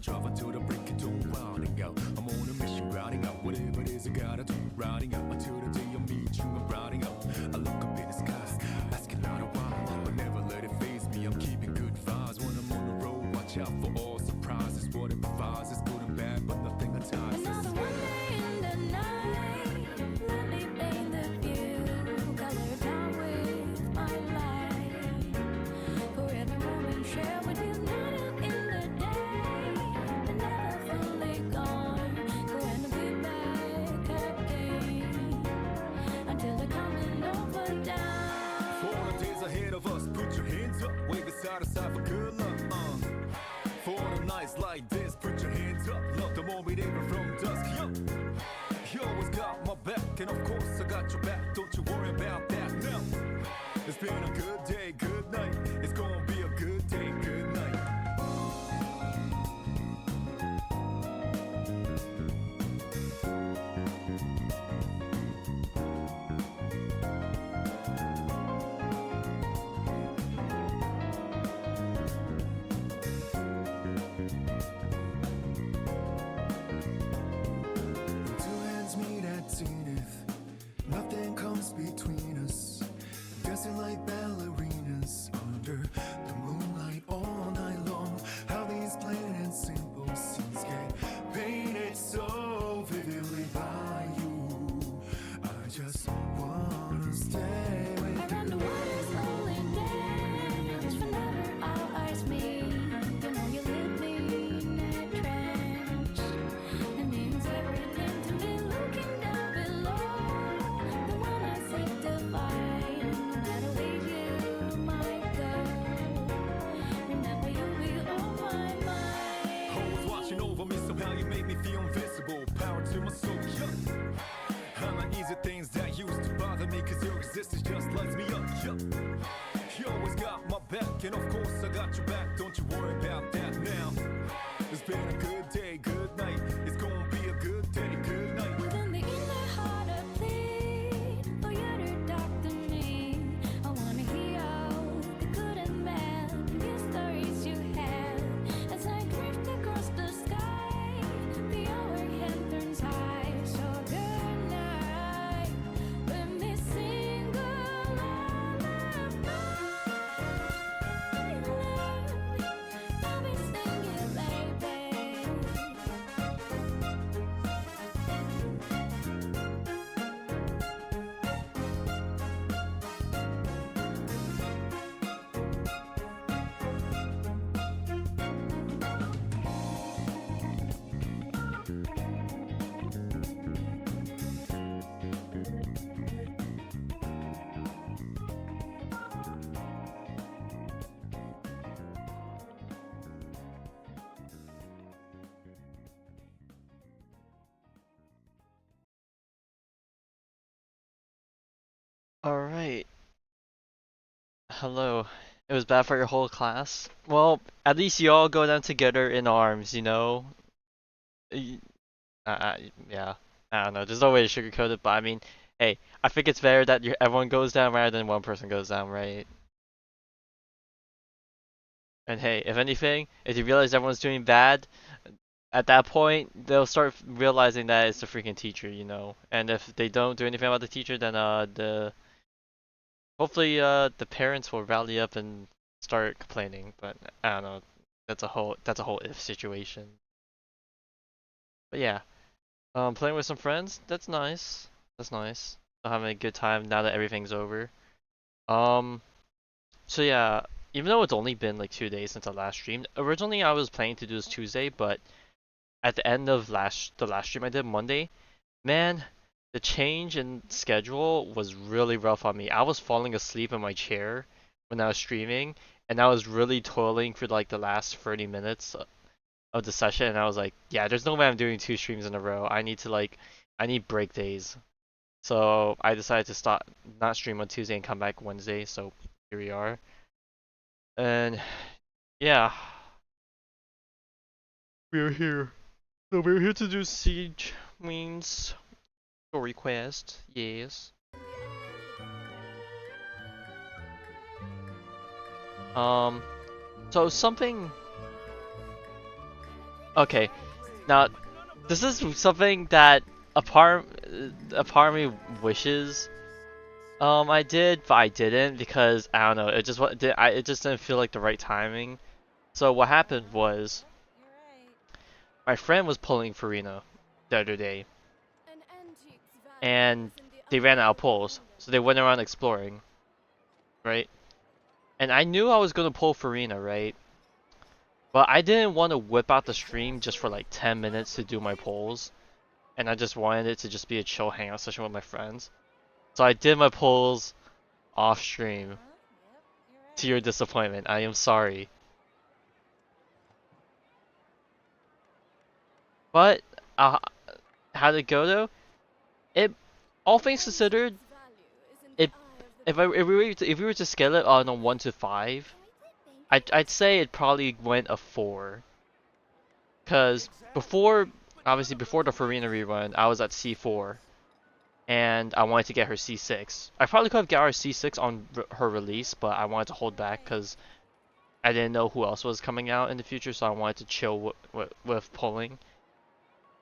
Travel to the break of dawn, rounding out. I'm on a mission, riding out. Whatever it is I gotta do, riding out until the day I meet you. I'm riding out. I look up in the skies, asking out a while, but never let it faze me. I'm keeping good vibes when I'm on the road. Watch out for all surprises. What it provides is good and bad, but nothing entices. Another one day in the night, let me paint the view, color down with my light. For every moment shared with you, not in the day. Ahead of us, put your hands up, wave it side to side for good luck. For the nights like this, put your hands up, love the moment even from dusk. You always got my back, and of course I got your back. Don't you worry about that now. It's been a good day, good night. It's gonna be a good day, good night. Nothing comes between us, dancing like ballerinas under the moonlight all night long. How these plain and simple scenes get painted so vividly by you. I just wanna stay with you. Around the world is only dance, whenever our eyes meet. You know you leave me in a trance. It means everything to me, looking down below. Things that used to bother me, cause your existence just lights me up. You always got my back, and of course I got your back. Don't you worry about that now. It's been a good day, good night. It's gonna be a good day, good night. Within the inner heart I plead for you to talk to me. I wanna hear the good and bad, the stories you had. As I drift across the sky, the hour hand turns high. So good night. Let me sing a lullaby. I'll be singing, baby. Alright. Hello. It was bad for your whole class? Well, at least you all go down together in arms, you know? Y- yeah. I don't know. There's no way to sugarcoat it, but I mean, hey, I think it's better that everyone goes down rather than one person goes down, right? And hey, if anything, if you realize everyone's doing bad, at that point, they'll start realizing that it's the freaking teacher, you know? And if they don't do anything about the teacher, then hopefully, the parents will rally up and start complaining, but I don't know. That's a whole if situation. But yeah, playing with some friends, that's nice. That's nice. I'm having a good time now that everything's over. Um, so yeah, even though it's only been like 2 days since I last streamed, originally I was planning to do this Tuesday, but at the end of the last stream I did Monday, man, the change in schedule was really rough on me. I was falling asleep in my chair when I was streaming, and I was really toiling for like the last 30 minutes of the session, and I was like, yeah, there's no way I'm doing 2 streams in a row. I need break days. So I decided to stop, not stream on Tuesday and come back Wednesday. So here we are. And yeah, we're here. So we're here to do Sigewinne's story quest. Yes. So something. Okay, now this is something that a part of me wishes I did, but I didn't because I don't know. It just didn't feel like the right timing. So what happened was my friend was pulling Farina the other day, and they ran out of poles, so they went around exploring, right? And I knew I was gonna pull Farina, right? But I didn't want to whip out the stream just for like 10 minutes to do my polls, and I just wanted it to just be a chill hangout session with my friends. So I did my polls off stream. To your disappointment, I am sorry. But how'd it go though? It, all things considered, it if we were to scale it on a 1 to 5, I'd say it probably went a 4. Cause obviously before the Farina rerun, I was at C4, and I wanted to get her C6. I probably could have got her C6 on her release, but I wanted to hold back because I didn't know who else was coming out in the future, so I wanted to chill with pulling.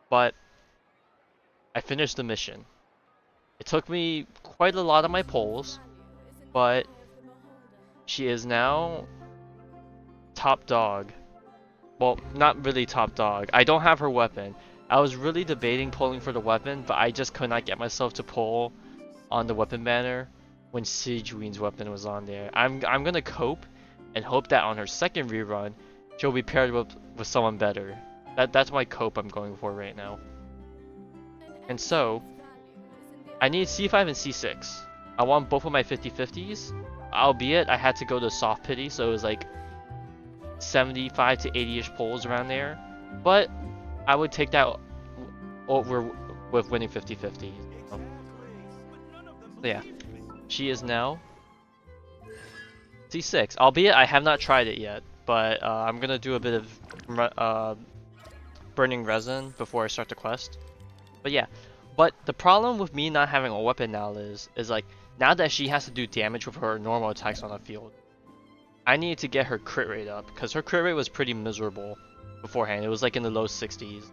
But I finished the mission. It took me quite a lot of my pulls, but she is now top dog. Well, not really top dog. I don't have her weapon. I was really debating pulling for the weapon, but I just could not get myself to pull on the weapon banner when Sigewinne's weapon was on there. I'm gonna cope and hope that on her second rerun, she'll be paired with someone better. That's my cope I'm going for right now. And so, I need C5 and C6. I want both of my 50/50s, albeit I had to go to soft pity, so it was like 75 to 80-ish pulls around there. But I would take that over with winning 50/50. So yeah, she is now C6, albeit I have not tried it yet, but I'm gonna do a bit of burning resin before I start the quest. But yeah, but the problem with me not having a weapon now is like, now that she has to do damage with her normal attacks on the field, I need to get her crit rate up, because her crit rate was pretty miserable beforehand. It was like in the low 60s.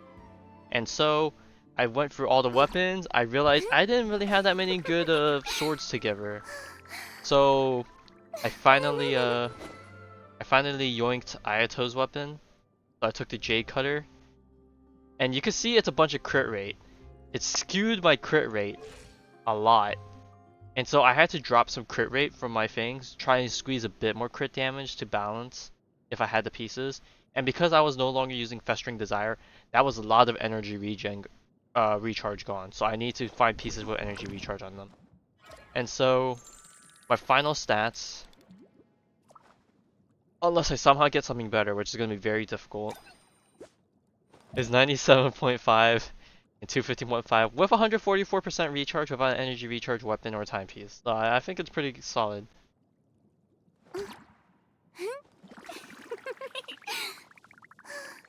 And so I went through all the weapons. I realized I didn't really have that many good swords to give her. So I finally yoinked Ayato's weapon. So I took the Jade Cutter. And you can see it's a bunch of crit rate. It skewed my crit rate a lot. And so I had to drop some crit rate from my things, try and squeeze a bit more crit damage to balance if I had the pieces. And because I was no longer using Festering Desire, that was a lot of energy regen recharge gone. So I need to find pieces with energy recharge on them. And so my final stats, unless I somehow get something better, which is going to be very difficult, is 97.5 and 250.5 with 144% recharge without an energy recharge weapon or timepiece. So I think it's pretty solid.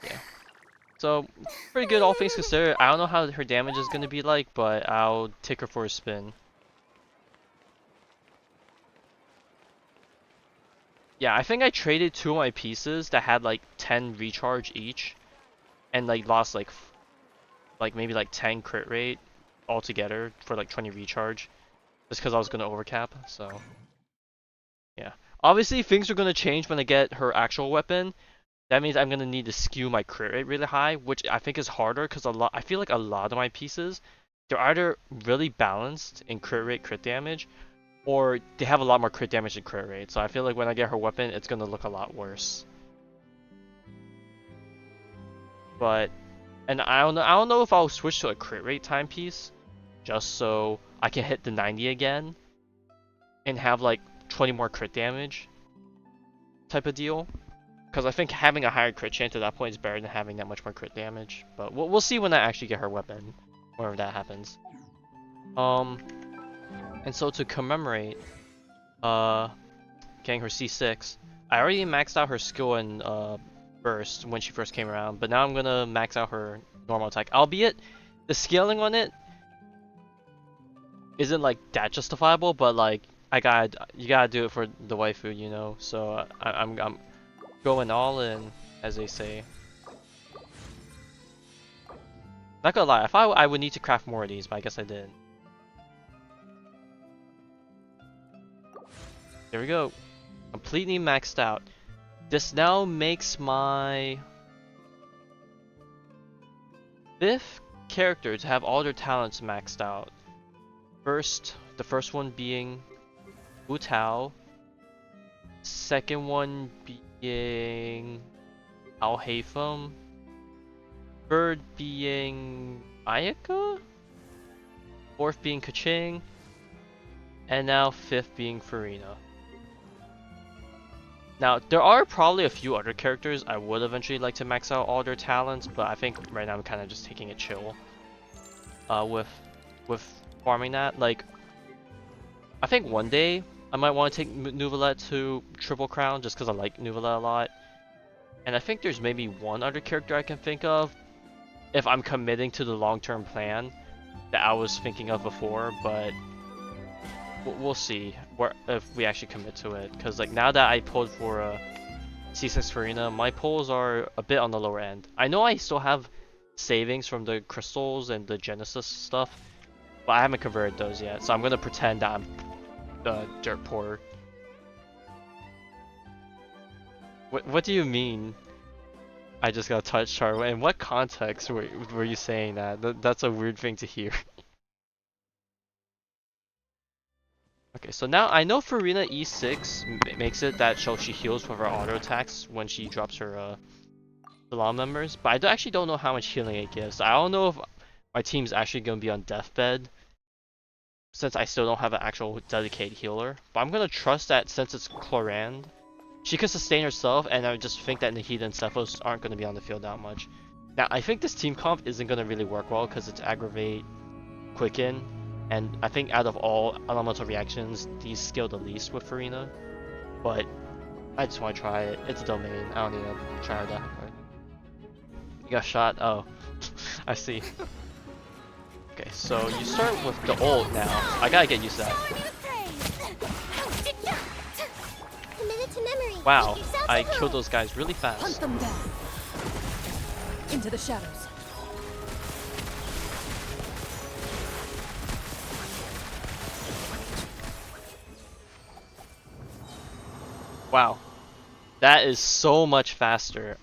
Yeah. So pretty good all things considered. I don't know how her damage is going to be like, but I'll take her for a spin. Yeah, I think I traded 2 of my pieces that had like 10 recharge each, and like lost like maybe like 10 crit rate altogether for like 20 recharge, just because I was gonna overcap. So yeah, obviously things are gonna change when I get her actual weapon. That means I'm gonna need to skew my crit rate really high, which I think is harder because I feel like a lot of my pieces, they're either really balanced in crit rate, crit damage, or they have a lot more crit damage and crit rate. So I feel like when I get her weapon, it's gonna look a lot worse. But, and I don't know if I'll switch to a crit rate timepiece, just so I can hit the 90 again, and have like 20 more crit damage, type of deal. Because I think having a higher crit chance at that point is better than having that much more crit damage. But we'll see when I actually get her weapon, whenever that happens. And so to commemorate, getting her C6, I already maxed out her skill in burst when she first came around, but now I'm gonna max out her normal attack. Albeit, the scaling on it isn't like that justifiable, but like you gotta do it for the waifu, you know. So I'm going all in, as they say. Not gonna lie, if I would need to craft more of these, but I guess I didn't. There we go. Completely maxed out. This now makes my 5th character to have all their talents maxed out. The first one being Wu Tao. Second one being Al Haytham. Third being Ayaka. Fourth being Kaching. And now 5th being Farina. Now, there are probably a few other characters I would eventually like to max out all their talents, but I think right now I'm kind of just taking it chill with farming that. Like, I think one day I might want to take Nuvolette to Triple Crown just because I like Nuvolette a lot. And I think there's maybe one other character I can think of if I'm committing to the long-term plan that I was thinking of before, but we'll see if we actually commit to it, because like now that I pulled for a C6 Farina, my pulls are a bit on the lower end. I know I still have savings from the crystals and the Genesis stuff, but I haven't converted those yet, so I'm gonna pretend that I'm dirt poor. What do you mean? I just got touched, Charlie. In what context were you saying that? That's a weird thing to hear. Okay, so now I know Farina E6 makes it that she heals with her auto attacks when she drops her Salam members, but I actually don't know how much healing it gives. I don't know if my team's actually going to be on deathbed, since I still don't have an actual dedicated healer. But I'm going to trust that since it's Clorand, she can sustain herself, and I just think that Nahida and Cephos aren't going to be on the field that much. Now, I think this team comp isn't going to really work well because it's Aggravate, Quicken, and I think out of all elemental reactions, these scale the least with Farina. But I just want to try it. It's a domain. I don't need to try her that hard. You got shot? Oh, I see. Okay, so you start with the ult now. I gotta get used to that. Wow, I killed those guys really fast. Hunt them down. Into the shadows. Wow, that is so much faster.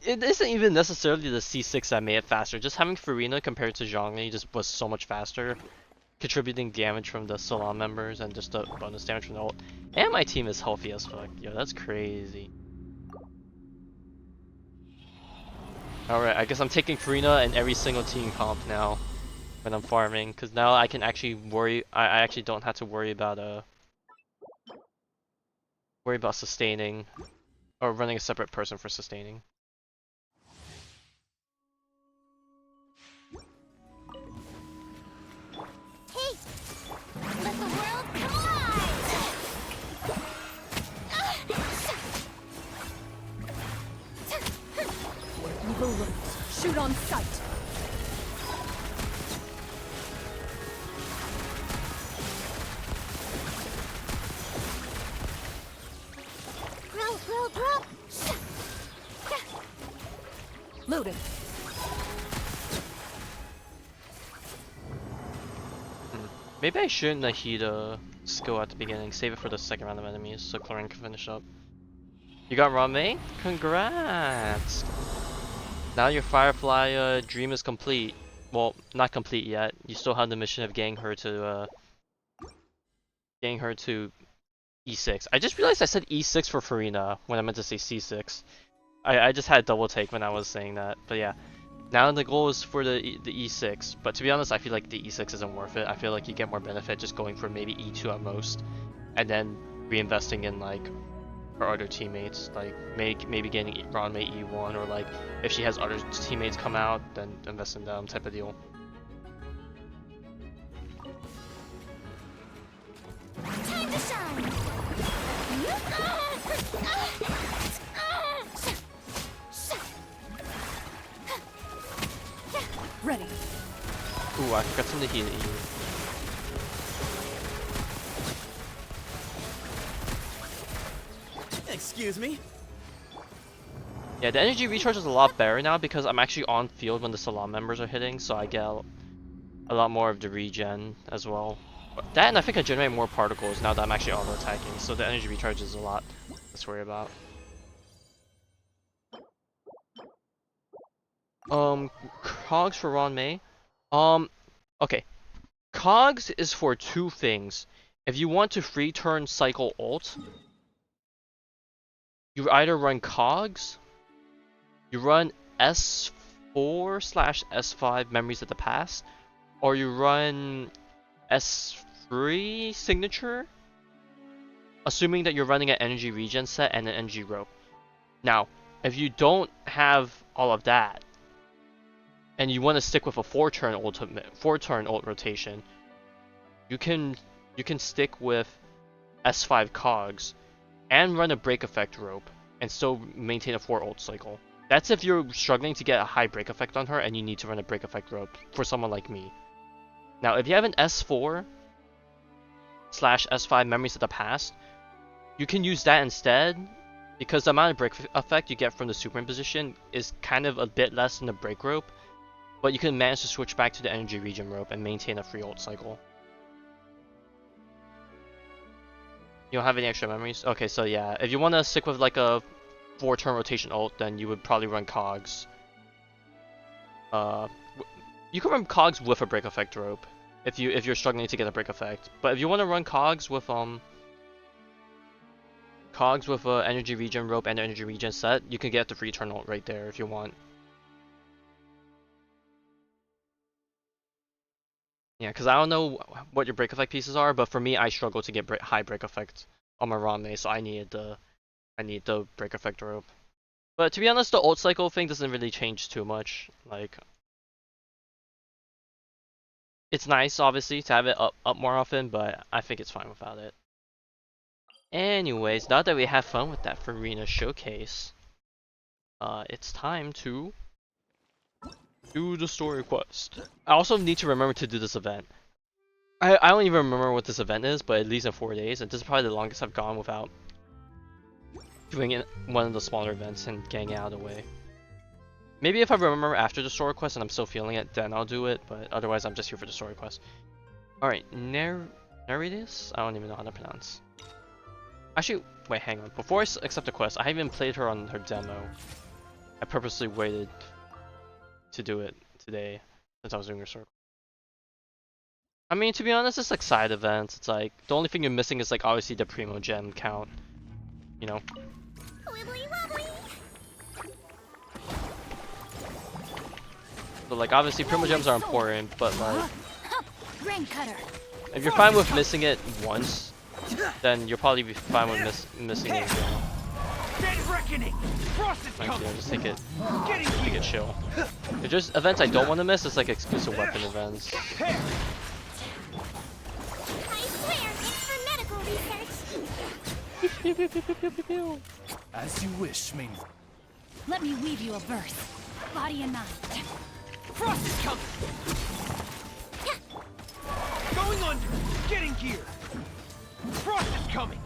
It isn't even necessarily the C6 that made it faster. Just having Farina compared to Zhongli just was so much faster, contributing damage from the Salam members and just the bonus damage from the ult. And my team is healthy as fuck. Yo, that's crazy. Alright, I guess I'm taking Farina in every single team comp now when I'm farming, because now I can actually worry. I actually don't have to worry about sustaining or running a separate person for sustaining. Hey, let the world collide! Evil lurks. Shoot on sight. Grow. Loaded. Maybe I shouldn't Nahida skill at the beginning, save it for the second round of enemies so Chlorine can finish up. You got Rame? Congrats! Now your Firefly dream is complete. Well, not complete yet. You still have the mission of getting her to E6. I just realized I said E6 for Farina when I meant to say C6. I just had a double take when I was saying that, but yeah. Now the goal is for the E6, but to be honest, I feel like the E6 isn't worth it. I feel like you get more benefit just going for maybe E2 at most, and then reinvesting in like her other teammates, like maybe getting Ranmei E1, or like if she has other teammates come out, then invest in them type of deal. Ready. Ooh, I got something to heal you. Excuse me? Yeah, the energy recharge is a lot better now because I'm actually on field when the Salon members are hitting, so I get a lot more of the regen as well. That, and I think I generate more particles now that I'm actually auto attacking, so the energy recharge is a lot less worry about. Cogs for Ron May. Okay. Cogs is for two things. If you want to free turn cycle ult, you either run Cogs, you run S4/S5 Memories of the Past, or you run S3 Signature, assuming that you're running an energy regen set and an energy rope. Now, if you don't have all of that, and you want to stick with a 4-turn ult rotation, you can stick with S5 Cogs and run a break effect rope and still maintain a 4 ult cycle. That's if you're struggling to get a high break effect on her and you need to run a break effect rope for someone like me. Now, if you have an S4/S5 Memories of the Past, you can use that instead because the amount of break effect you get from the superimposition is kind of a bit less than the break rope, but you can manage to switch back to the energy regen rope and maintain a free ult cycle. You don't have any extra memories? Okay, so yeah, if you want to stick with like a 4-turn rotation ult, then you would probably run Cogs. You can run Cogs with a break effect rope if you're struggling to get a break effect. But if you want to run Cogs with a energy regen rope and energy regen set, you can get the free turn ult right there if you want. Yeah, because I don't know what your break effect pieces are, but for me, I struggle to get high break effect on my Rame, so I need the break effect rope. But to be honest, the ult cycle thing doesn't really change too much. Like, it's nice, obviously, to have it up more often, but I think it's fine without it. Anyways, now that we have fun with that Farina showcase, it's time to do the story quest. I also need to remember to do this event. I don't even remember what this event is, but it leaves in 4 days, and this is probably the longest I've gone without doing it, one of the smaller events and getting it out of the way. Maybe if I remember after the story quest and I'm still feeling it, then I'll do it, but otherwise I'm just here for the story quest. Alright, Nereides? I don't even know how to pronounce. Actually, wait, hang on. Before I accept the quest, I haven't even played her on her demo. I purposely waited to do it today, since I was doing her story. I mean, to be honest, it's like side events. It's like, the only thing you're missing is like obviously the Primo Gem count, you know? Wibbly wobbly. So like obviously Primo Gems are important, but like, Rain cutter. if you're fine with missing it once, then you'll probably be fine with missing it again. Like, you know, just take it chill. If there's events I don't want to miss, it's like exclusive weapon events. I swear it's for medical research. As you wish, Ming. Let me weave you a verse. Body and mind. Frost is coming! Going under! Getting gear! Frost is coming!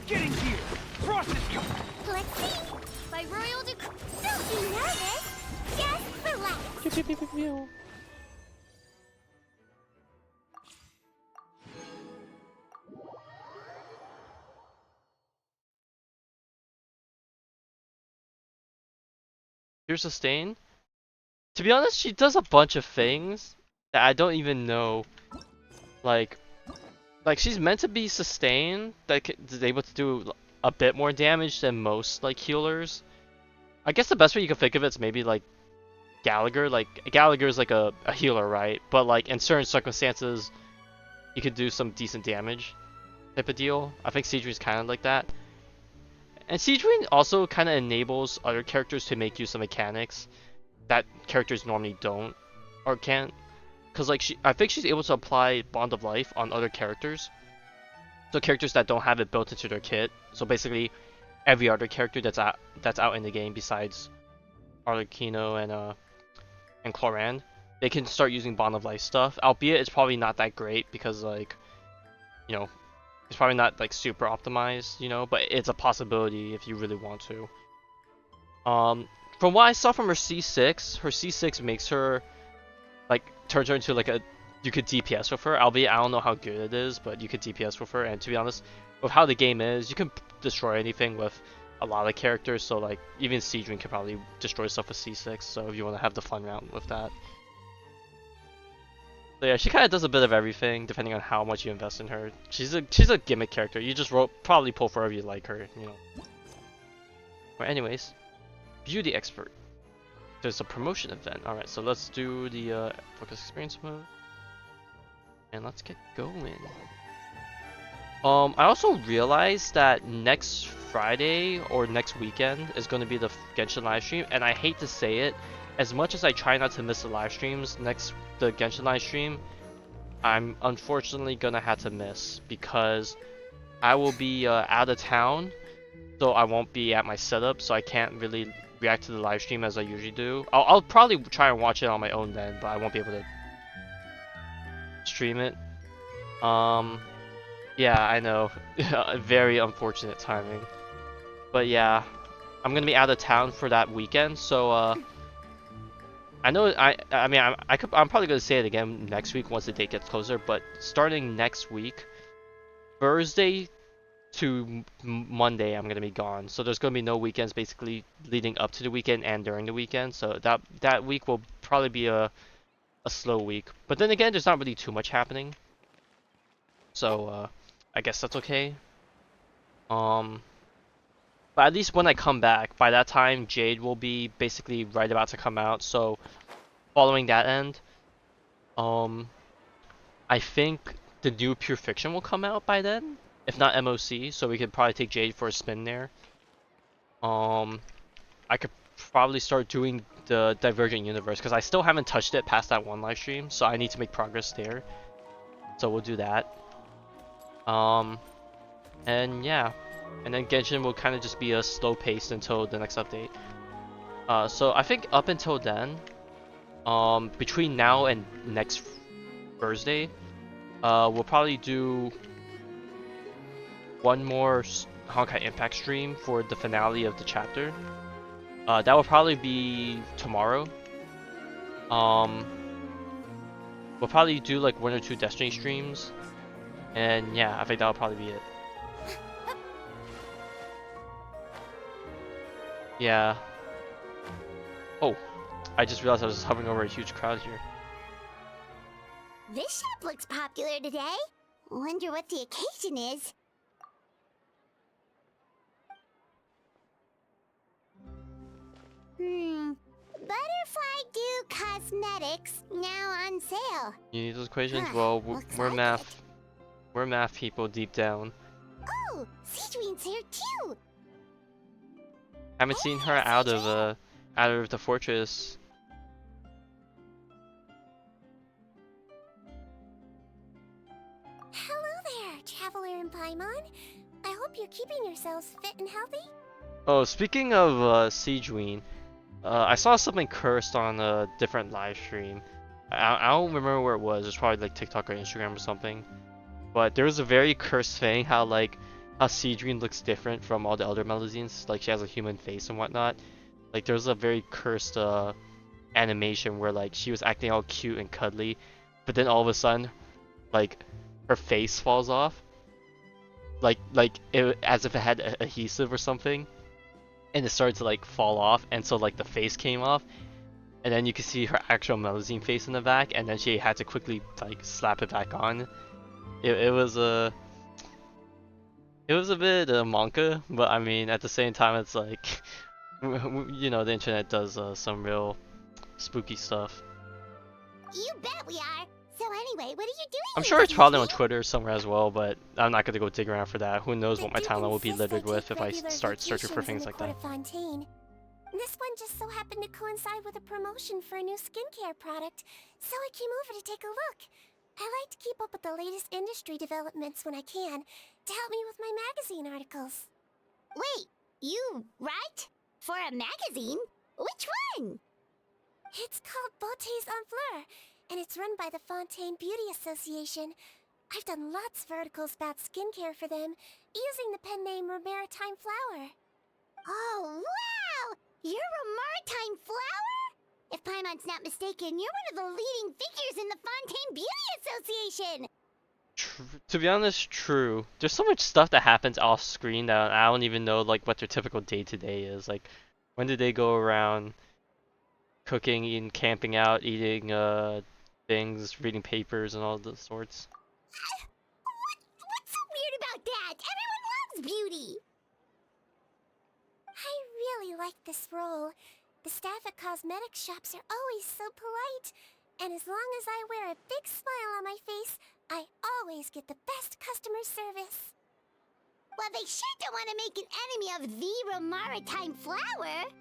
Getting gear! Frost is coming! Let's see. By royal decree. Don't be nervous. Just relax. Here's Sustain. To be honest, she does a bunch of things that I don't even know. Like she's meant to be Sustain, that is able to do a bit more damage than most like healers. I guess the best way you can think of it is maybe like Gallagher. Like Gallagher's like a healer, right? But like in certain circumstances, you could do some decent damage type of deal. I think Sigewinne's kind of like that. And Sigewinne also kind of enables other characters to make use of mechanics that characters normally don't or can't. because like I think she's able to apply Bond of Life on other characters. So characters that don't have it built into their kit. So basically, every other character that's out in the game besides Arlecchino and Cloran, they can start using Bond of Life stuff. Albeit it's probably not that great because like, you know, it's probably not like super optimized, you know, but it's a possibility if you really want to. From what I saw from her C6 makes her like turns her into like a you could DPS with her. Albeit I don't know how good it is, but you could DPS with her. And to be honest, with how the game is, you can destroy anything with a lot of characters. So like even Sigewinne can probably destroy stuff with C6. So if you want to have the fun round with that. So yeah, she kind of does a bit of everything depending on how much you invest in her. She's a gimmick character. You just probably pull for wherever you like her, you know. But anyways, beauty expert. There's a promotion event. All right, so let's do the focus experience mode, and let's get going. I also realized that next Friday or next weekend is going to be the Genshin live stream, and I hate to say it, as much as I try not to miss the live streams, the Genshin live stream, I'm unfortunately gonna have to miss because I will be out of town, so I won't be at my setup, so I can't really react to the live stream as I usually do. I'll probably try and watch it on my own then, but I won't be able to stream it. Yeah, I know, very unfortunate timing, but yeah, I'm gonna be out of town for that weekend, so I know I mean I'm probably gonna say it again next week once the date gets closer, but starting next week, Thursday to Monday, I'm gonna be gone. So there's gonna be no weekends basically leading up to the weekend and during the weekend. So that week will probably be a slow week. But then again, there's not really too much happening. So I guess that's okay. But at least when I come back, by that time Jade will be basically right about to come out. So following that end, I think the new Pure Fiction will come out by then, if not MOC. So we could probably take Jade for a spin there. I could probably start doing the Divergent Universe because I still haven't touched it past that one live stream, so I need to make progress there. So we'll do that. And yeah. And then Genshin will kind of just be a slow pace until the next update. So I think up until then, between now and next Thursday, we'll probably do one more Honkai Impact stream for the finale of the chapter. That will probably be tomorrow. We'll probably do like 1 or 2 Destiny streams, and yeah, I think that'll probably be it. Yeah. Oh, I just realized I was hovering over a huge crowd here. This shop looks popular today. Wonder what the occasion is. Butterfly Dew Cosmetics now on sale. You need those equations? Huh, Well, looks we're like math. We're math people deep down. Oh, Sigewinne's here too. Haven't seen her out of the fortress. Hello there, Traveler and Paimon. I hope you're keeping yourselves fit and healthy. Oh, speaking of Sigewinne, I saw something cursed on a different live stream. I don't remember where it was. It's probably like TikTok or Instagram or something. But there was a very cursed thing how Sigewinne looks different from all the other Melusines. Like she has a human face and whatnot. Like there was a very cursed animation where like she was acting all cute and cuddly, but then all of a sudden, like her face falls off. As if it had adhesive or something, and it started to like fall off, and so like the face came off, and then you could see her actual Melusine face in the back, and then she had to quickly like slap it back on. It was a bit monka, but I mean at the same time it's like you know the internet does some real spooky stuff. You bet we are. So anyway, what are you doing? I'm sure it's probably on Twitter somewhere as well, but I'm not gonna go dig around for that. Who knows what my timeline will be littered with if I start searching for things like that. Fontaine. This one just so happened to coincide with a promotion for a new skincare product, so I came over to take a look. I like to keep up with the latest industry developments when I can, to help me with my magazine articles. Wait, you write? For a magazine? Which one? It's called Beautés en Fleur, and it's run by the Fontaine Beauty Association. I've done lots of articles about skincare for them, using the pen name Maritime Flower. Oh, wow! You're a maritime flower? If Paimon's not mistaken, you're one of the leading figures in the Fontaine Beauty Association! To be honest, true. There's so much stuff that happens off screen that I don't even know like what their typical day-to-day is. Like, when do they go around cooking, eating, camping out, eating things, reading papers and all the sorts? What's so weird about that? Everyone loves beauty! I really like this role. The staff at cosmetics shops are always so polite, and as long as I wear a big smile on my face, I always get the best customer service. Well, they sure don't want to make an enemy of the maritime flower.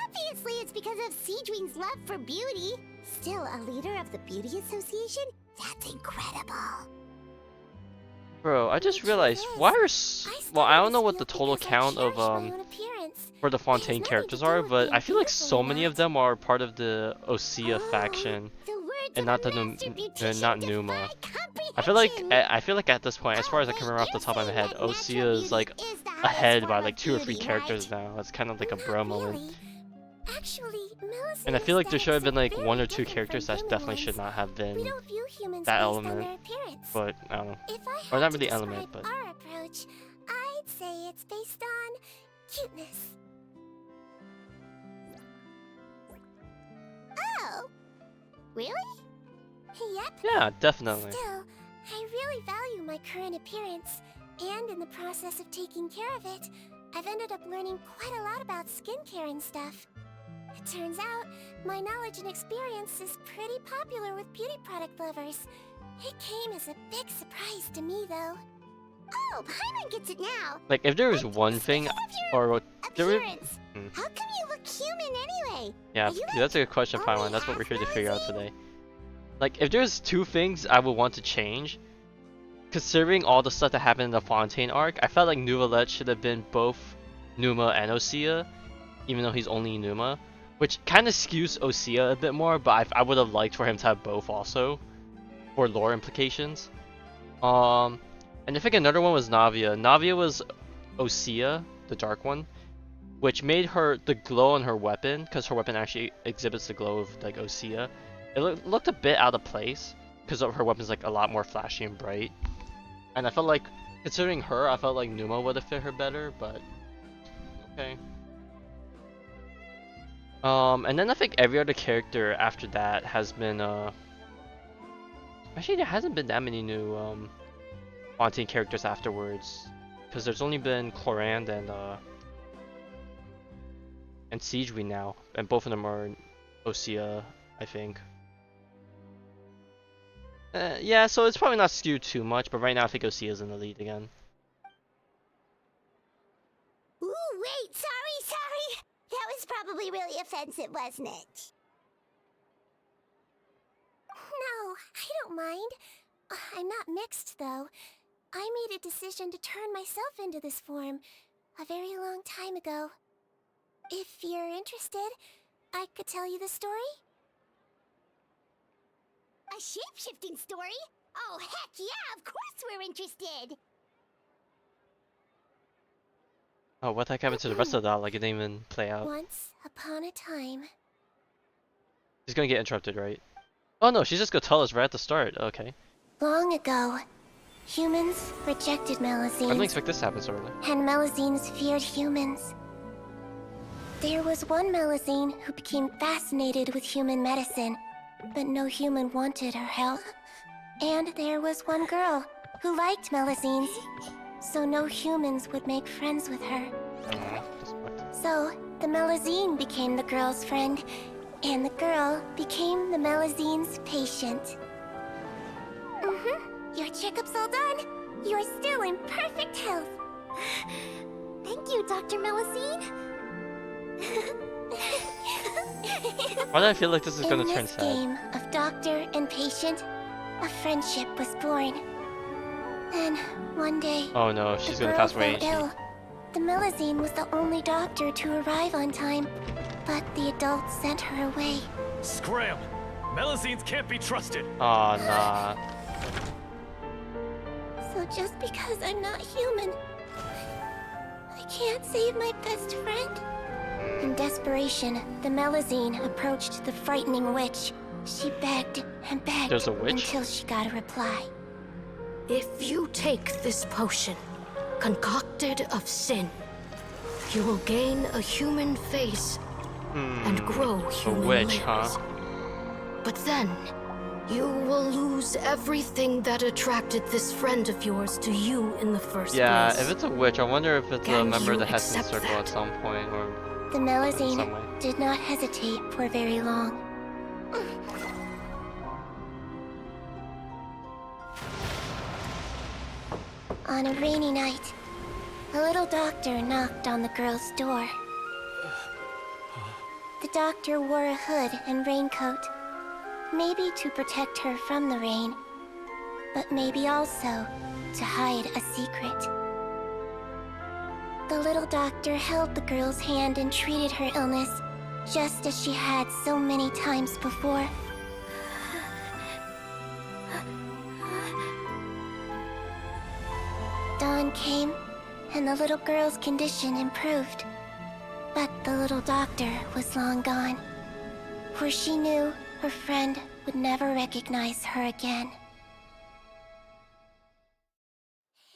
Obviously, it's because of Sigewinne's love for beauty. Still a leader of the Beauty Association? That's incredible. Bro, I just It sure realized is. why are well, I started don't know this what the field total because I count of cherish my own appearance. for the It has Fontaine nothing characters to do are, with but being I feel like beautiful so or many of not. them are part of the Osea Oh, faction. the words And of not a the master not beautician Numa. defy I feel like comprehension. at this point, as far as I can remember off the top of my head, Osea is like ahead by like 2 or 3 characters now. It's kind of like a Not bro moment. really. Actually, Melisande And I feel like there should have been like aesthetics are 1 or very 2 different characters from that human definitely ones. should not have We been don't view humans that based element, on their appearance. but I don't know. If I Or had not to really describe element, but our approach, I'd say it's based on cuteness. Oh, really? Yep. yeah, definitely. Still, I really value my current appearance, and in the process of taking care of it, I've ended up learning quite a lot about skincare and stuff. It turns out, my knowledge and experience is pretty popular with beauty product lovers. It came as a big surprise to me, though. Oh, Paimon gets it now. Like if there was one thing, or what there would, Appearance. How come you look human anyway? yeah, Are you, that's a good question, only Paimon. That's what we're here to figure out half today. Like if there's 2 things I would want to change, considering all the stuff that happened in the Fontaine arc, I felt like Nereides should have been both Numa and Osea, even though he's only Numa, which kind of skews Osea a bit more, but I would have liked for him to have both also, for lore implications. And I think another one was Navia. Navia was Osea, the dark one, which made her the glow on her weapon, because her weapon actually exhibits the glow of like Osea. It looked a bit out of place because her weapon's like a lot more flashy and bright. And I felt like, considering her, I felt like Numa would have fit her better, but okay. And then I think every other character after that has been actually there hasn't been that many new Fontaine characters afterwards, because there's only been Clorand and Sigewinne now, and both of them are Osea, I think. Yeah, so it's probably not skewed too much, but right now I think Osea's in the lead again. Ooh, wait, sorry. That was probably really offensive, wasn't it? No, I don't mind. I'm not mixed, though. I made a decision to turn myself into this form a very long time ago. If you're interested, I could tell you the story. A shape-shifting story? Oh, heck yeah, of course we're interested! Oh, what the heck happened to the rest of that? Like, it didn't even play out. Once upon a time. She's gonna get interrupted, right? Oh no, she's just gonna tell us right at the start. Okay. Long ago, humans rejected I didn't Melusines, expect this to happen so early. and Melusines feared humans. There was one Melusine who became fascinated with human medicine, but no human wanted her help. And there was one girl who liked Melusines, so no humans would make friends with her. So, the Melusine became the girl's friend, and the girl became the Melusine's patient. Your checkup's all done. You're still in perfect health. Dr. Melusine? Why do I feel like this is gonna In turn this sad? game of doctor and patient, a friendship was born. Then, one day, Oh no, she's the gonna girl pass away, fell ain't ill. The Melusine was the only doctor to arrive on time, but the adults sent her away. Scram! Melusines can't be trusted! she? Aw, nah. So just because I'm not human, I can't save my best friend? In desperation, the Melusine approached the frightening witch. She begged and begged There's a witch? until she got a reply. If you take this potion, concocted of sin, you will gain a human face and grow A human witch, limbs. huh? But then, you will lose everything that attracted this friend of yours to you in the first Yeah, place. if it's a witch, I wonder if it's a Can member of you the Heston accept Circle that? at some point, or The in some Melusine way. did not hesitate for very long. On a rainy night, a little doctor knocked on the girl's door. The doctor wore a hood and raincoat, maybe to protect her from the rain, but maybe also to hide a secret. The little doctor held the girl's hand and treated her illness, just as she had so many times before. Dawn came, and the little girl's condition improved. But the little doctor was long gone, for she knew her friend would never recognize her again.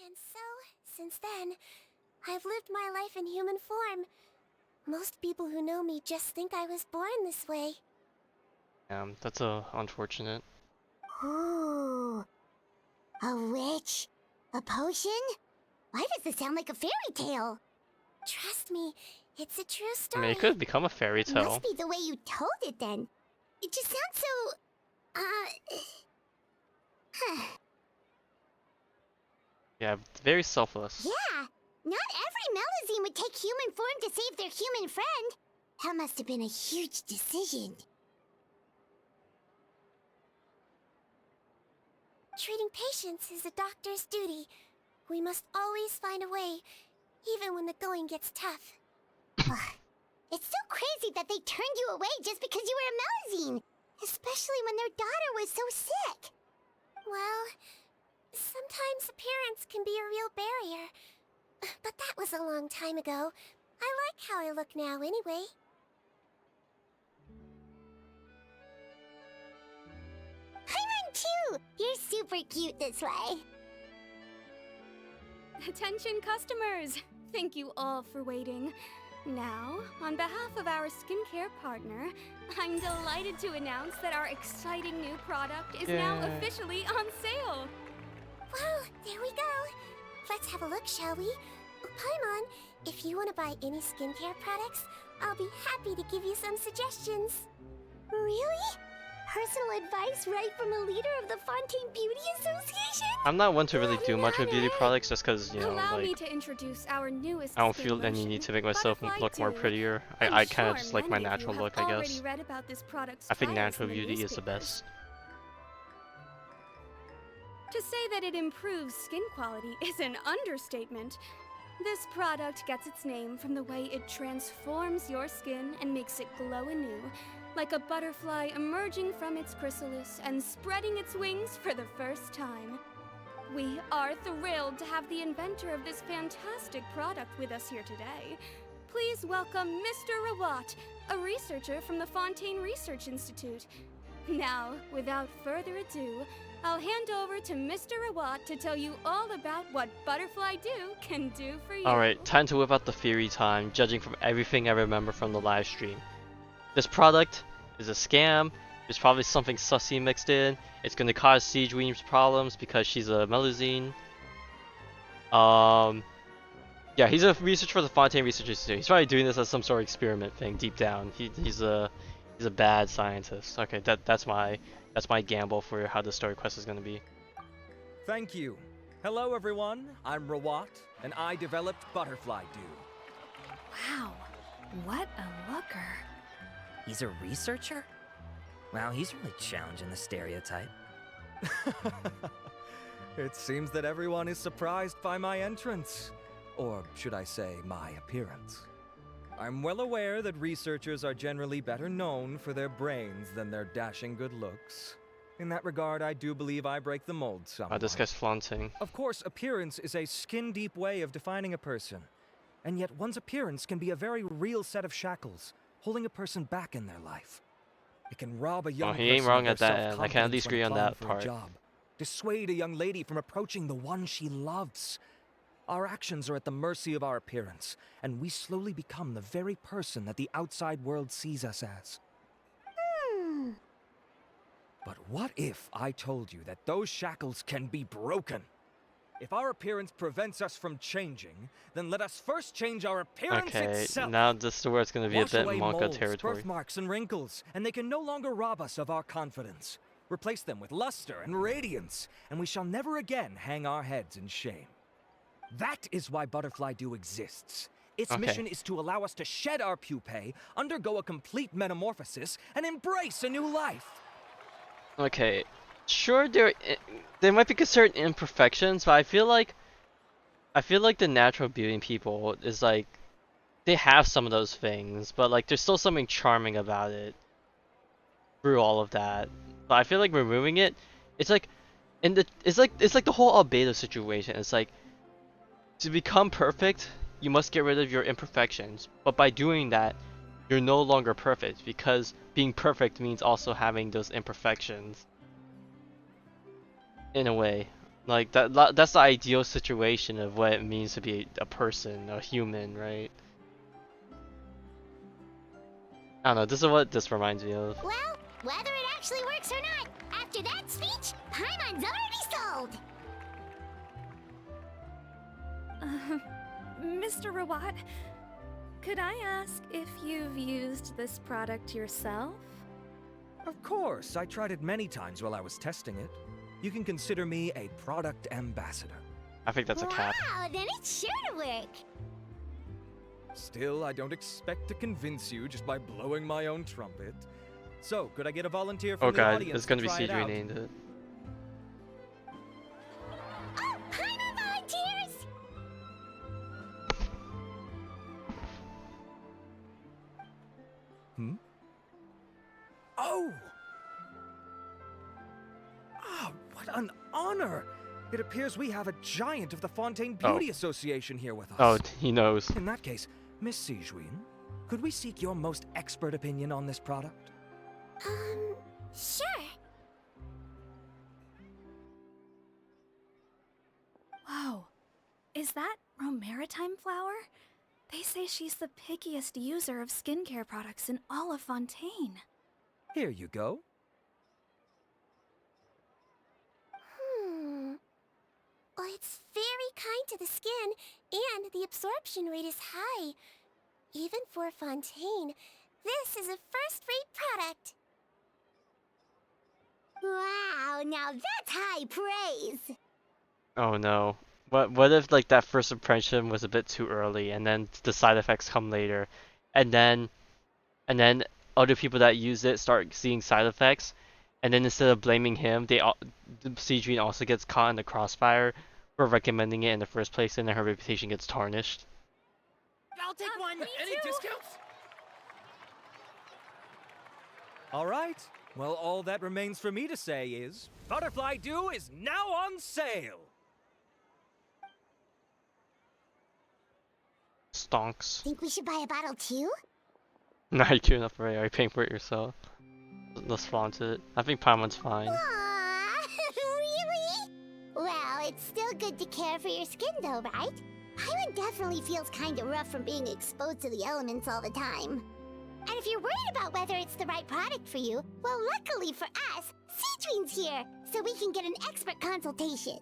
And so, since then, I've lived my life in human form. Most people who know me just think I was born this way. Yeah, that's unfortunate. Ooh. A witch? A potion? Why does this sound like a fairy tale? Trust me, it's a true I story. mean, it could become a fairy It tale. must be the way you told it then. It just sounds so... Yeah, very selfless. Yeah, not every Melusine would take human form to save their human friend. That must have been a huge decision. Treating patients is a doctor's duty. We must always find a way, even when the going gets tough. It's so crazy that they turned you away just because you were a Melusine, especially when their daughter was so sick. Well, sometimes appearance can be a real barrier. But that was a long time ago. I like how I look now anyway. Paimon too! You're super cute this way. Attention customers! Thank you all for waiting. Now, on behalf of our skincare partner, I'm delighted to announce that our exciting new product is now Yay. officially on sale. Well, there we go. Let's have a look, shall we? Paimon, if you want to buy any skincare products, I'll be happy to give you some suggestions. Really? Personal advice right from a leader of the Fontaine Beauty Association? I'm not one to really do much with beauty products just because, you know, Allow me like, to introduce our newest I don't skin feel any lotion, need to make myself Butterfly look more Dew. prettier. I'm I kind of sure just like my many of you natural have look, I already guess. read about this product's I think trials natural in the beauty is the newspapers. best. To say that it improves skin quality is an understatement. This product gets its name from the way it transforms your skin and makes it glow anew, like a butterfly emerging from its chrysalis and spreading its wings for the first time. We are thrilled to have the inventor of this fantastic product with us here today. Please welcome Mr. Rawat, a researcher from the Fontaine Research Institute. Now, without further ado, I'll hand over to Mr. Rawat to tell you all about what Butterfly Dew can do for you. Alright, time to whip out the theory time, judging from everything I remember from the live stream. This product is a scam. There's probably something sussy mixed in. It's gonna cause Sigewinne problems because she's a Melusine. Yeah, he's a researcher for the Fontaine Research Institute. He's probably doing this as some sort of experiment thing deep down. He's a bad scientist. Okay, that's my gamble for how the story quest is gonna be. Thank you. Hello everyone, I'm Rawat, and I developed Butterfly Dew. Wow, what a looker. He's a researcher? Wow, he's really challenging the stereotype. It seems that everyone is surprised by my entrance. Or should I say, my appearance. I'm well aware that researchers are generally better known for their brains than their dashing good looks. In that regard, I do believe I break the mold somewhat. Oh, this guy's flaunting. Of course, appearance is a skin-deep way of defining a person. And yet one's appearance can be a very real set of shackles, holding a person back in their life. It can rob a young person he ain't wrong of their at that end. I can at least self-confidence agree when on that applying for a part. job, dissuade a young lady from approaching the one she loves. Our actions are at the mercy of our appearance, and we slowly become the very person that the outside world sees us as. But what if I told you that those shackles can be broken? If our appearance prevents us from changing, then let us first change our appearance Okay, itself. now this is where it's gonna be a Wash bit away manga moles, territory. birthmarks, and wrinkles, and they can no longer rob us of our confidence. Replace them with luster and radiance, and we shall never again hang our heads in shame. That is why Butterfly Dew exists. Its Okay. mission is to allow us to shed our pupae, undergo a complete metamorphosis, and embrace a new life. Okay, sure there might be considered imperfections, but I feel like the natural beauty in people is like they have some of those things, but like there's still something charming about it through all of that. But I feel like removing it, it's like it's like the whole albedo situation. It's like to become perfect, you must get rid of your imperfections, but by doing that, you're no longer perfect because being perfect means also having those imperfections. In a way, like that's the ideal situation of what it means to be a person, a human, right? I don't know, this is what this reminds me of. Well, whether it actually works or not, after that speech, Paimon's already sold! Mr. Rawat, could I ask if you've used this product yourself? Of course, I tried it many times while I was testing it. You can consider me a product ambassador. I think that's a cap. Wow, then it's sure to work! Still, I don't expect to convince you just by blowing my own trumpet. So, could I get a volunteer from Oh the god, audience it's gonna to be try it out? Sigewinne named it. Oh, Paimon volunteers! Oh! Ah, what an honor! It appears we have a giant of the Fontaine Beauty Association here with us. Oh, he knows. In that case, Miss Sigewinne, could we seek your most expert opinion on this product? Sure. Whoa, is that Romaritime flower? They say she's the pickiest user of skincare products in all of Fontaine. Here you go. Well, it's very kind to the skin, and the absorption rate is high. Even for Fontaine, this is a first-rate product. Wow, now that's high praise! Oh no. What if like that first impression was a bit too early and then the side effects come later and then other people that use it start seeing side effects and then instead of blaming him, Sigewinne also gets caught in the crossfire for recommending it in the first place and then her reputation gets tarnished. I'll take one! Any discounts? All right. Well, all that remains for me to say is, Butterfly Dew is now on sale! Stonks. Think we should buy a bottle too? Nah, you're cute enough for it. Are you paying for it yourself? Let's flaunt it. I think Paimon's fine. Aww, really? Well, it's still good to care for your skin though, right? Paimon definitely feels kinda rough from being exposed to the elements all the time. And if you're worried about whether it's the right product for you, well, luckily for us, Sigewinne's here, so we can get an expert consultation.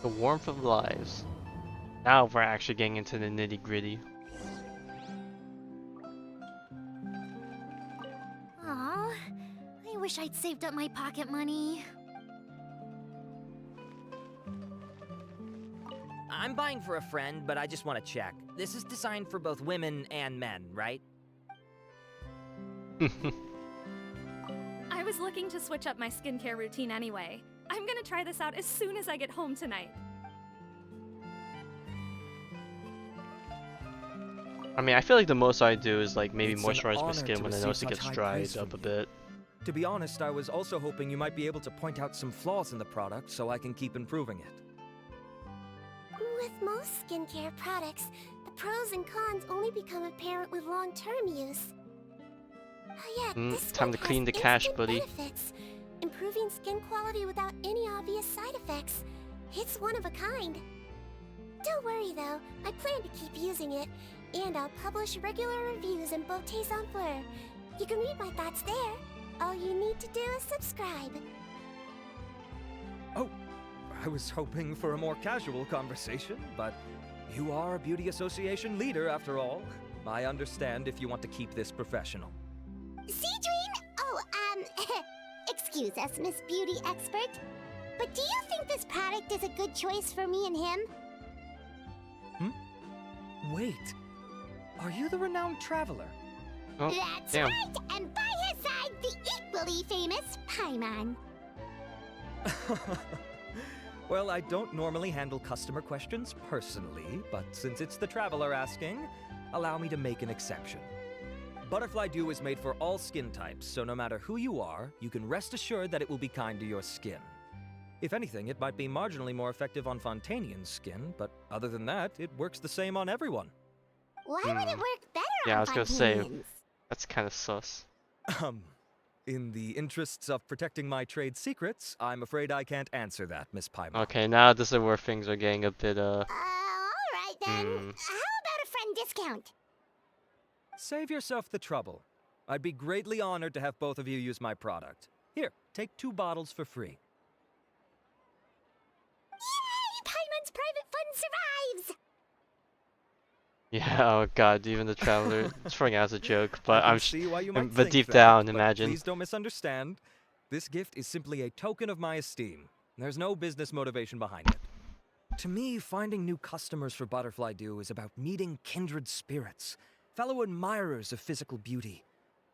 The warmth of lives. Now we're actually getting into the nitty gritty. Aw, I wish I'd saved up my pocket money. I'm buying for a friend, but I just want to check. This is designed for both women and men, right? I was looking to switch up my skincare routine anyway. I'm gonna try this out as soon as I get home tonight. I mean, I feel like the most I do is like maybe It's an moisturize my honor skin to when I receive notice it such gets high dried praise up a from you. bit. To be honest, I was also hoping you might be able to point out some flaws in the product so I can keep improving it. With most skincare products, the pros and cons only become apparent with long-term use. Oh yeah, this Time one to has clean the cache, instant buddy. benefits, improving skin quality without any obvious side effects. It's one of a kind. Don't worry though, I plan to keep using it, and I'll publish regular reviews in Beautés en Fleur. You can read my thoughts there. All you need to do is subscribe. Oh, I was hoping for a more casual conversation, but you are a beauty association leader after all. I understand if you want to keep this professional. Sigewinne? Oh, excuse us, Miss Beauty Expert. But do you think this product is a good choice for me and him? Wait, are you the renowned traveler? Oh, That's damn. right, and by his side, the equally famous Paimon. Well, I don't normally handle customer questions personally, but since it's the traveler asking, allow me to make an exception. Butterfly Dew is made for all skin types, so no matter who you are, you can rest assured that it will be kind to your skin. If anything, it might be marginally more effective on Fontainian's skin, but other than that, it works the same on everyone. Why would it work better Yeah, on I was gonna say, Fontainians? that's kind of sus. In the interests of protecting my trade secrets, I'm afraid I can't answer that, Miss Paimon. Okay, now this is where things are getting a bit, Alright then. How about a friend discount? Save yourself the trouble. I'd be greatly honored to have both of you use my product. Here, take 2 bottles for free. Yay! Paimon's private fund survives! Yeah, oh god, even the traveler is throwing out as a joke, but I can I'm see why you might but think deep that, down, but imagine. Please don't misunderstand. This gift is simply a token of my esteem. There's no business motivation behind it. To me, finding new customers for Butterfly Dew is about meeting kindred spirits, fellow admirers of physical beauty.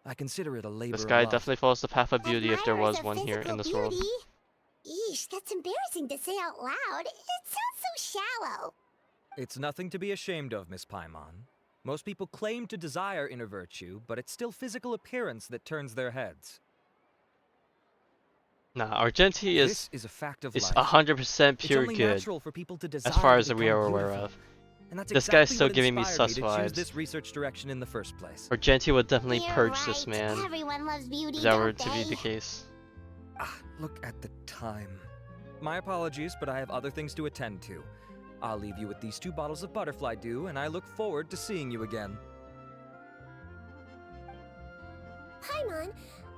I consider it a labor This of guy love. definitely follows the path of beauty if there Admirers was of one here in physical this world. beauty? Eesh, that's embarrassing to say out loud. It sounds so shallow. It's nothing to be ashamed of, Miss Paimon. Most people claim to desire inner virtue, but it's still physical appearance that turns their heads. Nah, Argenti This is a fact of life. 100% It's pure only good, natural for people to desire as far to as we become are aware beautiful. of. And that's This guy's exactly still what giving me inspired sus me to choose vibes. this research direction in the first place. Argenti would definitely You're purge right. this man, Everyone loves beauty, if that were don't to be they? the case. Look at the time. My apologies, but I have other things to attend to. I'll leave you with these 2 bottles of Butterfly Dew, and I look forward to seeing you again. Paimon,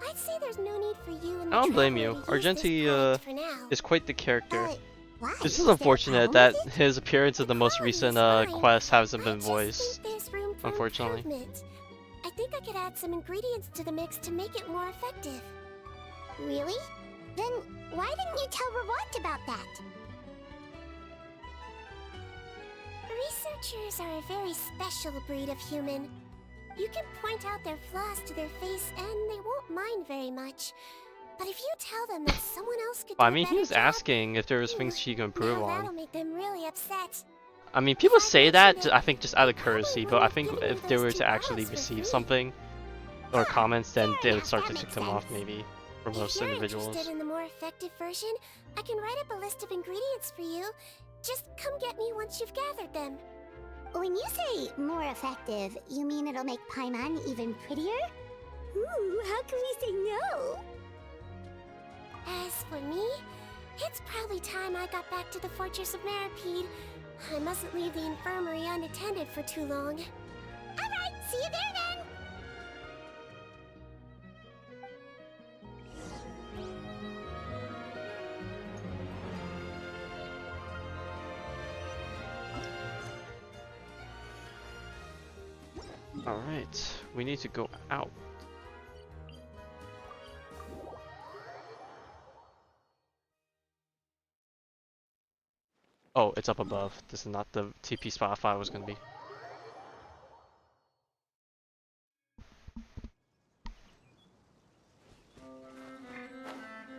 I'd say there's no need for you and the I don't blame Traveler you. to use this Argenti product for now. is quite the character. Why? This Is is there a unfortunate problem that with his appearance in the most quality's recent fine. quest hasn't I been just voiced, think there's room for unfortunately. improvement. I think I could add some ingredients to the mix to make it more effective. Really? Then why didn't you tell Rawat about that? Researchers are a very special breed of human. You can point out their flaws to their face and they won't mind very much. But if you tell them that someone else could do I a mean, he better was job, asking if there was things she could improve now that'll on. make them really upset. I mean, people If I say that, mentioned it, I think just out of they probably courtesy, but wouldn't I have think given you if they those were 2 to actually bottles for receive free. something, or comments, then they would enough, start that to tick makes them off, sense. maybe, for If most you're individuals. interested in the more effective version, I can write up a list of ingredients for you. Just come get me once you've gathered them. When you say more effective, you mean it'll make Paimon even prettier? Ooh, how can we say no? As for me, it's probably time I got back to the Fortress of Maripede. I mustn't leave the infirmary unattended for too long. Alright, see you there then! Alright, we need to go out. Oh, it's up above. This is not the TP spot I thought it was gonna be.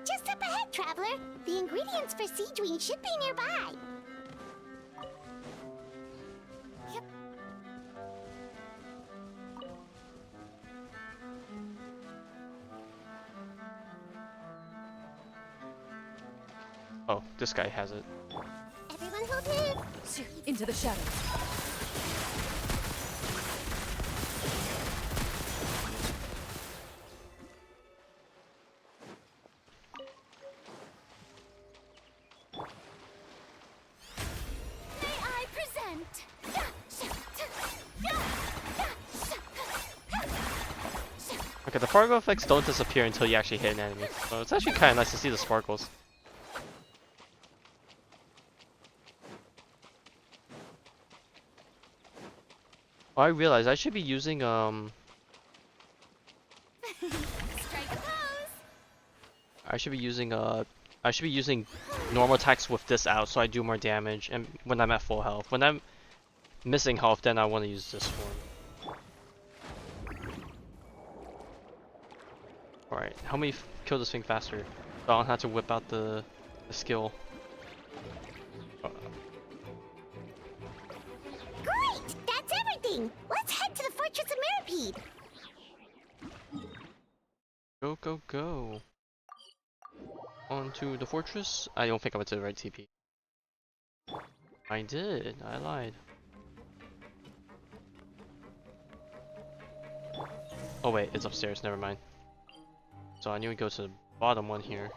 Just up ahead, Traveler. The ingredients for Sigewinne should be nearby. Yep. Oh, this guy has it. Everyone hold hands. Into the shadows. May I present? Okay, the Fargo effects don't disappear until you actually hit an enemy, so it's actually kind of nice to see the sparkles. Oh, I realized I should be using Strike a pose. I should be using normal attacks with this out so I do more damage and when I'm at full health. When I'm missing health, then I want to use this one. Alright, help me kill this thing faster so I don't have to whip out the skill. Great! That's everything! Let's head to the Fortress of Meropide! Go, go, go. On to the fortress. I don't think I went to the right TP. I did. I lied. Oh wait, it's upstairs. Never mind. So I knew we go to the bottom one here.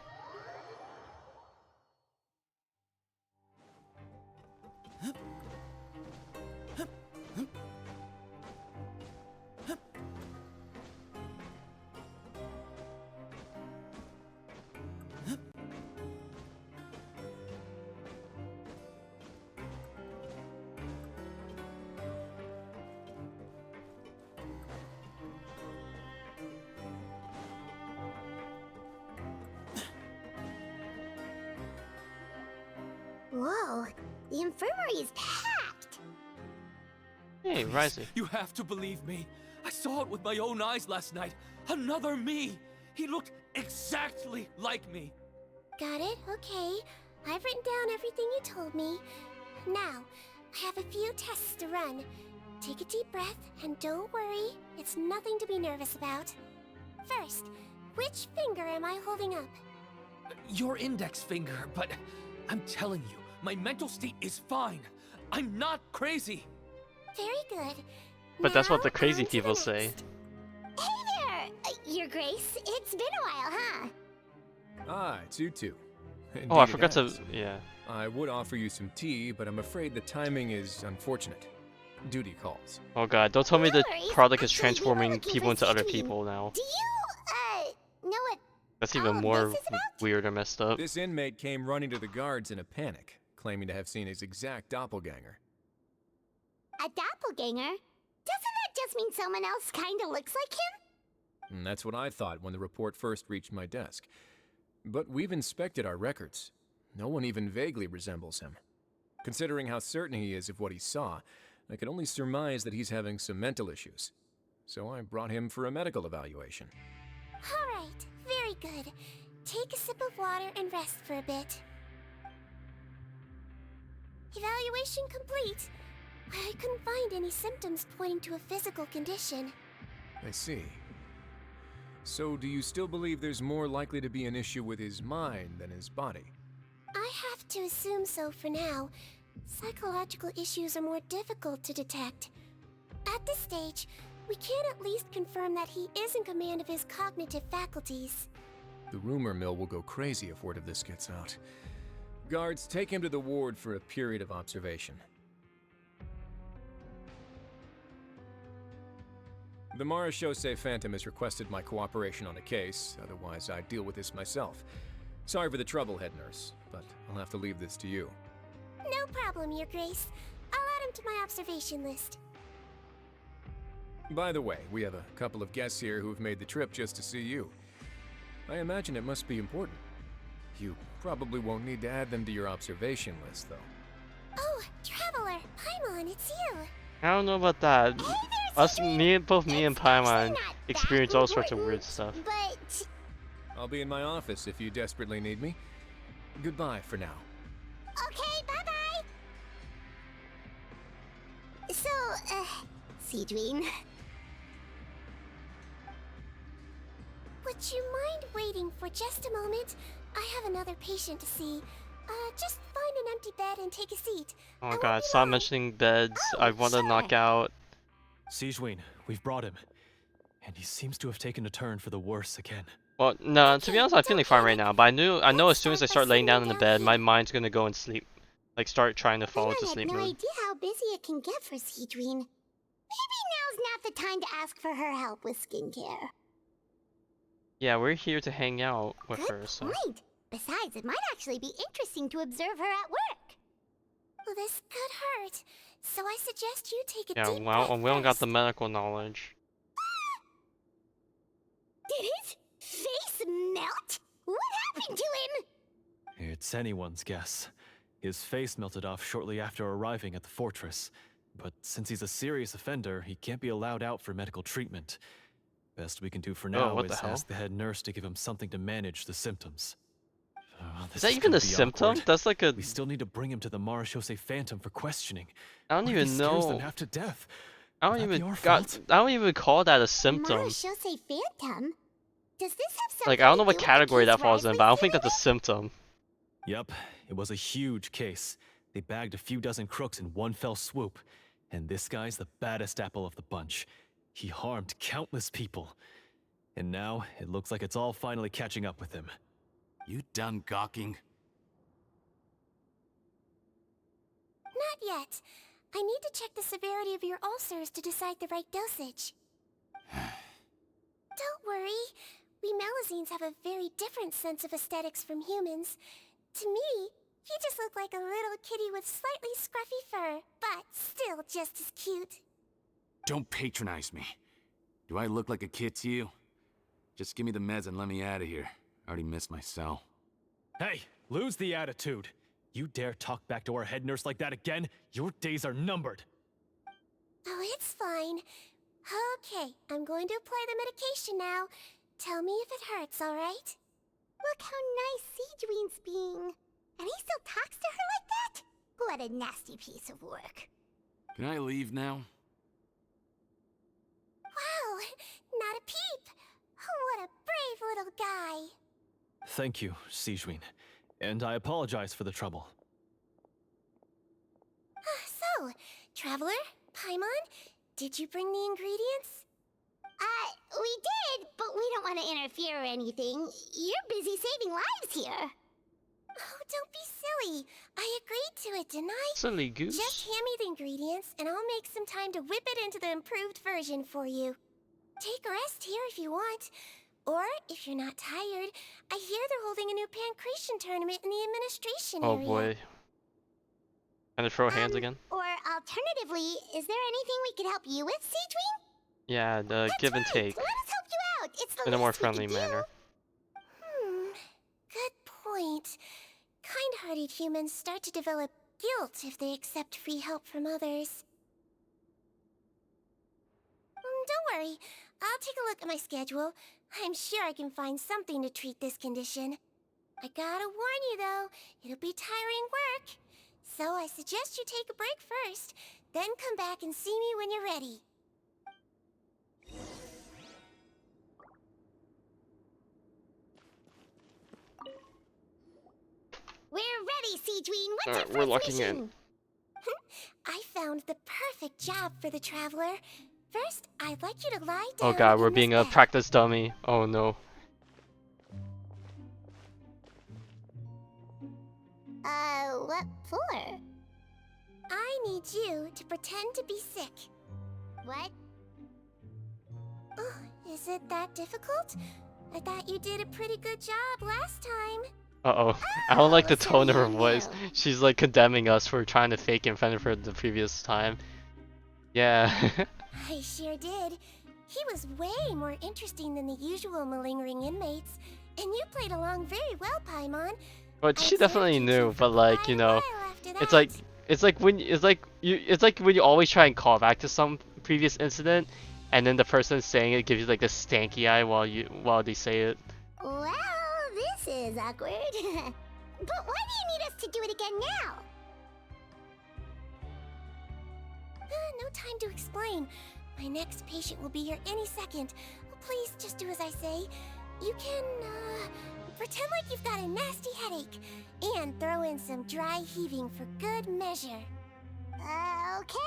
Whoa, the infirmary is packed! Hey, Rising. You have to believe me. I saw it with my own eyes last night. Another me. He looked exactly like me. Got it? Okay. I've written down everything you told me. Now, I have a few tests to run. Take a deep breath, and don't worry. It's nothing to be nervous about. First, which finger am I holding up? Your index finger, but I'm telling you, my mental state is fine. I'm not crazy. Very good. But that's what Now, the crazy on to people the say. next. Hey there! Your Grace, it's been a while, huh? Ah, it's you two. Oh, I Indeed it forgot to. has. Yeah. I would offer you some tea, but I'm afraid the timing is unfortunate. Duty calls. Oh god, don't tell me the No worries. product is Actually, we were transforming looking people for into other Sigewinne. people now. Do you, know what That's all even of more this is about? weird or messed up. This inmate came running to the guards in a panic, claiming to have seen his exact doppelganger. A doppelganger? Doesn't that just mean someone else kinda looks like him? And that's what I thought when the report first reached my desk. But we've inspected our records. No one even vaguely resembles him. Considering how certain he is of what he saw, I can only surmise that he's having some mental issues. So I brought him for a medical evaluation. All right, very good. Take a sip of water and rest for a bit. Evaluation complete. I couldn't find any symptoms pointing to a physical condition. I see. So do you still believe there's more likely to be an issue with his mind than his body? I have to assume so for now. Psychological issues are more difficult to detect. At this stage, we can at least confirm that he is in command of his cognitive faculties. The rumor mill will go crazy if word of this gets out. Guards, take him to the ward for a period of observation. The Marechaussee Phantom has requested my cooperation on a case, otherwise I'd deal with this myself. Sorry for the trouble, head nurse, but I'll have to leave this to you. No problem, Your Grace. I'll add him to my observation list. By the way, we have a couple of guests here who've made the trip just to see you. I imagine it must be important. You probably won't need to add them to your observation list, though. Paimon, it's you. I don't know about that. Both me and Paimon experience all sorts of weird stuff. But I'll be in my office if you desperately need me. Goodbye for now. okay, bye-bye. So, Sigewinne. Would you mind waiting for just a moment? I have another patient to see. Just find an empty bed and take a seat. Oh god, stop mentioning beds. I want to knock out. Sigewinne, we've brought him. And he seems to have taken a turn for the worse again. Well, no, to be honest, I'm feeling fine right now. But I know as soon as I start laying down in the bed, my mind's gonna go and sleep. Like start trying to fall into sleep I had no mode. idea how busy it can get for Sigewinne. Maybe now's not the time to ask for her help with skincare. Yeah, we're here to hang out with Good her, so. point. Besides, it might actually be interesting to observe her at work. Well, this could hurt, so I suggest you take a deep breath Well, we don't got first. the medical knowledge. Did his face melt? What happened to him? It's anyone's guess. His face melted off shortly after arriving at the fortress. But since he's a serious offender, he can't be allowed out for medical treatment. Best we can do for now what the is hell? ask the head nurse to give him something to manage the symptoms. Is that even a symptom? That's like a. We still need to bring him to the Marechaussee Phantom for questioning. I don't What if he even scares know. them half to death? I don't Would that be even our got. fault? I don't even call that a symptom. Marechaussee Phantom? Does this have something Like I don't know to what do with category the that case falls in, Risley's but I don't think doing that's a symptom. Yep, it was a huge case. They bagged a few dozen crooks in one fell swoop. And this guy's the baddest apple of the bunch. He harmed countless people. And now, it looks like it's all finally catching up with him. You done gawking? Not yet. I need to check the severity of your ulcers to decide the right dosage. Don't worry. We Melusines have a very different sense of aesthetics from humans. To me, you just look like a little kitty with slightly scruffy fur, but still just as cute. Don't patronize me. Do I look like a kid to you? Just give me the meds and let me out of here. I already missed my cell. Hey, lose the attitude. You dare talk back to our head nurse like that again? Your days are numbered. Oh, it's fine. Okay, I'm going to apply the medication now. Tell me if it hurts, alright? Look how nice Sigewinne's being. And he still talks to her like that? What a nasty piece of work. Can I leave now? Wow, not a peep. What a brave little guy. Thank you, Sigewinne. And I apologize for the trouble. So, Traveler, Paimon, did you bring the ingredients? We did, but we don't want to interfere or anything. You're busy saving lives here. Oh, don't be silly. I agreed to it, didn't I? Silly goose. Just hand me the ingredients, and I'll make some time to whip it into the improved version for you. Take a rest here if you want. Or, if you're not tired, I hear they're holding a new pancreation tournament in the administration Oh area. boy. Can I throw hands again? Or alternatively, is there anything we could help you with, Sigewinne? Yeah, the give and take. Let us help you out. It's the In a more least we friendly can do. manner. Good point. Kind-hearted humans start to develop guilt if they accept free help from others. Don't worry. I'll take a look at my schedule. I'm sure I can find something to treat this condition. I gotta warn you though, it'll be tiring work. So I suggest you take a break first, then come back and see me when you're ready. We're ready, Sigewinne. What's Alright, your we're first locking mission? in. I found the perfect job for the Traveler. First, I'd like you to lie down. Oh god, we're in this being a bed. practice dummy. Oh no. What for? I need you to pretend to be sick. What? Oh, is it that difficult? I thought you did a pretty good job last time. Uh-oh. I don't like the so tone of her you voice. knew. She's like condemning us for trying to fake in front of her the previous time. Yeah. I sure did. He was way more interesting than the usual malingering inmates. And you played along very well, Paimon. But she definitely knew, but like, you know, it's like It's like when you always try and call back to some previous incident, and then the person saying it gives you like a stanky eye while they say it. Well, this is awkward. But why do you need us to do it again now? No time to explain. My next patient will be here any second. Please just do as I say. You can, pretend like you've got a nasty headache. And throw in some dry heaving for good measure. Okay.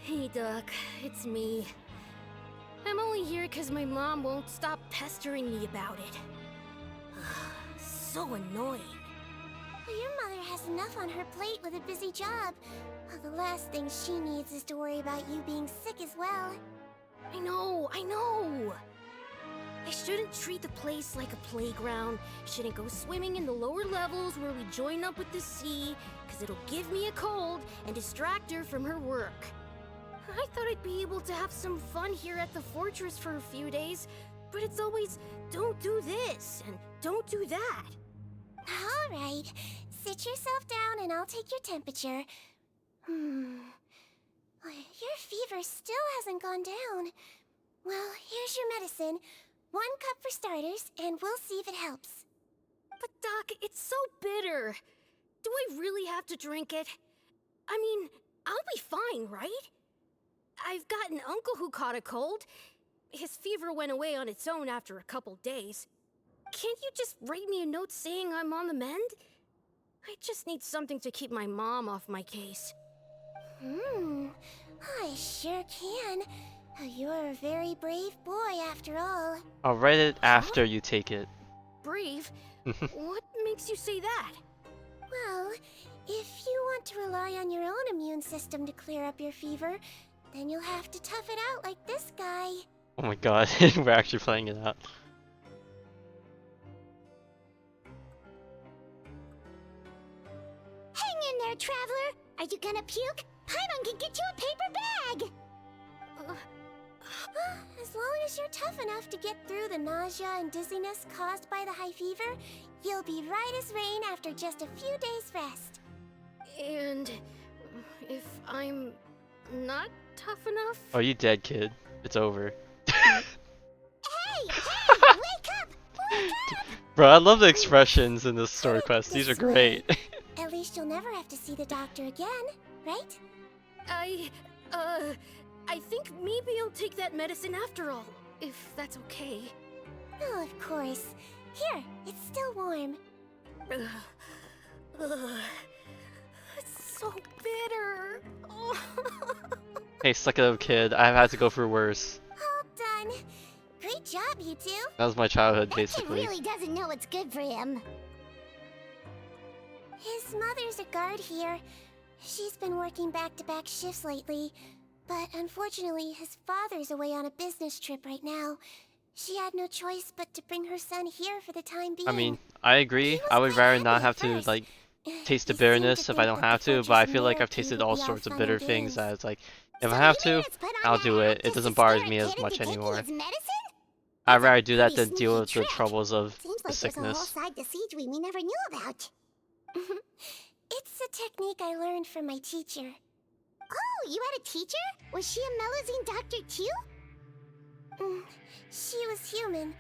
Hey, Doc, it's me. I'm only here because my mom won't stop pestering me about it. So annoying. Well, your mother has enough on her plate with a busy job. Well, the last thing she needs is to worry about you being sick as well. I know. I shouldn't treat the place like a playground. Shouldn't go swimming in the lower levels where we join up with the sea, because it'll give me a cold and distract her from her work. I thought I'd be able to have some fun here at the fortress for a few days, but it's always, don't do this and don't do that. All right, sit yourself down and I'll take your temperature. Your fever still hasn't gone down. Well, here's your medicine. 1 cup for starters, and we'll see if it helps. But Doc, it's so bitter. Do I really have to drink it? I mean, I'll be fine, right? I've got an uncle who caught a cold. His fever went away on its own after a couple days. Can't you just write me a note saying I'm on the mend? I just need something to keep my mom off my case. I sure can. You're a very brave boy after all. I'll write it after you take it. Brave? What makes you say that? Well, if you want to rely on your own immune system to clear up your fever, then you'll have to tough it out like this guy. Oh my god, we're actually playing it out. Hang in there, Traveler. Are you gonna puke? Paimon can get you a paper bag. As long as you're tough enough to get through the nausea and dizziness caused by the high fever, you'll be right as rain after just a few days' rest. And if I'm not tough enough? Oh, you dead, kid. It's over. Hey, wake up! Bro, I love the expressions in this story quest. These are great. At least you'll never have to see the doctor again, right? I think maybe I'll take that medicine after all, if that's okay. Oh, of course. Here, it's still warm. It's so bitter. Hey, suck it up, kid. I've had to go through worse. All done. Great job, you two. That was my childhood, That kid basically. really doesn't know what's good for him. His mother's a guard here. She's been working back-to-back shifts lately. But unfortunately, his father's away on a business trip right now. She had no choice but to bring her son here for the time being. I mean, I agree. I would rather not have to, like, taste the bitterness if I don't have to, but I feel like I've tasted all sorts of bitter things that it's like, if I have to, I'll do it. It doesn't bother me as much anymore. I'd rather do that than deal with the troubles of the sickness. Seems like there's a whole side to Sigewinne we never knew about. It's a technique I learned from my teacher. Oh, you had a teacher? Was she a Melusine doctor too? She was human.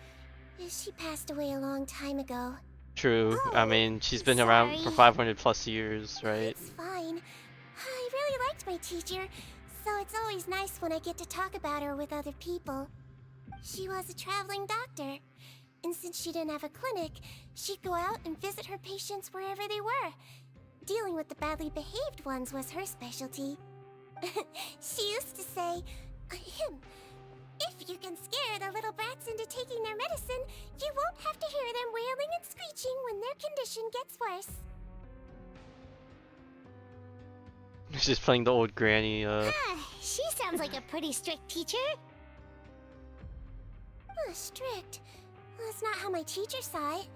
She passed away a long time ago. True. I mean, she's been around for 500 plus years, right? It's fine. I really liked my teacher, so it's always nice when I get to talk about her with other people. She was a traveling doctor, and since she didn't have a clinic, she'd go out and visit her patients wherever they were. Dealing with the badly behaved ones was her specialty. She used to say, if you can scare the little brats into taking their medicine, you won't have to hear them wailing and screeching when their condition gets worse. She's playing the old granny, She sounds like a pretty strict teacher. Strict? That's not how my teacher saw it.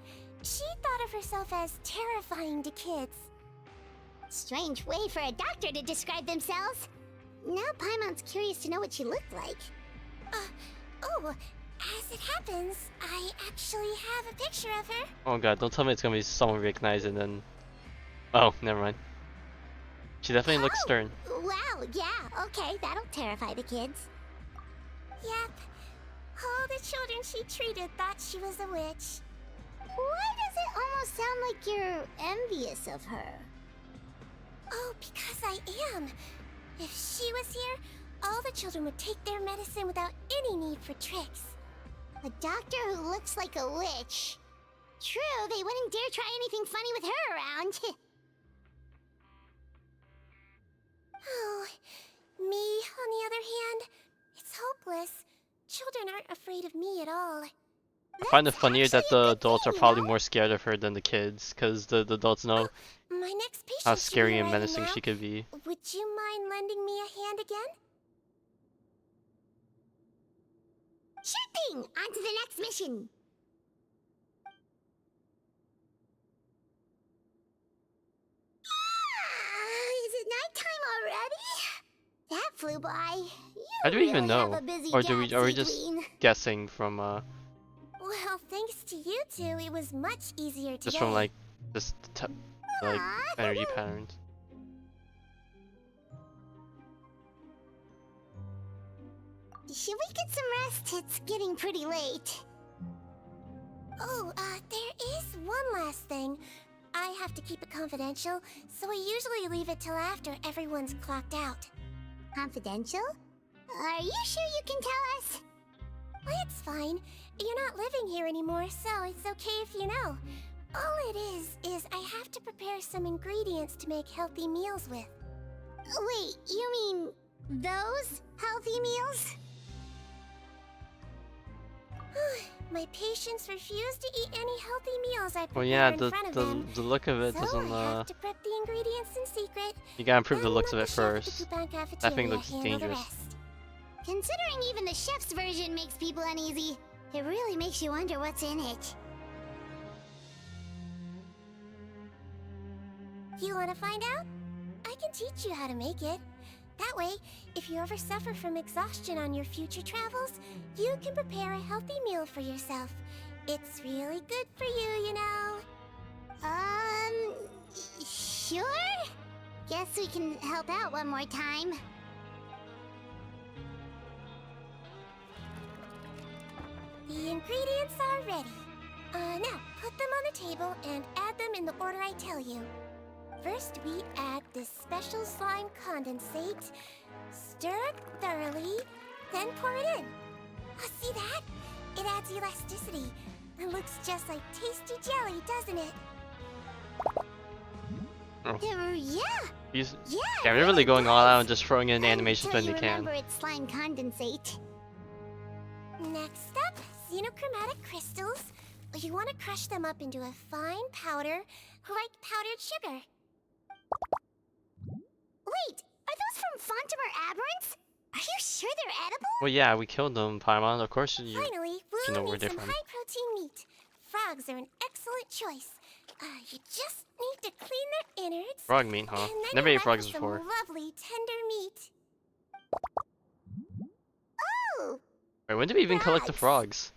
She thought of herself as terrifying to kids. Strange way for a doctor to describe themselves. now Paimon's curious to know what she looked like. As it happens, I actually have a picture of her. Oh god, don't tell me it's gonna be someone we recognize and then... Oh, never mind. She definitely looks stern. Wow, yeah, okay, that'll terrify the kids. Yep. All the children she treated thought she was a witch. Why does it almost sound like you're envious of her? Oh, because I am. If she was here, all the children would take their medicine without any need for tricks. A doctor who looks like a witch. True, they wouldn't dare try anything funny with her around. Oh, me, on the other hand, it's hopeless. Children aren't afraid of me at all. I find it funnier that the adults are probably more scared of her than the kids, because the adults know My next patient how should be scary and arriving menacing now. she could be. Would you mind lending me a hand again? Sure thing! On to the next mission! Is it nighttime already? That flew by. How do we even really have know? a busy Or cat, are we just Sigewinne. guessing from Well, thanks to you two, it was much easier today. just from like this like energy patterns? Should we get some rest? It's getting pretty late. Oh, there is one last thing. I have to keep it confidential, so I usually leave it till after everyone's clocked out. Confidential? Are you sure you can tell us? Well, it's fine. You're not living here anymore, so it's okay if you know. All it is I have to prepare some ingredients to make healthy meals with. Wait, you mean those healthy meals? My patients refuse to eat any healthy meals I prepare Well, yeah, in front of them. the look of it So doesn't. I have to prep the ingredients in secret. You gotta improve the and looks of let it the chef at the first. coupon That thing cafeteria looks handle the dangerous. rest. Considering even the chef's version makes people uneasy, it really makes you wonder what's in it. You want to find out? I can teach you how to make it. That way, if you ever suffer from exhaustion on your future travels, you can prepare a healthy meal for yourself. It's really good for you, you know. Sure? Guess we can help out one more time. The ingredients are ready. Now, put them on the table and add them in the order I tell you. First, we add this special slime condensate, stir it thoroughly, then pour it in. See that? It adds elasticity. It looks just like tasty jelly, doesn't it? Oh. Yeah, Yeah, they're really going all out and just throwing in animations when they you can. remember it's slime condensate. Next up, xenochromatic crystals. You want to crush them up into a fine powder, like powdered sugar. Wait, are those from Fontaine aberrants? Are you sure they're edible? Well, yeah, we killed them, Paimon. Of course you Finally, know we'll we're need some different. high-protein meat. Frogs are an excellent choice. You just need to clean their innards. Frog meat, huh? And then Never you'll ate frogs have before. some lovely, tender meat. Oh! Wait, when did we even collect the frogs?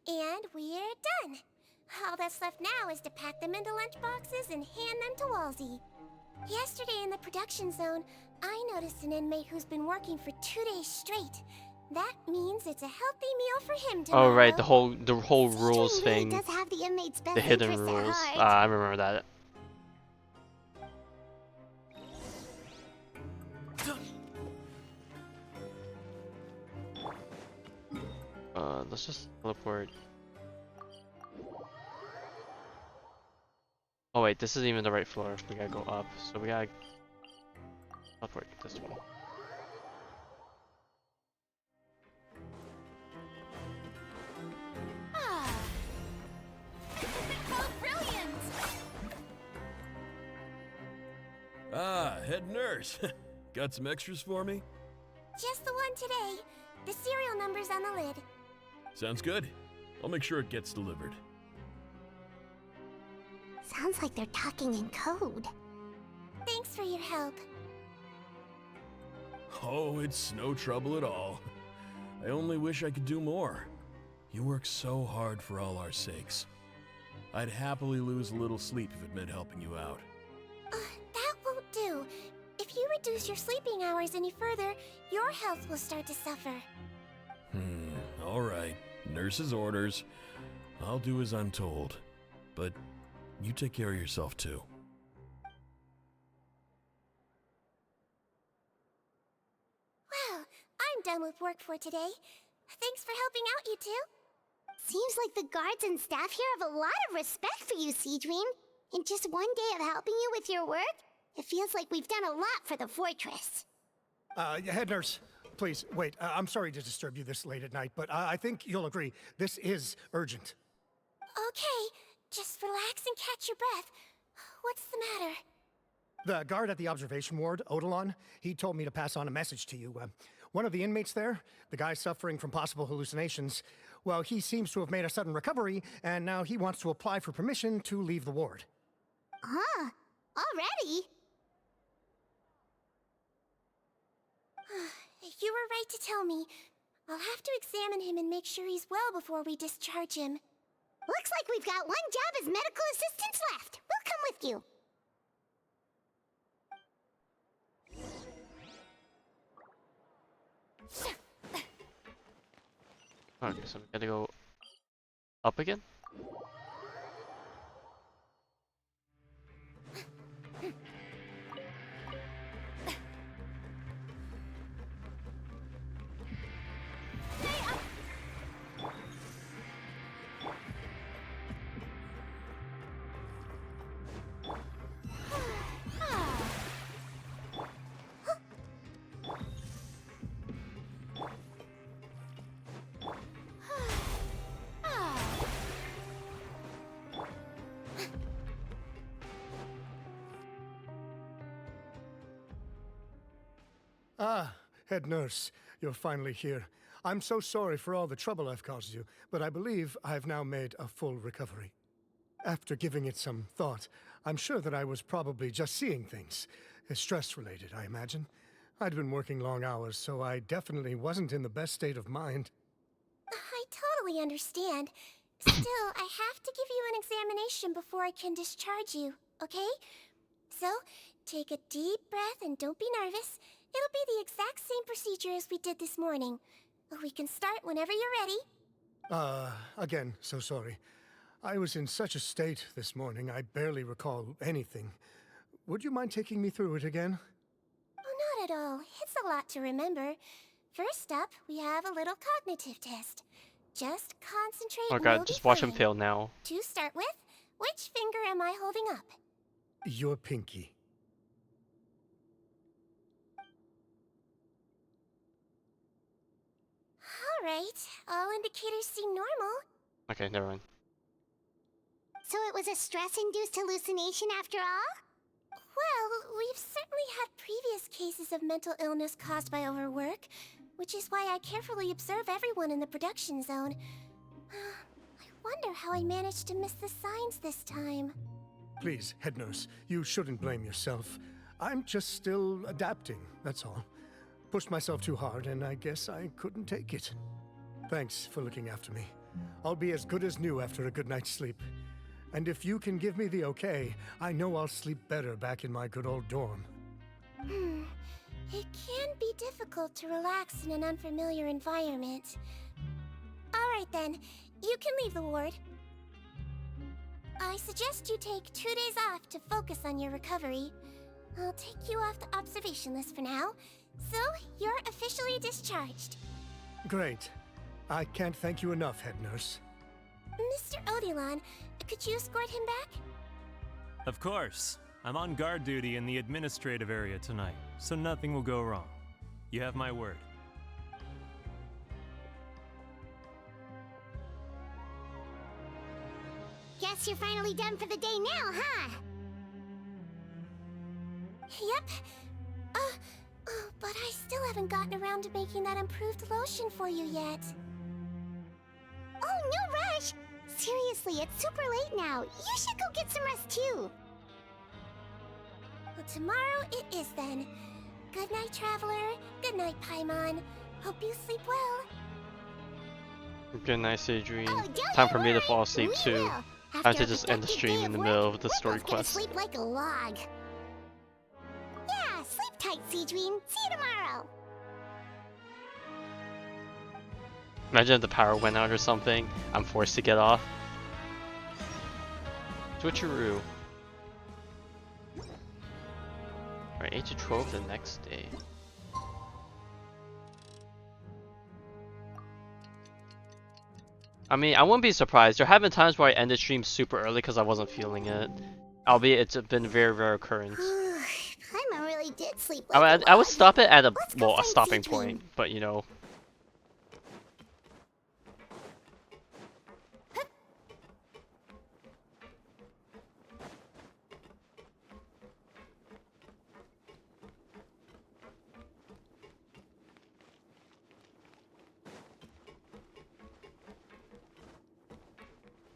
And we're done. All that's left now is to pack them into lunch boxes and hand them to Walsey. Yesterday in the production zone, I noticed an inmate who's been working for 2 days straight. That means it's a healthy meal for him tomorrow. Oh right, the whole rules really thing. does have the inmate's best The hidden interests at rules. heart. I remember that. Let's just teleport. Oh wait, this isn't even the right floor. We gotta go up, so we gotta teleport this way. Ah, head nurse. Got some extras for me? Just the one today. The serial number's on the lid. Sounds good. I'll make sure it gets delivered. Sounds like they're talking in code. Thanks for your help. Oh, it's no trouble at all. I only wish I could do more. You work so hard for all our sakes. I'd happily lose a little sleep if it meant helping you out. That won't do. If you reduce your sleeping hours any further, your health will start to suffer. All right. Nurse's orders. I'll do as I'm told. But you take care of yourself too. Well, I'm done with work for today. Thanks for helping out, you two. Seems like the guards and staff here have a lot of respect for you, Sigewinne. In just one day of helping you with your work, it feels like we've done a lot for the fortress. Head nurse, please, wait. I'm sorry to disturb you this late at night, but I think you'll agree, this is urgent. Okay, just relax and catch your breath. What's the matter? The guard at the observation ward, Odilon, he told me to pass on a message to you. One of the inmates there, the guy suffering from possible hallucinations, well, he seems to have made a sudden recovery, and now he wants to apply for permission to leave the ward. Huh? Already? You were right to tell me. I'll have to examine him and make sure he's well before we discharge him. Looks like we've got one job as medical assistants left. We'll come with you. Okay, so we gotta go up again? Ah, head nurse, you're finally here. I'm so sorry for all the trouble I've caused you, but I believe I've now made a full recovery. After giving it some thought, I'm sure that I was probably just seeing things. Stress-related, I imagine. I'd been working long hours, so I definitely wasn't in the best state of mind. I totally understand. Still, I have to give you an examination before I can discharge you, okay? So, take a deep breath and don't be nervous. It'll be the exact same procedure as we did this morning. We can start whenever you're ready. Again, so sorry. I was in such a state this morning, I barely recall anything. Would you mind taking me through it again? Oh, not at all. It's a lot to remember. First up, we have a little cognitive test. Just concentrate. Oh and god, we'll just be watch him fine. fail now. To start with, which finger am I holding up? Your pinky. Alright, all indicators seem normal. Okay, never mind. So it was a stress-induced hallucination after all? Well, we've certainly had previous cases of mental illness caused by overwork, which is why I carefully observe everyone in the production zone. I wonder how I managed to miss the signs this time. Please, head nurse, you shouldn't blame yourself. I'm just still adapting, that's all. Pushed myself too hard, and I guess I couldn't take it. Thanks for looking after me. I'll be as good as new after a good night's sleep. And if you can give me the okay, I know I'll sleep better back in my good old dorm. It can be difficult to relax in an unfamiliar environment. Alright then, you can leave the ward. I suggest you take 2 days off to focus on your recovery. I'll take you off the observation list for now, so you're officially discharged. Great. I can't thank you enough, head nurse. Mr. Odilon, could you escort him back? Of course. I'm on guard duty in the administrative area tonight, so nothing will go wrong. You have my word. Guess you're finally done for the day now, huh? Yep. But I still haven't gotten around to making that improved lotion for you yet. Oh, no rush! Seriously, it's super late now. You should go get some rest too. Well, tomorrow it is then. Good night, Traveler. Good night, Paimon. Hope you sleep well. Good night, Sigewinne. Oh, don't Time you for me to worry, fall asleep we too. will. I have After to a just end the productive stream day in the of middle work, of the we're story both gonna quest. sleep like a log. Yeah, sleep tight, Sigewinne. See you tomorrow. Imagine if the power went out or something. I'm forced to get off. Switcheroo. Alright, 8 to 12 the next day. I mean, I wouldn't be surprised. There have been times where I ended stream super early because I wasn't feeling it. Albeit it's been very rare occurrence. Paimon really did sleep I like would, a I log. would stop it at a Let's go well, a find stopping Sigewinne. point, but you know.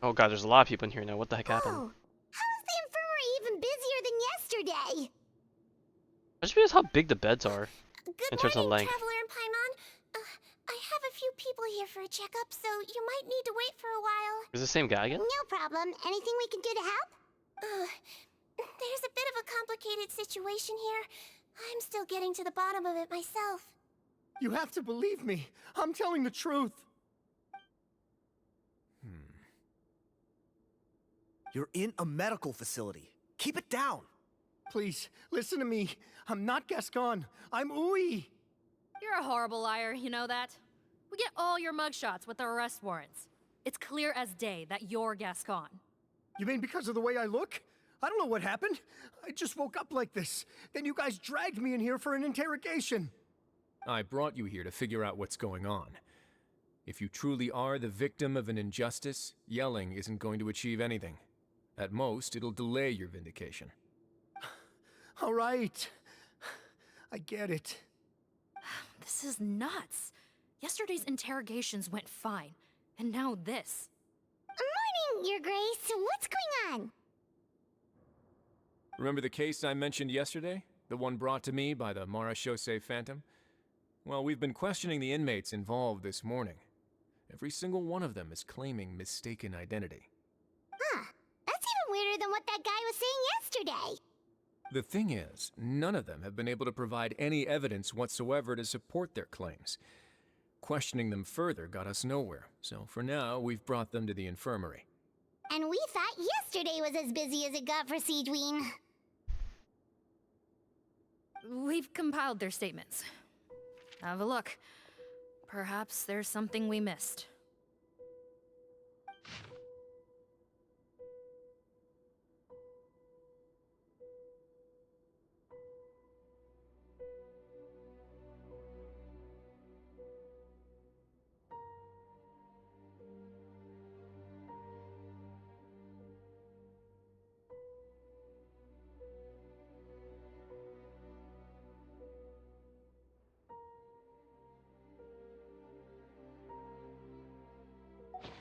Oh god, there's a lot of people in here now. What the heck happened? Oh, how is the infirmary even busier than yesterday? I just realized how big the beds are Good in terms of morning, length. Traveler and Paimon. I have a few people here for a checkup, so you might need to wait for a while. Is the same guy again? No problem. Anything we can do to help? There's a bit of a complicated situation here. I'm still getting to the bottom of it myself. You have to believe me. I'm telling the truth. You're in a medical facility. Keep it down. Please, listen to me. I'm not Gascon. I'm Uwe. You're a horrible liar, you know that? We get all your mugshots with the arrest warrants. It's clear as day that you're Gascon. You mean because of the way I look? I don't know what happened. I just woke up like this. Then you guys dragged me in here for an interrogation. I brought you here to figure out what's going on. If you truly are the victim of an injustice, yelling isn't going to achieve anything. At most, it'll delay your vindication. All right. I get it. This is nuts. Yesterday's interrogations went fine, and now this. Morning, Your Grace. What's going on? Remember the case I mentioned yesterday? The one brought to me by the Marechaussee Phantom? Well, we've been questioning the inmates involved this morning. Every single one of them is claiming mistaken identity. Huh. That's even weirder than what that guy was saying yesterday. The thing is, none of them have been able to provide any evidence whatsoever to support their claims. Questioning them further got us nowhere, so for now, we've brought them to the infirmary. And we thought yesterday was as busy as it got for Sigewinne. We've compiled their statements. Have a look. Perhaps there's something we missed.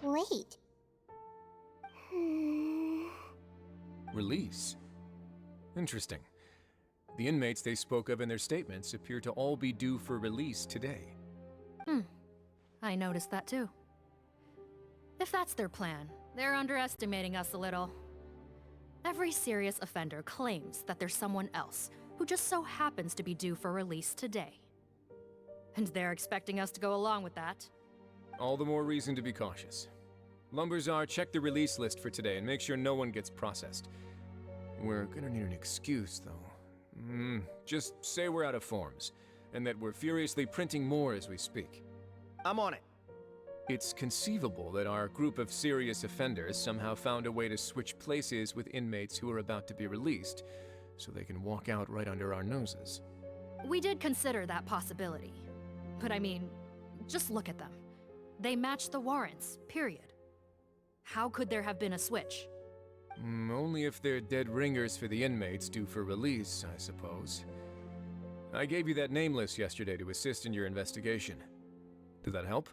Wait. Release? Interesting. The inmates they spoke of in their statements appear to all be due for release today. I noticed that too. If that's their plan, they're underestimating us a little. Every serious offender claims that there's someone else who just so happens to be due for release today. And they're expecting us to go along with that. All the more reason to be cautious. Lumberzar, check the release list for today and make sure no one gets processed. We're gonna need an excuse, though. Just say we're out of forms, and that we're furiously printing more as we speak. I'm on it. It's conceivable that our group of serious offenders somehow found a way to switch places with inmates who are about to be released, so they can walk out right under our noses. We did consider that possibility. But I mean, just look at them. They match the warrants, period. How could there have been a switch? Only if they're dead ringers for the inmates due for release, I suppose. I gave you that name list yesterday to assist in your investigation. Did that help?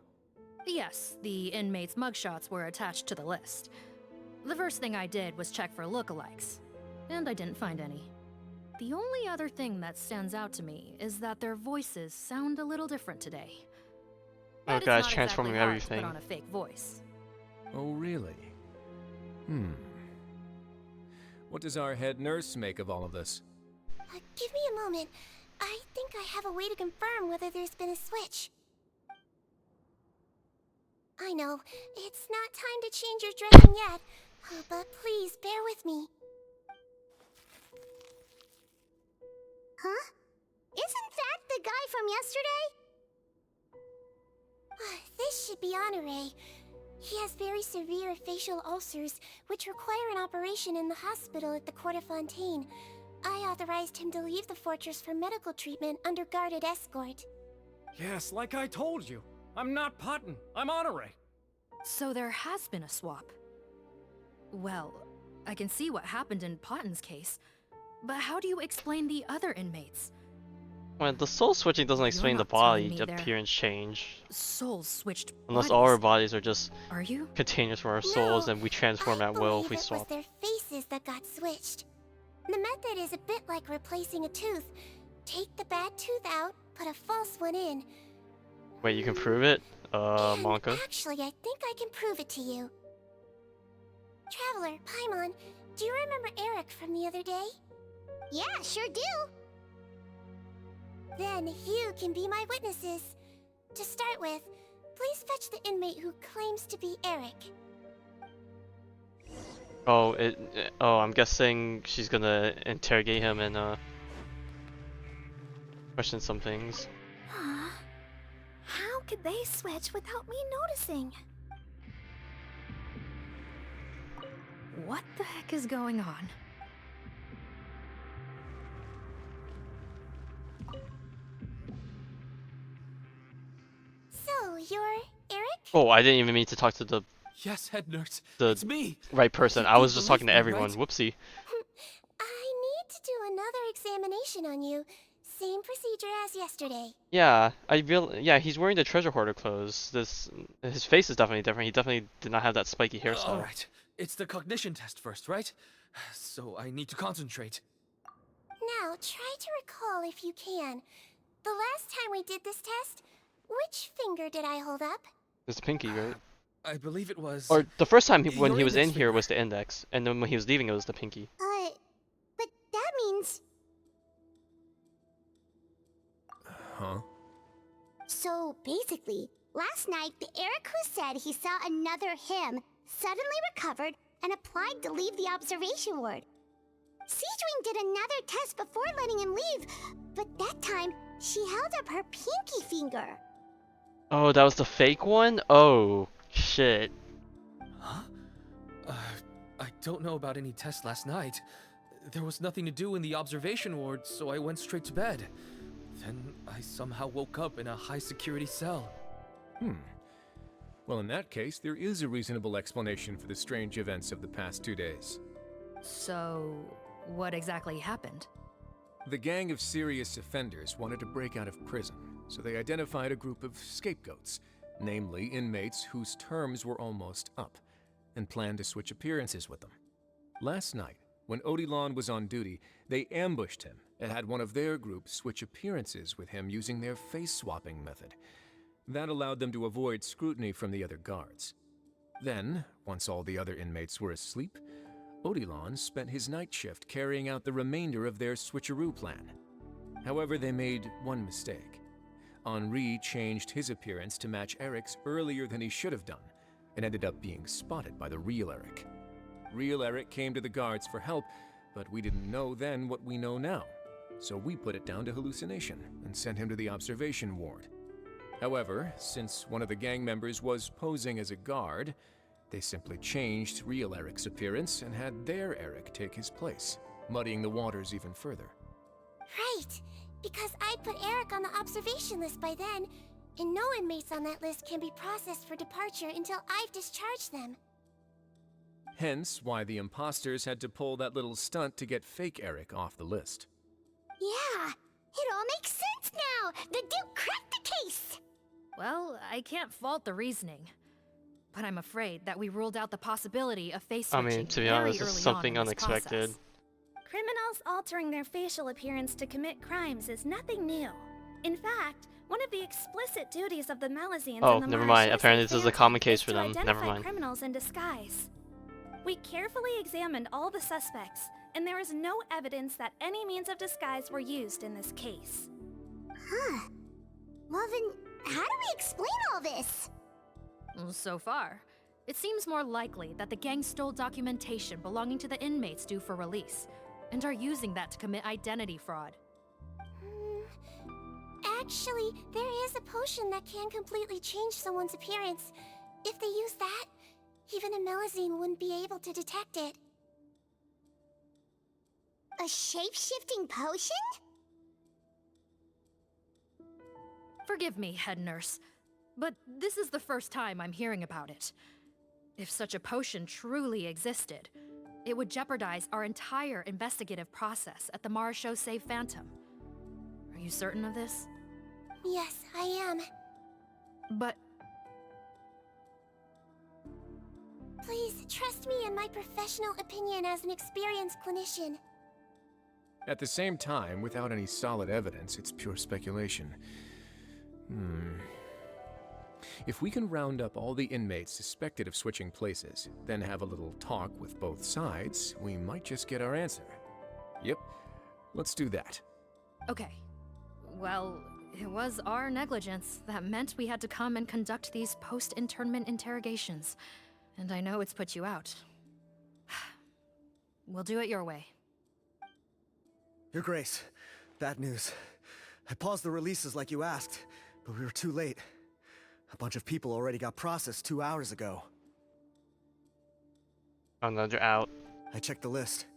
Yes, the inmates' mugshots were attached to the list. The first thing I did was check for lookalikes, and I didn't find any. The only other thing that stands out to me is that their voices sound a little different today. Oh, Bet it's guys, not transforming exactly hard to everything. put on a fake voice. Oh, really? What does our head nurse make of all of this? Give me a moment. I think I have a way to confirm whether there's been a switch. I know, it's not time to change your dressing yet, but please bear with me. Huh? Isn't that the guy from yesterday? This should be Honore. He has very severe facial ulcers, which require an operation in the hospital at the court of Fontaine. I authorized him to leave the fortress for medical treatment under guarded escort. Yes, like I told you. I'm not Patton. I'm Honore. So there has been a swap. Well, I can see what happened in Patton's case, but how do you explain the other inmates? Well, the soul switching doesn't explain the not telling body me they're appearance change. Souls switched Unless bodies. all our bodies are just Are you? containers for our souls and we transform at will if we It was swap. their faces that got switched. The method is a bit like replacing a tooth. Take the bad tooth out, put a false one in. Wait, you can prove it? Monka? Actually, I think I can prove it to you. Traveler, Paimon, do you remember Eric from the other day? Yeah, sure do. Then you can be my witnesses. To start with, please fetch the inmate who claims to be Eric. Oh, I'm guessing she's gonna interrogate him and question some things. How could they switch without me noticing? What the heck is going on? So, you're Eric? Oh, I didn't even mean to talk to the Yes, head nurse. the It's me. right person. You I was do just talking to believe me, everyone. right? Whoopsie. I need to do another examination on you. Same procedure as yesterday. Yeah, yeah, he's wearing the treasure hoarder clothes. His face is definitely different. He definitely did not have that spiky hairstyle. All right. It's the cognition test first, right? So I need to concentrate. Now, try to recall if you can. The last time we did this test, which finger did I hold up? It's pinky, right? I believe it was. Or the first time when Your he was in index here was the index, and then when he was leaving it was the pinky. But that means... Huh? So, basically, last night, the Eric who said he saw another him suddenly recovered and applied to leave the observation ward. Sigewinne did another test before letting him leave, but that time, she held up her pinky finger. Oh, that was the fake one? Oh, shit. Huh? I don't know about any tests last night. There was nothing to do in the observation ward, so I went straight to bed. Then I somehow woke up in a high-security cell. Well, in that case, there is a reasonable explanation for the strange events of the past 2 days. So, what exactly happened? The gang of serious offenders wanted to break out of prison, so they identified a group of scapegoats, namely inmates whose terms were almost up, and planned to switch appearances with them. Last night, when Odilon was on duty, they ambushed him and had one of their group switch appearances with him using their face-swapping method. That allowed them to avoid scrutiny from the other guards. Then, once all the other inmates were asleep, Odilon spent his night shift carrying out the remainder of their switcheroo plan. However, they made one mistake. Henri changed his appearance to match Eric's earlier than he should have done, and ended up being spotted by the real Eric. Real Eric came to the guards for help, but we didn't know then what we know now, so we put it down to hallucination and sent him to the observation ward. However, since one of the gang members was posing as a guard, they simply changed real Eric's appearance and had their Eric take his place, muddying the waters even further. Right, because I put Eric on the observation list by then, and no inmates on that list can be processed for departure until I've discharged them. Hence why the imposters had to pull that little stunt to get fake Eric off the list. Yeah, it all makes sense now! The Duke cracked the case! Well, I can't fault the reasoning. But I'm afraid that we ruled out the possibility of face I switching mean, to be very honest, early it's on something in this unexpected. process. Criminals altering their facial appearance to commit crimes is nothing new. In fact, one of the explicit duties of the Melazines Oh, and the never mind. Marechaussee Apparently this is a Phantom common case is for to them. Never identify mind. criminals in disguise. We carefully examined all the suspects, and there is no evidence that any means of disguise were used in this case. Huh. Well then, how do we explain all this? So far, it seems more likely that the gang stole documentation belonging to the inmates due for release, and are using that to commit identity fraud. Actually, there is a potion that can completely change someone's appearance. If they use that, even a Melazine wouldn't be able to detect it. A shape-shifting potion? Forgive me, head nurse, but this is the first time I'm hearing about it. If such a potion truly existed, it would jeopardize our entire investigative process at the Marechaussee Phantom. Are you certain of this? Yes, I am. But... Please, trust me in my professional opinion as an experienced clinician. At the same time, without any solid evidence, it's pure speculation. If we can round up all the inmates suspected of switching places, then have a little talk with both sides, we might just get our answer. Yep, let's do that. Okay. Well, it was our negligence that meant we had to come and conduct these post-internment interrogations. And I know it's put you out. We'll do it your way. Your Grace, bad news. I paused the releases like you asked, but we were too late. A bunch of people already got processed 2 hours ago. Another out. I checked the list,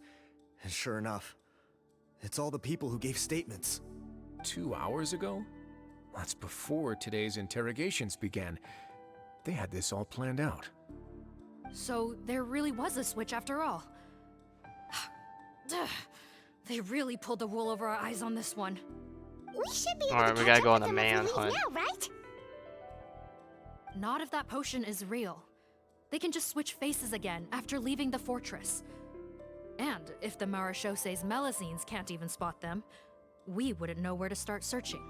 and sure enough, it's all the people who gave statements. 2 hours ago? That's before today's interrogations began. They had this all planned out. So there really was a switch after all. They really pulled the wool over our eyes on this one. We should be able Alright, to we catch gotta go up on with a them if man we leave hunt. now, right? Not if that potion is real. They can just switch faces again after leaving the fortress. And if the Marechaussee's Melazines can't even spot them, we wouldn't know where to start searching.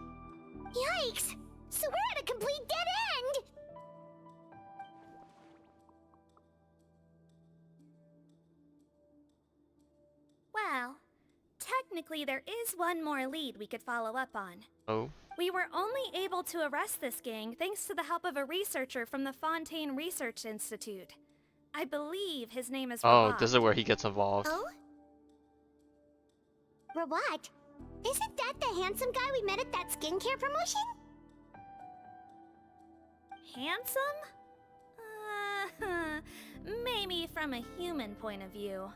Yikes! So we're at a complete dead end! Well, technically there is one more lead we could follow up on. Oh. We were only able to arrest this gang thanks to the help of a researcher from the Fontaine Research Institute. I believe his name is Oh, Rawat. this is where he gets involved. Oh? Rawat? Isn't that the handsome guy we met at that skincare promotion? Handsome? Maybe from a human point of view.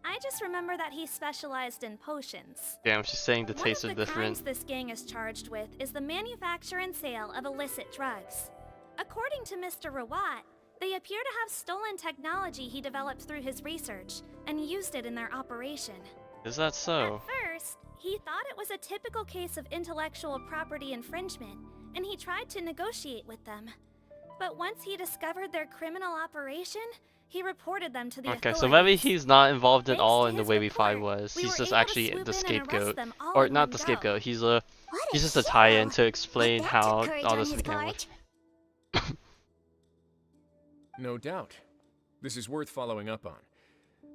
I just remember that he specialized in potions. Damn, she's saying the taste One is of the crimes different. this gang is charged with is the manufacture and sale of illicit drugs. According to Mr. Rawat, they appear to have stolen technology he developed through his research and used it in their operation. Is that so? At first, he thought it was a typical case of intellectual property infringement, and he tried to negotiate with them. But once he discovered their criminal operation, he reported them to the Okay, authorities. so maybe he's not involved at all in the his way V5 report, was. we He's were just able to actually swoop the in and arrest scapegoat. them all Or in not one the go. scapegoat, he's just a tie-in to explain how all this began with. No doubt. This is worth following up on.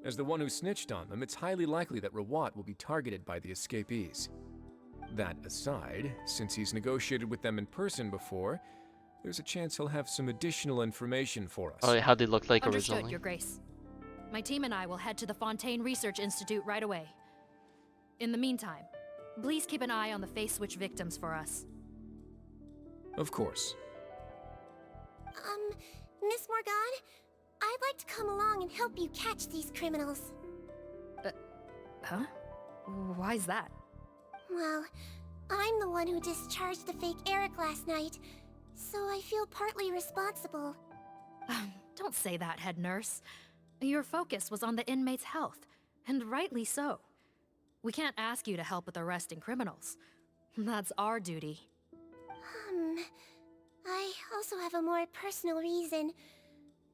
As the one who snitched on them, it's highly likely that Rawat will be targeted by the escapees. That aside, since he's negotiated with them in person before, there's a chance he'll have some additional information for us. Oh, how they looked like Understood, originally. Your Grace. My team and I will head to the Fontaine Research Institute right away. In the meantime, please keep an eye on the face switch victims for us. Of course. Miss Morgan, I'd like to come along and help you catch these criminals. Huh? Why's that? Well, I'm the one who discharged the fake Eric last night, so I feel partly responsible. Don't say that, head nurse. Your focus was on the inmates' health, and rightly so. We can't ask you to help with arresting criminals. That's our duty. I also have a more personal reason.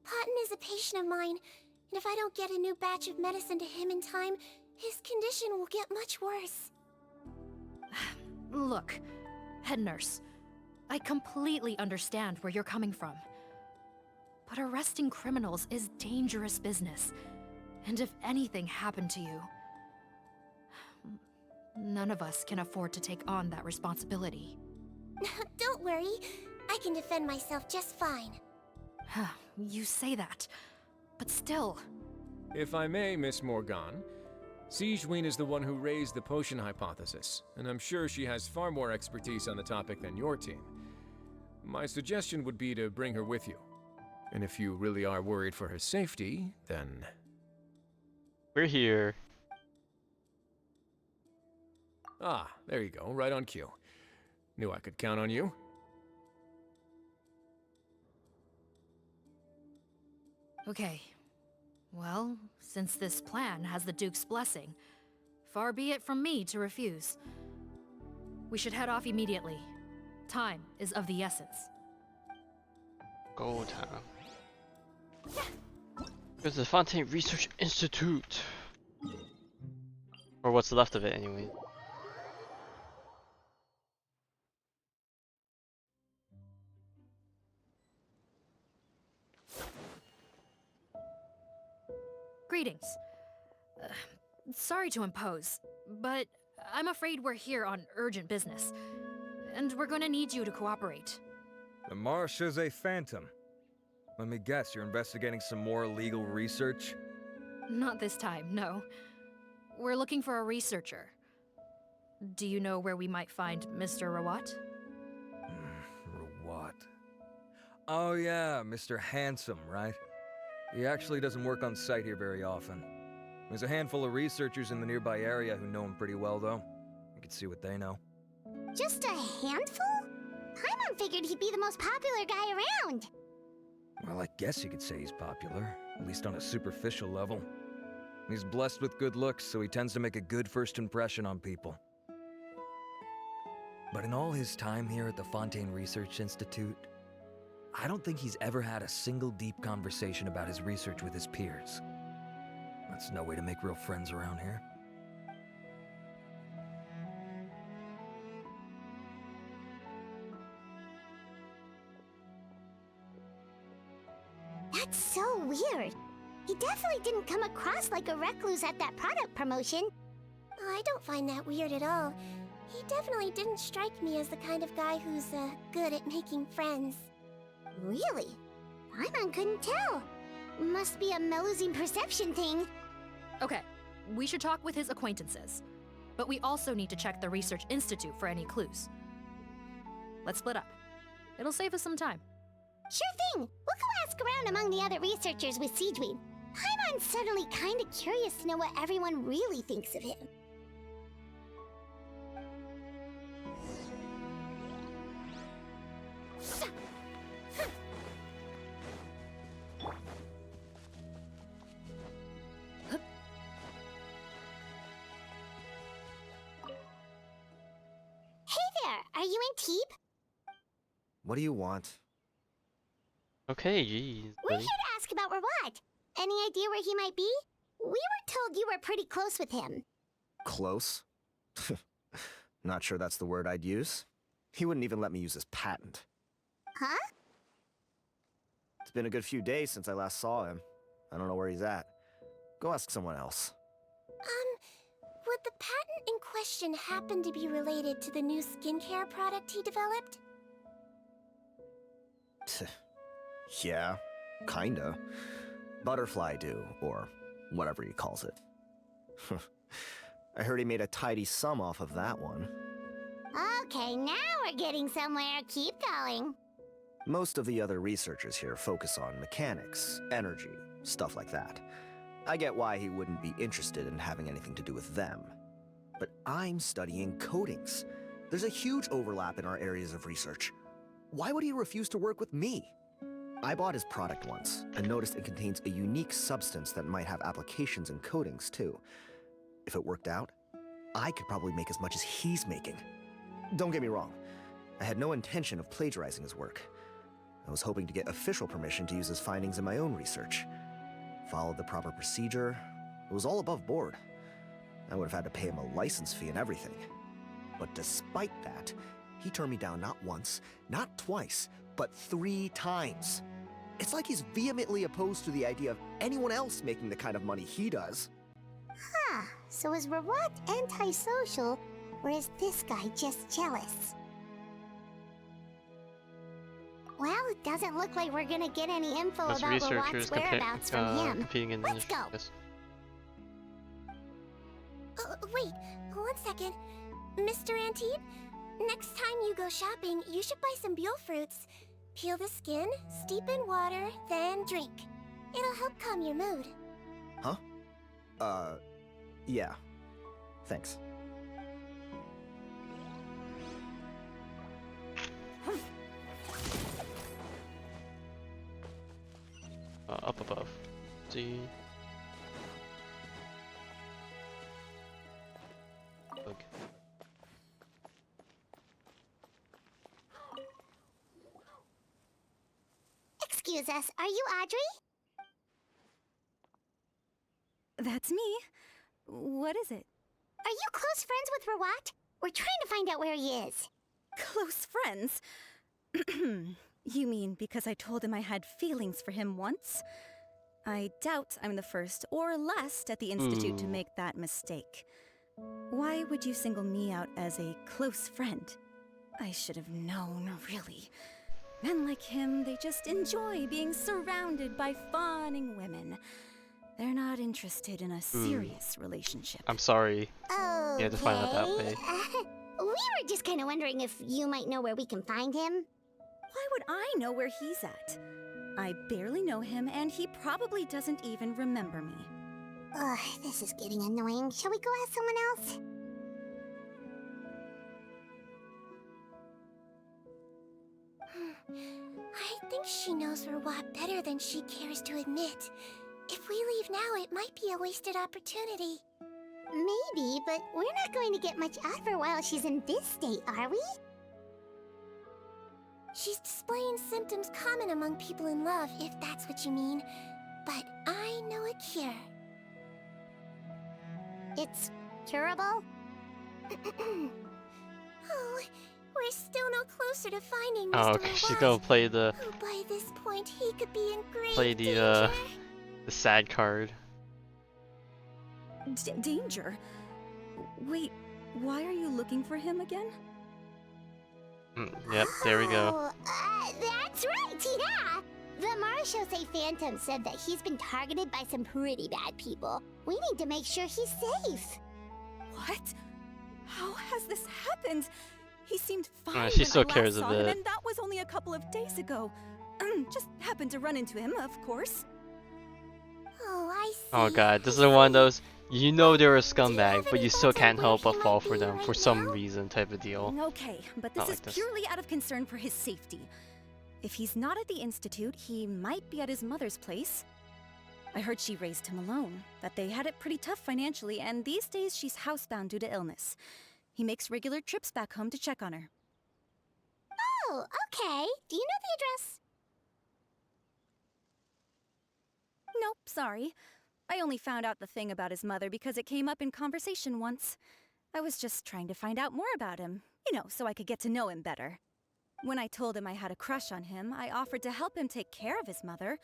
Cotton is a patient of mine, and if I don't get a new batch of medicine to him in time, His condition will get much worse. Look, head nurse, I completely understand where you're coming from. But arresting criminals is dangerous business. And if anything happened to you, none of us can afford to take on that responsibility. Don't worry, I can defend myself just fine. You say that, but still. If I may, Miss Morgan, Sigewinne is the one who raised the potion hypothesis, and I'm sure she has far more expertise on the topic than your team. My suggestion would be to bring her with you. And if you really are worried for her safety, then... We're here. Ah, there you go, right on cue. Knew I could count on you. Okay. Well, since this plan has the Duke's blessing, far be it from me to refuse. We should head off immediately. Time is of the essence. Go time. There's the Fontaine Research Institute. Or what's left of it, anyway. Greetings. Sorry to impose, but I'm afraid we're here on urgent business, and we're gonna need you to cooperate. The Marsh is a phantom. Let me guess, you're investigating some more illegal research? Not this time, no. We're looking for a researcher. Do you know where we might find Mr. Rawat? Rawat. Oh yeah, Mr. Handsome, right? He actually doesn't work on site here very often. There's a handful of researchers in the nearby area who know him pretty well, though. You can see what they know. Just a handful? Paimon figured he'd be the most popular guy around. Well, I guess you could say he's popular, at least on a superficial level. He's blessed with good looks, so he tends to make a good first impression on people. But in all his time here at the Fontaine Research Institute, I don't think he's ever had a single deep conversation about his research with his peers. That's no way to make real friends around here. That's so weird. He definitely didn't come across like a recluse at that product promotion. I don't find that weird at all. He definitely didn't strike me as the kind of guy who's good at making friends. Really? Paimon couldn't tell. Must be a Melusine perception thing. Okay, we should talk with his acquaintances. But we also need to check the Research Institute for any clues. Let's split up. It'll save us some time. Sure thing. We'll go ask around among the other researchers with Sigewinne. Paimon's suddenly kinda curious to know what everyone really thinks of him. Are you in Teep? What do you want? Okay, geez. We're here to ask about Rawat. Any idea where he might be? We were told you were pretty close with him. Close? Not sure that's the word I'd use. He wouldn't even let me use his patent. Huh? It's been a good few days since I last saw him. I don't know where he's at. Go ask someone else. Would the patent in question happen to be related to the new skincare product he developed? Yeah, kinda. Butterfly dew, or whatever he calls it. I heard he made a tidy sum off of that one. Okay, now we're getting somewhere. Keep going. Most of the other researchers here focus on mechanics, energy, stuff like that. I get why he wouldn't be interested in having anything to do with them. But I'm studying coatings. There's a huge overlap in our areas of research. Why would he refuse to work with me? I bought his product once, and noticed it contains a unique substance that might have applications in coatings, too. If it worked out, I could probably make as much as he's making. Don't get me wrong, I had no intention of plagiarizing his work. I was hoping to get official permission to use his findings in my own research. Followed the proper procedure. It was all above board. I would have had to pay him a license fee and everything. But despite that, he turned me down not once, not twice, but 3 times. It's like he's vehemently opposed to the idea of anyone else making the kind of money he does. Huh, so is Rawat antisocial, or is this guy just jealous? Well, it doesn't look like we're gonna get any info Those about researchers Rawat's whereabouts from him. competing in Let's go! this. Wait, 1 second. Mr. Antibes, next time you go shopping, you should buy some Buell fruits. Peel the skin, steep in water, then drink. It'll help calm your mood. Huh? Yeah. Thanks. Up above. See. Look. Excuse us, are you Audrey? That's me. What is it? Are you close friends with Rawat? We're trying to find out where he is. Close friends? You mean because I told him I had feelings for him once? I doubt I'm the first or last at the Institute to make that mistake. Why would you single me out as a close friend? I should have known, really. Men like him, they just enjoy being surrounded by fawning women. They're not interested in a serious relationship. I'm sorry. Oh. You had to find out that way. We were just kind of wondering if you might know where we can find him. Why would I know where he's at? I barely know him, and he probably doesn't even remember me. Ugh, this is getting annoying. Shall we go ask someone else? I think she knows Rawat better than she cares to admit. If we leave now, it might be a wasted opportunity. Maybe, but we're not going to get much out of her while she's in this state, are we? She's displaying symptoms common among people in love, if that's what you mean. But I know a cure. It's curable? Oh, we're still no closer to finding Oh, Mr. okay. She's Rawat, gonna play the who by this point he could be in great the sad card. Danger? Wait, why are you looking for him again? Yep, there we go. Oh, that's right, yeah! The Marechaussee Phantom said that he's been targeted by some pretty bad people. We need to make sure he's safe. What? How has this happened? He seemed fine She when still I cares last a saw him, bit. and that was only a couple of days ago. Just happened to run into him, of course. Oh, I see. Oh god, this is one of those, you know they're a scumbag, but you still can't help but fall for them for some reason type of deal. Okay, but this Not is like this. purely out of concern for his safety. If he's not at the Institute, he might be at his mother's place. I heard she raised him alone, that they had it pretty tough financially, and these days she's housebound due to illness. He makes regular trips back home to check on her. Oh, okay. Do you know the address? Nope, sorry. I only found out the thing about his mother because it came up in conversation once. I was just trying to find out more about him, you know, so I could get to know him better. When I told him I had a crush on him, I offered to help him take care of his mother.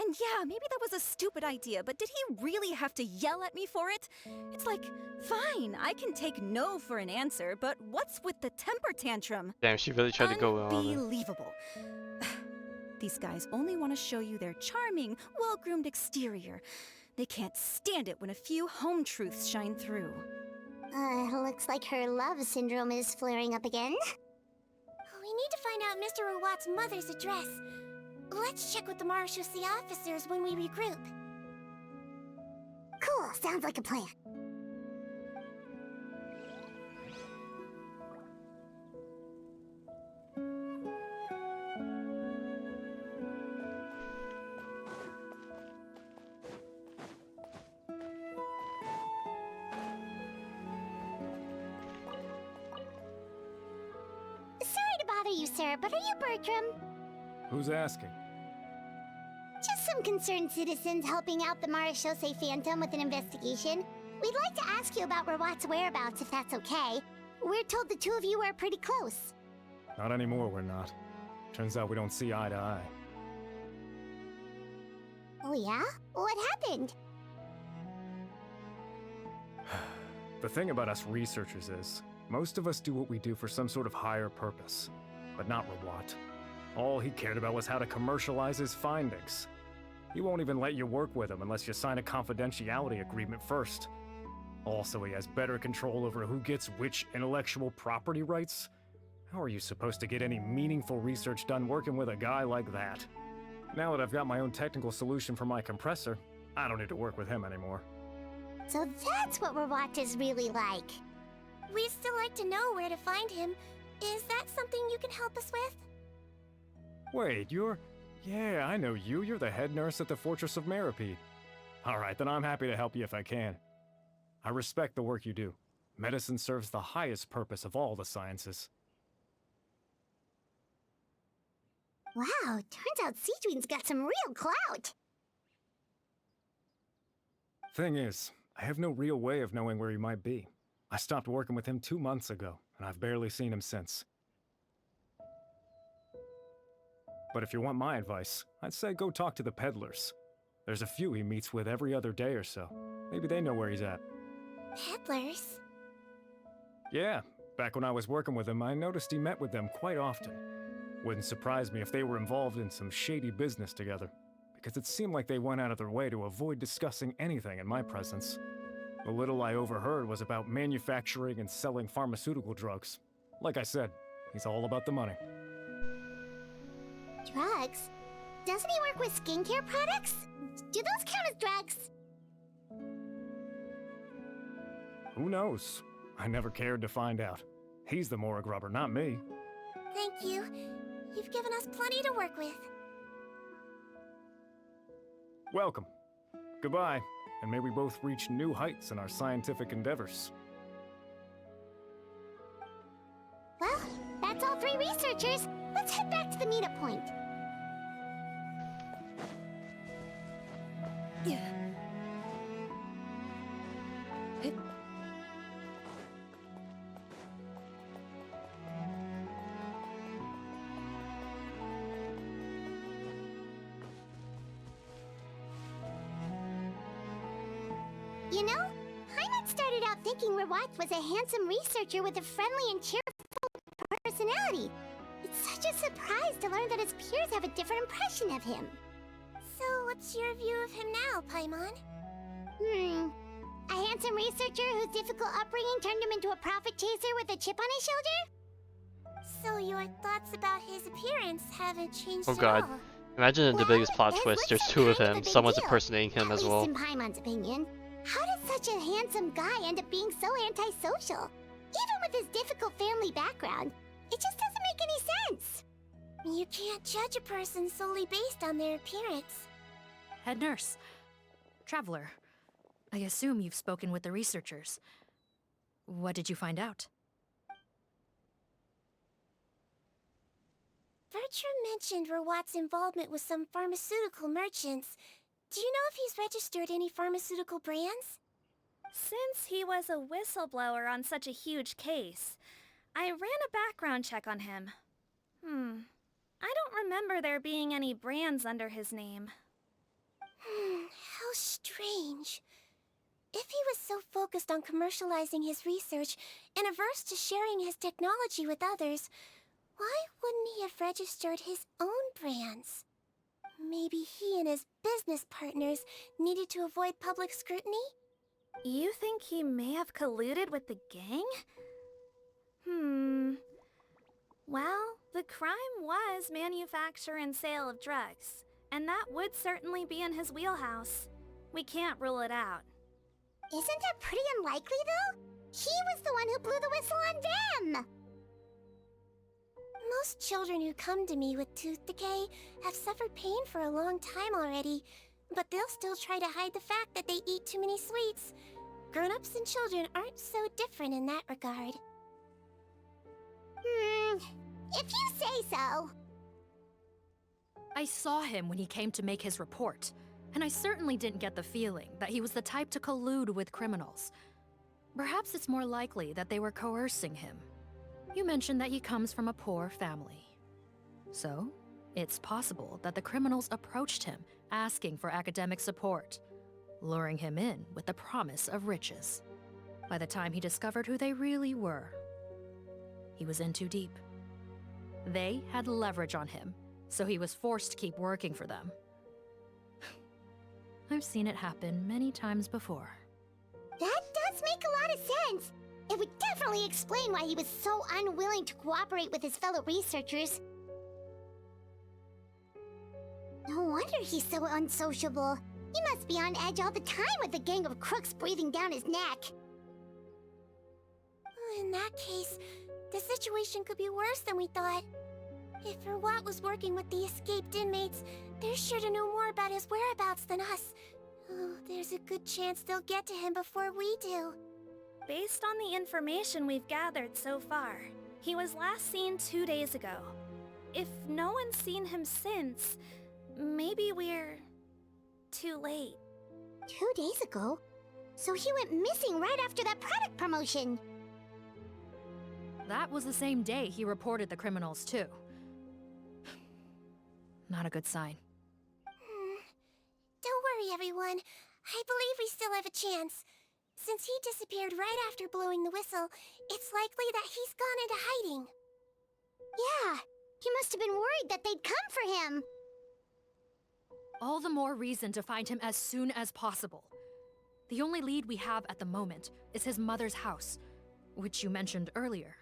And yeah, maybe that was a stupid idea, but did he really have to yell at me for it? It's like, fine, I can take no for an answer, but what's with the temper tantrum? Damn, she really tried to go on it. Unbelievable. These guys only want to show you their charming, well-groomed exterior. They can't stand it when a few home truths shine through. Looks like her love syndrome is flaring up again. We need to find out Mr. Rawat's mother's address. Let's check with the Marechaussee officers when we regroup. Cool, sounds like a plan. Sorry to bother you, sir, but are you Bertram? Who's asking? Just some concerned citizens helping out the Marechaussee Phantom with an investigation. We'd like to ask you about Rawat's whereabouts if that's okay. We're told the two of you are pretty close. Not anymore, we're not. Turns out we don't see eye to eye. Oh yeah? What happened? The thing about us researchers is, most of us do what we do for some sort of higher purpose. But not Rawat. All he cared about was how to commercialize his findings. He won't even let you work with him unless you sign a confidentiality agreement first. Also, he has better control over who gets which intellectual property rights. How are you supposed to get any meaningful research done working with a guy like that? Now that I've got my own technical solution for my compressor, I don't need to work with him anymore. So that's what Rawat is really like. We'd still like to know where to find him. Is that something you can help us with? Wait, you're... Yeah, I know you. You're the head nurse at the Fortress of Meripede. Alright, then I'm happy to help you if I can. I respect the work you do. Medicine serves the highest purpose of all the sciences. Wow, turns out Sigewinne's got some real clout. Thing is, I have no real way of knowing where he might be. I stopped working with him 2 months ago, and I've barely seen him since. But if you want my advice, I'd say go talk to the peddlers. There's a few he meets with every other day or so. Maybe they know where he's at. Peddlers? Yeah, back when I was working with him, I noticed he met with them quite often. Wouldn't surprise me if they were involved in some shady business together, because it seemed like they went out of their way to avoid discussing anything in my presence. The little I overheard was about manufacturing and selling pharmaceutical drugs. Like I said, he's all about the money. Drugs? Doesn't he work with skincare products? Do those count as drugs? Who knows? I never cared to find out. He's the morgue rubber, not me. Thank you. You've given us plenty to work with. Welcome. Goodbye, and may we both reach new heights in our scientific endeavors. Well, that's all 3 researchers. Let's head back to the meetup point. You know, Paimon started out thinking Rawat was a handsome researcher with a friendly and cheerful personality. It's such a surprise to learn that his peers have a different impression of him. So, what's your view of him now, Paimon? A handsome researcher whose difficult upbringing turned him into a profit chaser with a chip on his shoulder? So your thoughts about his appearance haven't changed Oh at god. all? Imagine the biggest plot his twist, looks there's are 2 of kind of a him, big someone's deal. impersonating him At as least well. in Paimon's opinion. How did such a handsome guy end up being so antisocial? Even with his difficult family background, it just doesn't make any sense. You can't judge a person solely based on their appearance. Head nurse. Traveler. I assume you've spoken with the researchers. What did you find out? Bertram mentioned Rawat's involvement with some pharmaceutical merchants. Do you know if he's registered any pharmaceutical brands? Since he was a whistleblower on such a huge case, I ran a background check on him. I don't remember there being any brands under his name. How strange. If he was so focused on commercializing his research and averse to sharing his technology with others, why wouldn't he have registered his own brands? Maybe he and his business partners needed to avoid public scrutiny? You think he may have colluded with the gang? Well, the crime was manufacture and sale of drugs, and that would certainly be in his wheelhouse. We can't rule it out. Isn't that pretty unlikely, though? He was the one who blew the whistle on them! Most children who come to me with tooth decay have suffered pain for a long time already, but they'll still try to hide the fact that they eat too many sweets. Grown-ups and children aren't so different in that regard. If you say so. I saw him when he came to make his report. And I certainly didn't get the feeling that he was the type to collude with criminals. Perhaps it's more likely that they were coercing him. You mentioned that he comes from a poor family. So, it's possible that the criminals approached him asking for academic support, luring him in with the promise of riches. By the time he discovered who they really were, he was in too deep. They had leverage on him, so he was forced to keep working for them. I've seen it happen many times before. That does make a lot of sense. It would definitely explain why he was so unwilling to cooperate with his fellow researchers. No wonder he's so unsociable. He must be on edge all the time with a gang of crooks breathing down his neck. In that case, the situation could be worse than we thought. If Rawat was working with the escaped inmates, they're sure to know more about his whereabouts than us. Oh, there's a good chance they'll get to him before we do. Based on the information we've gathered so far, he was last seen 2 days ago. If no one's seen him since, maybe we're too late. 2 days ago? So he went missing right after that product promotion. That was the same day he reported the criminals, too. Not a good sign. Don't worry, everyone. I believe we still have a chance. Since he disappeared right after blowing the whistle, it's likely that he's gone into hiding. Yeah, he must have been worried that they'd come for him. All the more reason to find him as soon as possible. The only lead we have at the moment is his mother's house, which you mentioned earlier.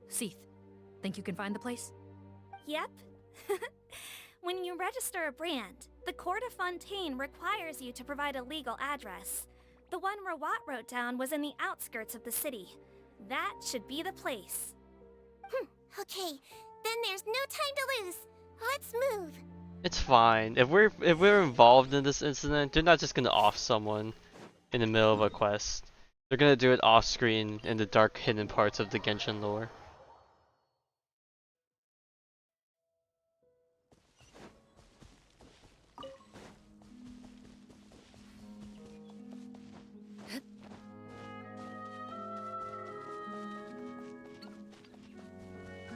Seath, think you can find the place? Yep. When you register a brand, the Court of Fontaine requires you to provide a legal address. The one Rawat wrote down was in the outskirts of the city. That should be the place. Okay, then there's no time to lose. Let's move. It's fine. If we're involved in this incident, they're not just gonna off someone in the middle of a quest. They're gonna do it off screen in the dark hidden parts of the Genshin lore.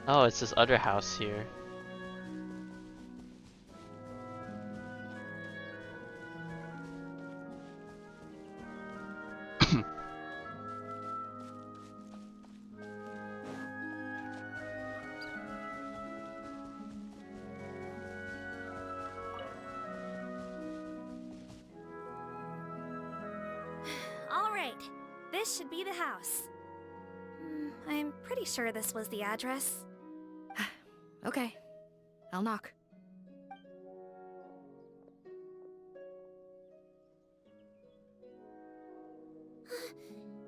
Oh, it's this other house here. All right, this should be the house. I'm pretty sure this was the address. Okay, I'll knock.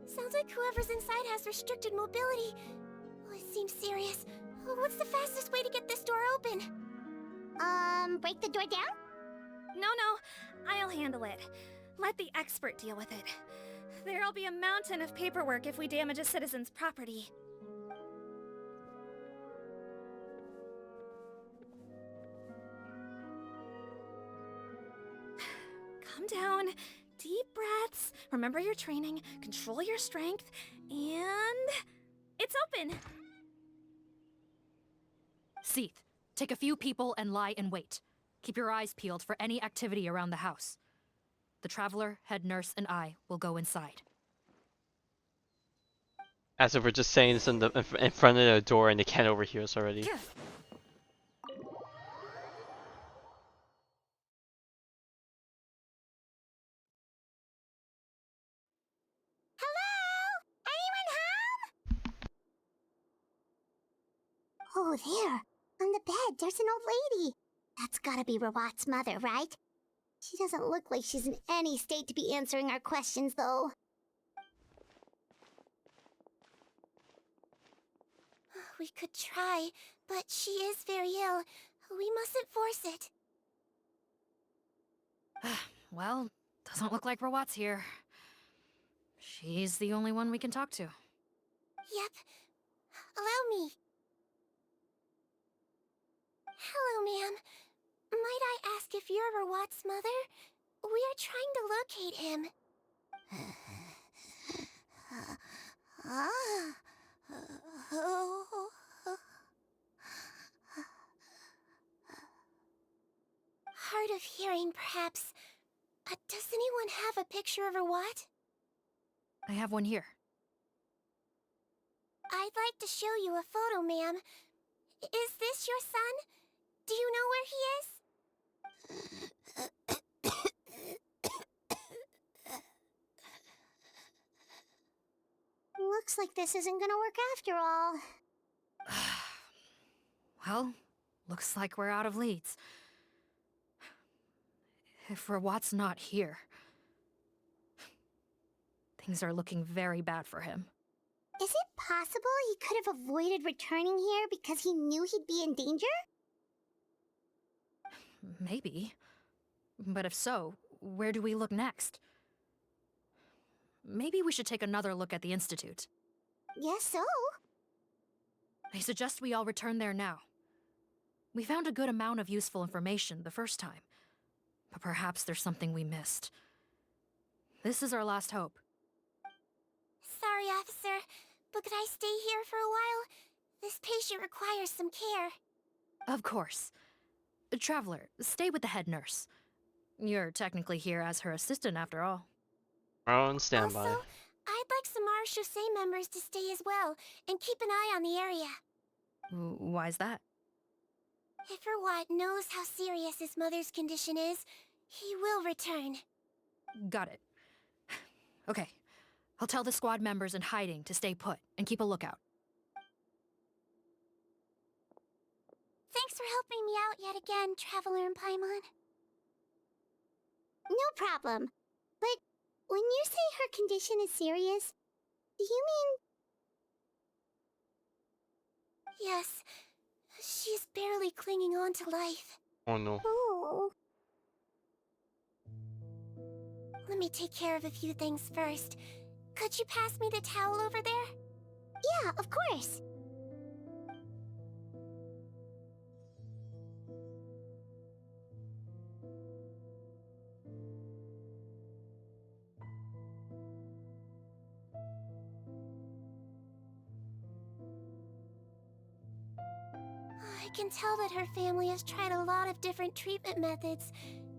Sounds like whoever's inside has restricted mobility. Oh, it seems serious. What's the fastest way to get this door open? Break the door down? No, I'll handle it. Let the expert deal with it. There'll be a mountain of paperwork if we damage a citizen's property. Calm down. Deep breaths. Remember your training. Control your strength. And... it's open! Seath, take a few people and lie in wait. Keep your eyes peeled for any activity around the house. The Traveler, head nurse, and I will go inside. As if we're just saying this in front of the door and they can't overhear us already. Oh, there. On the bed, there's an old lady. That's gotta be Rawat's mother, right? She doesn't look like she's in any state to be answering our questions, though. We could try, but she is very ill. We mustn't force it. Well, doesn't look like Rawat's here. She's the only one we can talk to. Yep. Allow me. Hello, ma'am. Might I ask if you're Rawat's mother? We are trying to locate him. Hard of hearing, perhaps. Does anyone have a picture of Rawat? I have one here. I'd like to show you a photo, ma'am. Is this your son? Do you know where he is? Looks like this isn't gonna work after all. Well, looks like we're out of leads. If Rawat's not here, things are looking very bad for him. Is it possible he could have avoided returning here because he knew he'd be in danger? Maybe. But if so, where do we look next? Maybe we should take another look at the Institute. Guess so. I suggest we all return there now. We found a good amount of useful information the first time, but perhaps there's something we missed. This is our last hope. Sorry, officer, but could I stay here for a while? This patient requires some care. Of course. Traveler, stay with the head nurse. You're technically here as her assistant after all. On standby. Also, I'd like some Marechaussee members to stay as well, and keep an eye on the area. Why's that? If Rawat knows how serious his mother's condition is, he will return. Got it. Okay. I'll tell the squad members in hiding to stay put and keep a lookout. Thanks for helping me out yet again, Traveler and Paimon. No problem. But when you say her condition is serious, do you mean... Yes, she's barely clinging on to life. Oh no. Oh. Let me take care of a few things first. Could you pass me the towel over there? Yeah, of course. I can tell that her family has tried a lot of different treatment methods,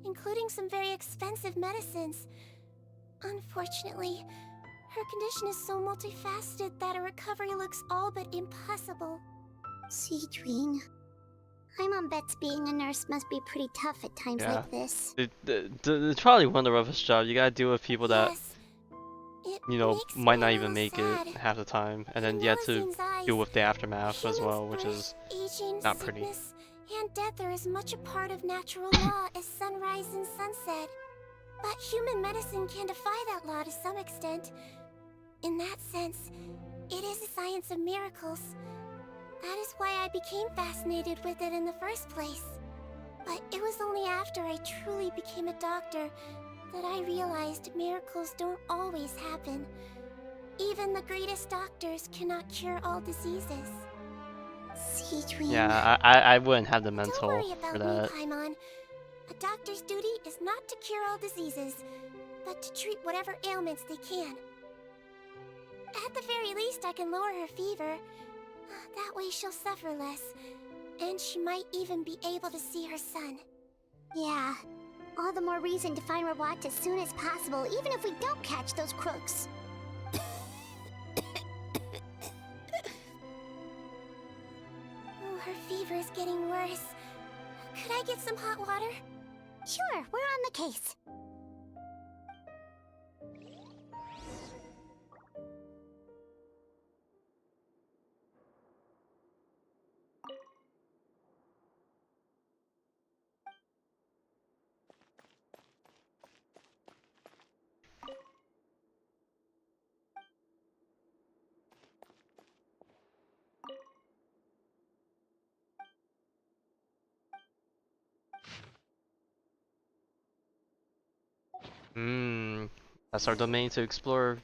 including some very expensive medicines. Unfortunately, her condition is so multifaceted that a recovery looks all but impossible. Sigewinne. Paimon bets being a nurse must be pretty tough at times like this. It's probably one of the roughest jobs. You gotta deal with people that, you know, might not even make it half the time. And then you have to deal with the aftermath as well, which is Aging, not pretty. sickness, and death are as much a part of natural law as sunrise and sunset. But human medicine can defy that law to some extent. In that sense, it is a science of miracles. That is why I became fascinated with it in the first place. But it was only after I truly became a doctor that I realized miracles don't always happen. Even the greatest doctors cannot cure all diseases. Sigewinne. Yeah, I wouldn't have the mental Don't worry about for me, that. Paimon. A doctor's duty is not to cure all diseases, but to treat whatever ailments they can. At the very least, I can lower her fever. That way she'll suffer less, and she might even be able to see her son. Yeah. All the more reason to find Rawat as soon as possible, even if we don't catch those crooks. Oh, her fever is getting worse. Could I get some hot water? Sure, we're on the case. That's our domain to explore.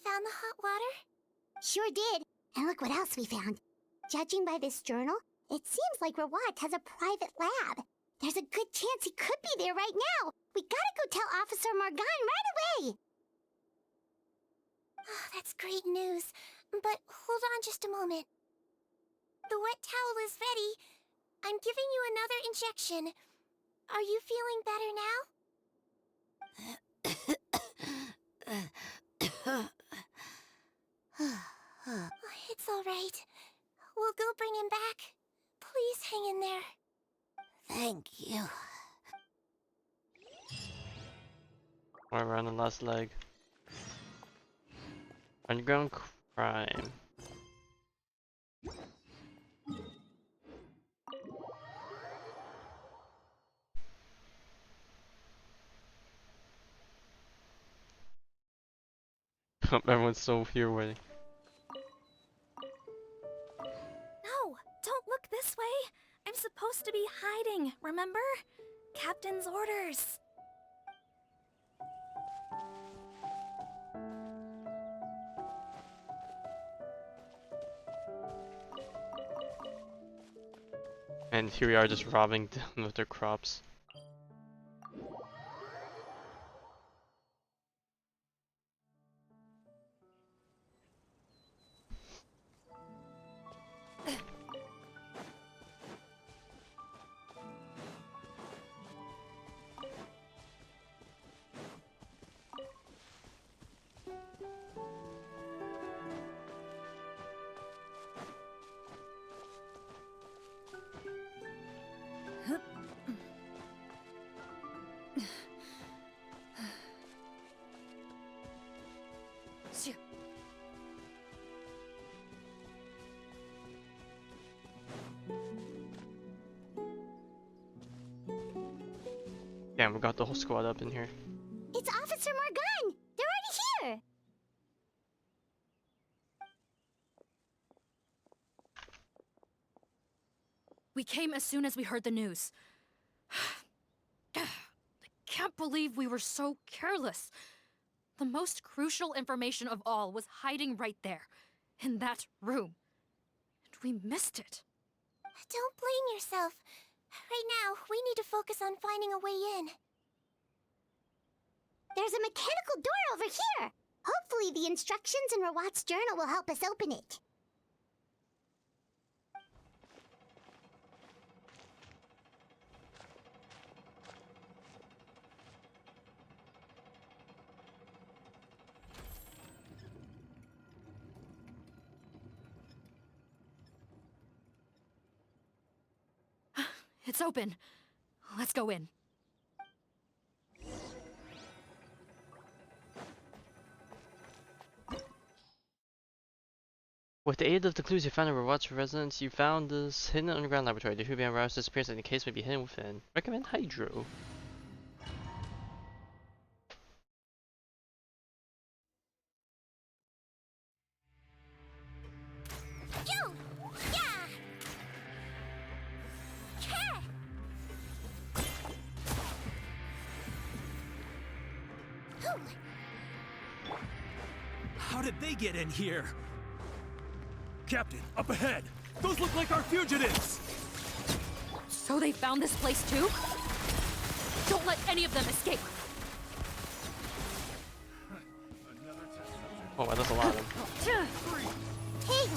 Found the hot water? Sure did. And look what else we found. Judging by this journal, it seems like Rawat has a private lab. There's a good chance he could be there right now. We gotta go tell Officer Morgan right away. Oh, that's great news. But hold on just a moment. The wet towel is ready. I'm giving you another injection. Are you feeling better now? It's all right. We'll go bring him back. Please hang in there. Thank you. We're on the last leg. Underground crime. Everyone's so here waiting. No, don't look this way. I'm supposed to be hiding, remember? Captain's orders. And here we are just robbing them with their crops. Damn, we got the whole squad up in here. It's Officer Morgan! They're already here! We came as soon as we heard the news. I can't believe we were so careless. The most crucial information of all was hiding right there, in that room. And we missed it. Don't blame yourself. Right now, we need to focus on finding a way in. There's a mechanical door over here! Hopefully the instructions in Rawat's journal will help us open it. It's open. Let's go in. With the aid of the clues you found in Rawat's residence, you found this hidden underground laboratory. The Hubian virus disappearance in the case may be hidden within. Recommend Hydro. Yo! Yeah! Yeah! How did they get in here? Captain, up ahead! Those look like our fugitives! So they found this place too? Don't let any of them escape! Oh, wow, that's a lot of them. Hey!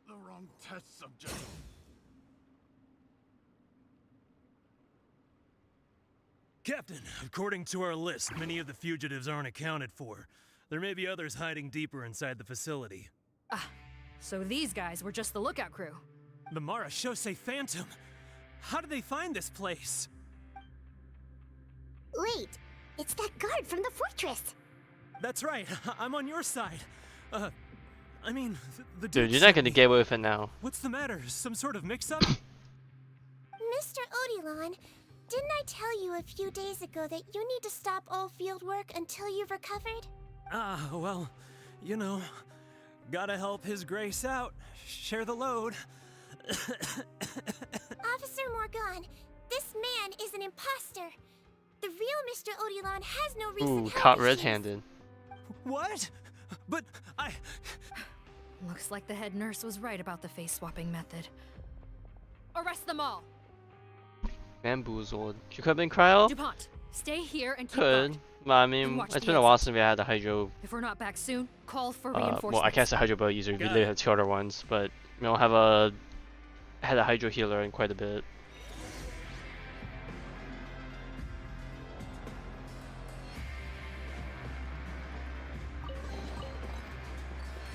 The wrong test subject. Captain, according to our list, many of the fugitives aren't accounted for. There may be others hiding deeper inside the facility. Ah, so these guys were just the lookout crew. The Mara Shosei Phantom! How did they find this place? Wait, it's that guard from the fortress. That's right, I'm on your side. I mean, the Dude, you're sent not gonna me. get away with it now. What's the matter? Some sort of mix-up? Mr. Odilon, didn't I tell you a few days ago that you need to stop all field work until you've recovered? Well, you know, gotta help His Grace out. Share the load. Officer Morgan, this man is an imposter. The real Mr. Odilon has no recent Ooh, health caught issues. red-handed. What? But I... Looks like the head nurse was right about the face-swapping method. Arrest them all! Bamboozled. She could have been cryo? DuPont, stay here and keep Could. guard. Well, I And mean, watch it's the been a while exit. since we had the Hydro. If we're not back soon, call for reinforcements. Well, I can't say Hydro Boat user. We Got literally it. had 2 other ones, but we don't have had a Hydro healer in quite a bit.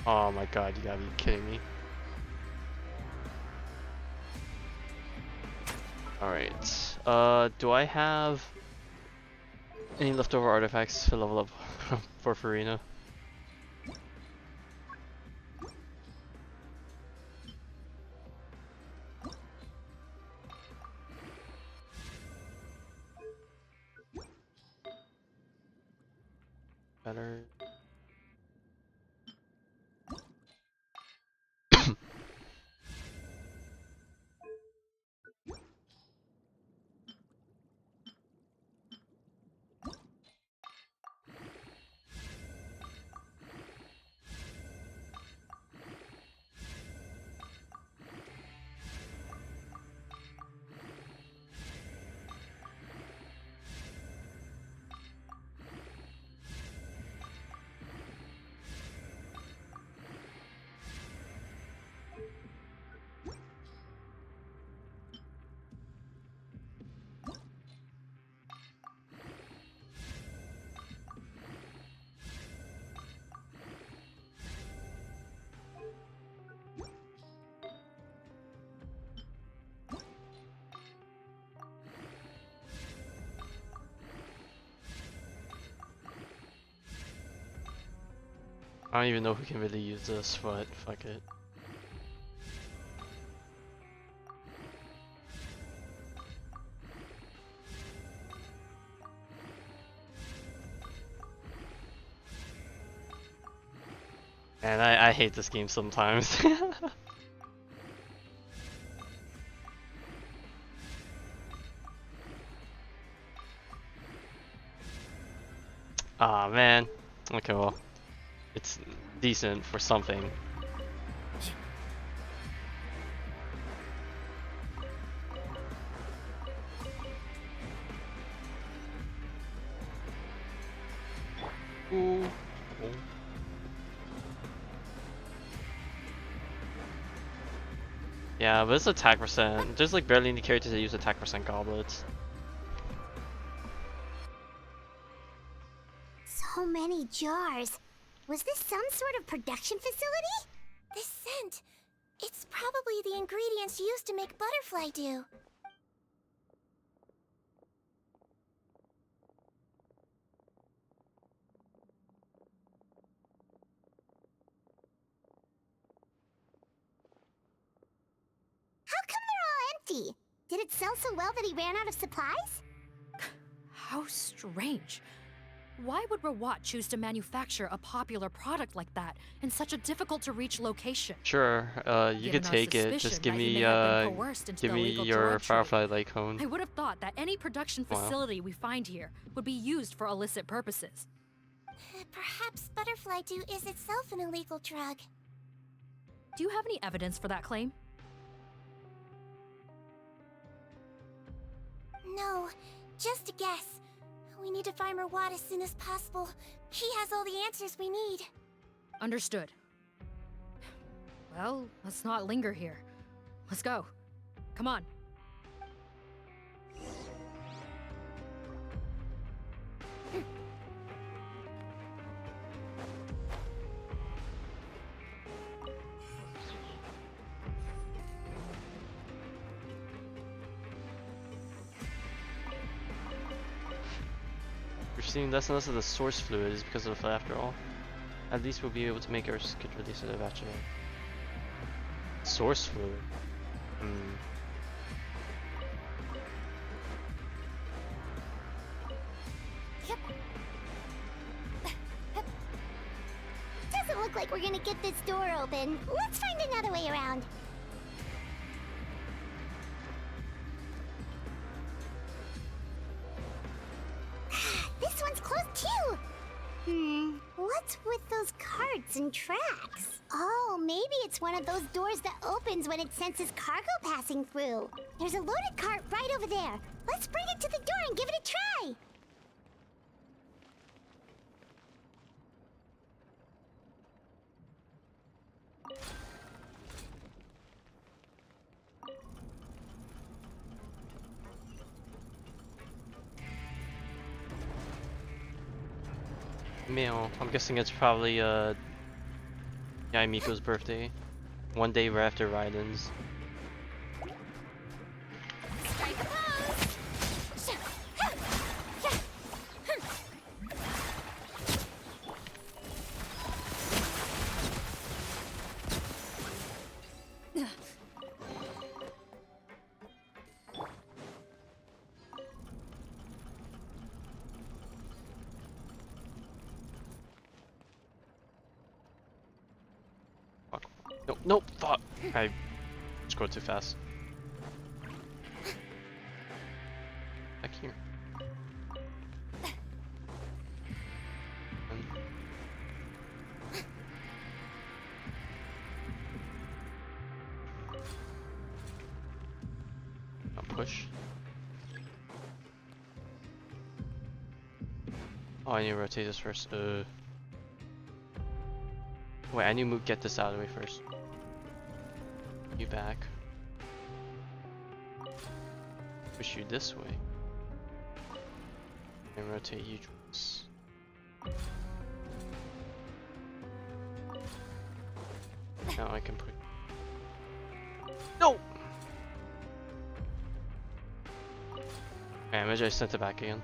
Oh my god, you gotta be kidding me. Alright. Do I have any leftover artifacts to level up for Farina? Better. I don't even know who can really use this, but fuck it. And I hate this game sometimes. Aw, man. Okay, well. It's decent for something. Ooh. Yeah, but it's attack percent. There's like barely any characters that use attack percent goblets. So many jars. Was this some sort of production facility? This scent. It's probably the ingredients used to make butterfly dew. How come they're all empty? Did it sell so well that he ran out of supplies? How strange. Why would Rawat choose to manufacture a popular product like that in such a difficult to reach location? Sure, you Given could our take it. suspicion Just give that he me may have been coerced into give the me illegal your drug trade. Firefly light cone. I would have thought that any production Wow. facility we find here would be used for illicit purposes. Perhaps butterfly dew is itself an illegal drug. Do you have any evidence for that claim? No, just a guess. We need to find Rawat as soon as possible. He has all the answers we need. Understood. Well, let's not linger here. Let's go. Come on. We're seeing less and less of the source fluid is because of the flood after all. At least we'll be able to make our skid release it eventually. Source fluid? Hmm. Doesn't look like we're gonna get this door open. Let's find another way around. too! What's with those carts and tracks? Oh, maybe it's one of those doors that opens when it senses cargo passing through. There's a loaded cart right over there. Let's bring it to the door and give it a try! Meow. I'm guessing it's probably Yaimiko's birthday. One day right after Raiden's. Strike a pose! Fuck. Nope, nope, fuck. I scrolled too fast. Back here. I'll push. Oh, I need to rotate this first. Wait, I need to get this out of the way first. You back. Push you this way. And rotate you towards. Now I can put. No! Okay, maybe I sent it back again.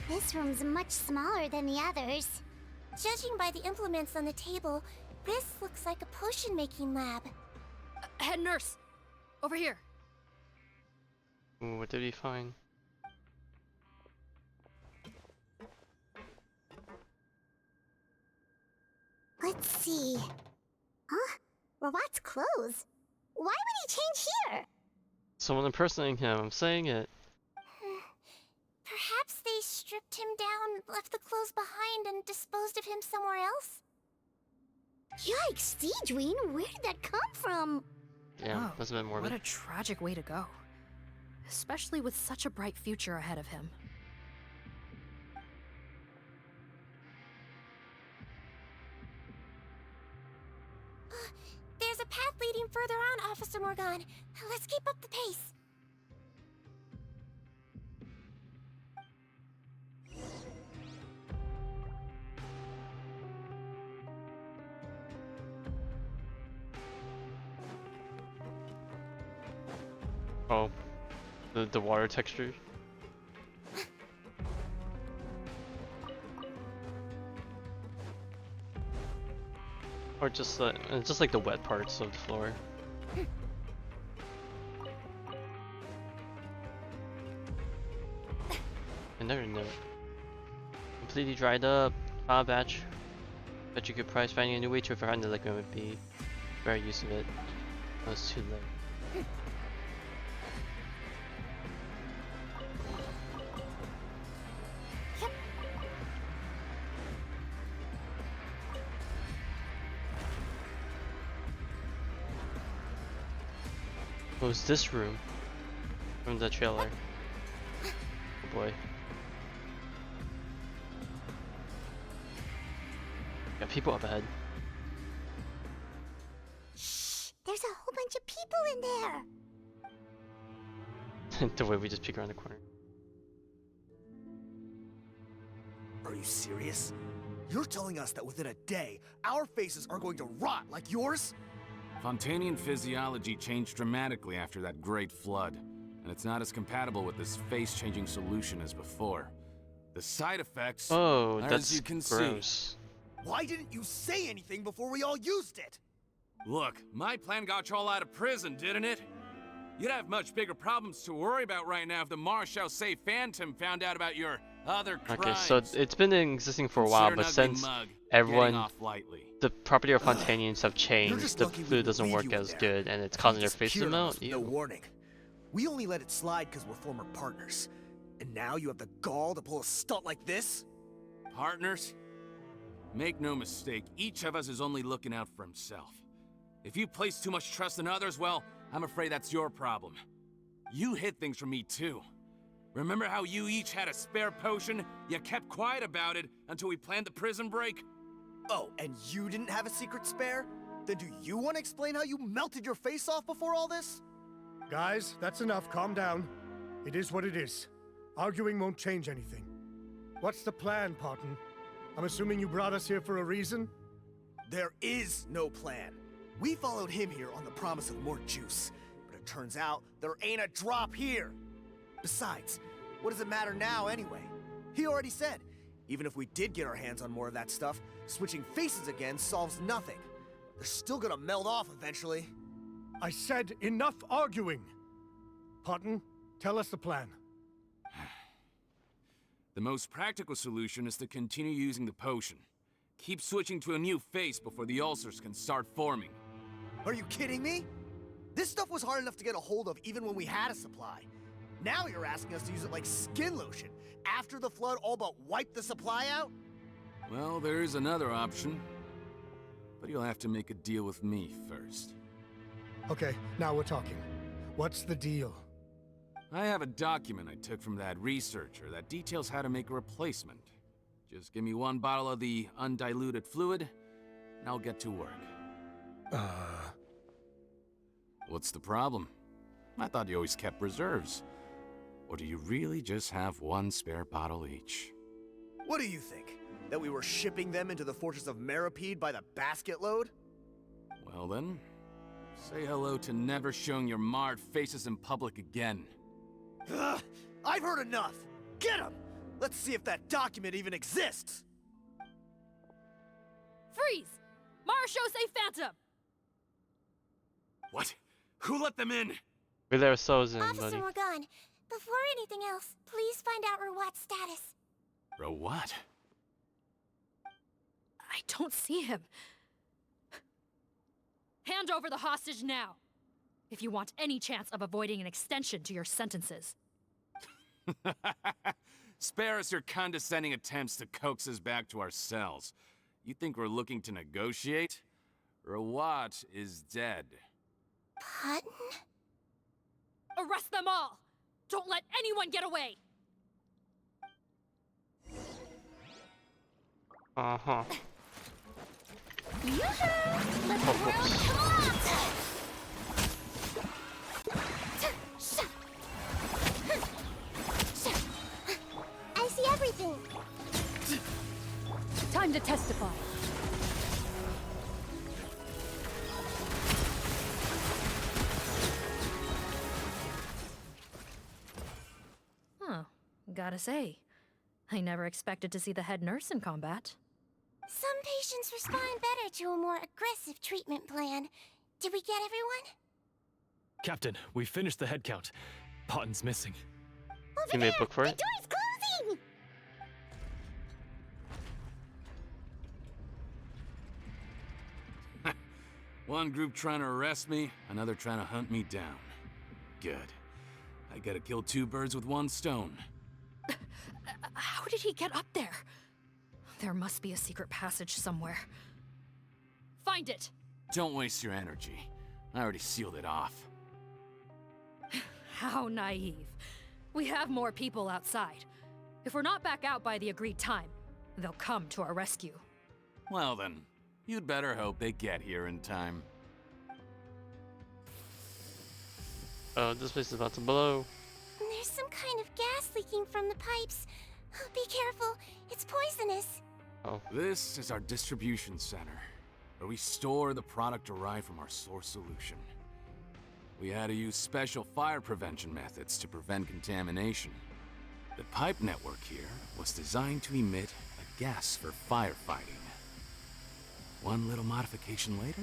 This room's much smaller than the others. Judging by the implements on the table, this looks like a potion-making lab. Head nurse! Over here! Ooh, what did he find? Let's see. Huh? Robot's clothes? Why would he change here? Someone impersonating him, I'm saying it. Perhaps they stripped him down, left the clothes behind, and disposed of him somewhere else? Yikes, Sigewinne, where did that come from? Yeah, that's a bit morbid. What a tragic way to go. Especially with such a bright future ahead of him. There's a path leading further on, Officer Morgan. Let's keep up the pace. Oh, the water texture. Or just like the wet parts of the floor. I never knew. Completely dried up. File batch. Bet you could prize finding a new way to find the liquid would be very use of it. That was too late. What was this room? From the trailer. Oh boy. Got people up ahead. Shh! There's a whole bunch of people in there! The way we just peek around the corner. Are you serious? You're telling us that within a day, our faces are going to rot like yours? Fontainian physiology changed dramatically after that great flood. and it's not as compatible with this face-changing solution as before. The side effects, Oh, as that's you can gross. see. Why didn't you say anything before we all used it? Look, my plan got you all out of prison, didn't it? You'd have much bigger problems to worry about right now if the Marshal say Phantom found out about your other crimes. Okay, so it's been existing for a while, but since everyone, the property of Fontainians have changed, the food doesn't work as good, and it's causing their face to melt. No warning. We only let it slide because we're former partners. And now you have the gall to pull a stunt like this? Partners? Make no mistake, each of us is only looking out for himself. If you place too much trust in others, well, I'm afraid that's your problem. You hid things from me too. Remember how you each had a spare potion? You kept quiet about it until we planned the prison break? Oh, and you didn't have a secret spare? Then do you want to explain how you melted your face off before all this? Guys, that's enough. Calm down. It is what it is. Arguing won't change anything. What's the plan, Parton? I'm assuming you brought us here for a reason? There is no plan. We followed him here on the promise of more juice, but it turns out there ain't a drop here. Besides, what does it matter now anyway? He already said, even if we did get our hands on more of that stuff, switching faces again solves nothing. They're still gonna melt off eventually. I said enough arguing! Parton, tell us the plan. The most practical solution is to continue using the potion. Keep switching to a new face before the ulcers can start forming. Are you kidding me? This stuff was hard enough to get a hold of even when we had a supply. Now you're asking us to use it like skin lotion, after the flood all but wiped the supply out? Well, there is another option. But you'll have to make a deal with me first. Okay, now we're talking. What's the deal? I have a document I took from that researcher that details how to make a replacement. Just give me one bottle of the undiluted fluid, and I'll get to work. What's the problem? I thought you always kept reserves. Or do you really just have one spare bottle each? What do you think? That we were shipping them into the fortress of Meripede by the basket load? Well then, say hello to never showing your marred faces in public again. Ugh, I've heard enough! Get him! Let's see if that document even exists! Freeze! Marshal say Phantom! What? Who let them in? With our souls in, Officer buddy. Morgan, before anything else, please find out Rawat's status. What? I don't see him. Hand over the hostage now, if you want any chance of avoiding an extension to your sentences. Spare us your condescending attempts to coax us back to our cells. You think we're looking to negotiate? Rawat is dead. Parton? Arrest them all! Don't let anyone get away! Uh-huh. Yoo-hoo! Let the world collapse! I see everything. Time to testify. Huh. Gotta say, I never expected to see the head nurse in combat. Some patients respond better to a more aggressive treatment plan. Did we get everyone? Captain, we finished the head count. Parton's missing. You made a book for it? Door's closing! One group trying to arrest me, another trying to hunt me down. Good. I gotta kill two birds with one stone. How did he get up there? There must be a secret passage somewhere. Find it! Don't waste your energy. I already sealed it off. How naive. We have more people outside. If we're not back out by the agreed time, they'll come to our rescue. Well then, you'd better hope they get here in time. Oh, this place is about to blow. There's some kind of gas leaking from the pipes. Be careful, it's poisonous. Oh. This is our distribution center, where we store the product derived from our source solution. We had to use special fire prevention methods to prevent contamination. The pipe network here was designed to emit a gas for firefighting. One little modification later,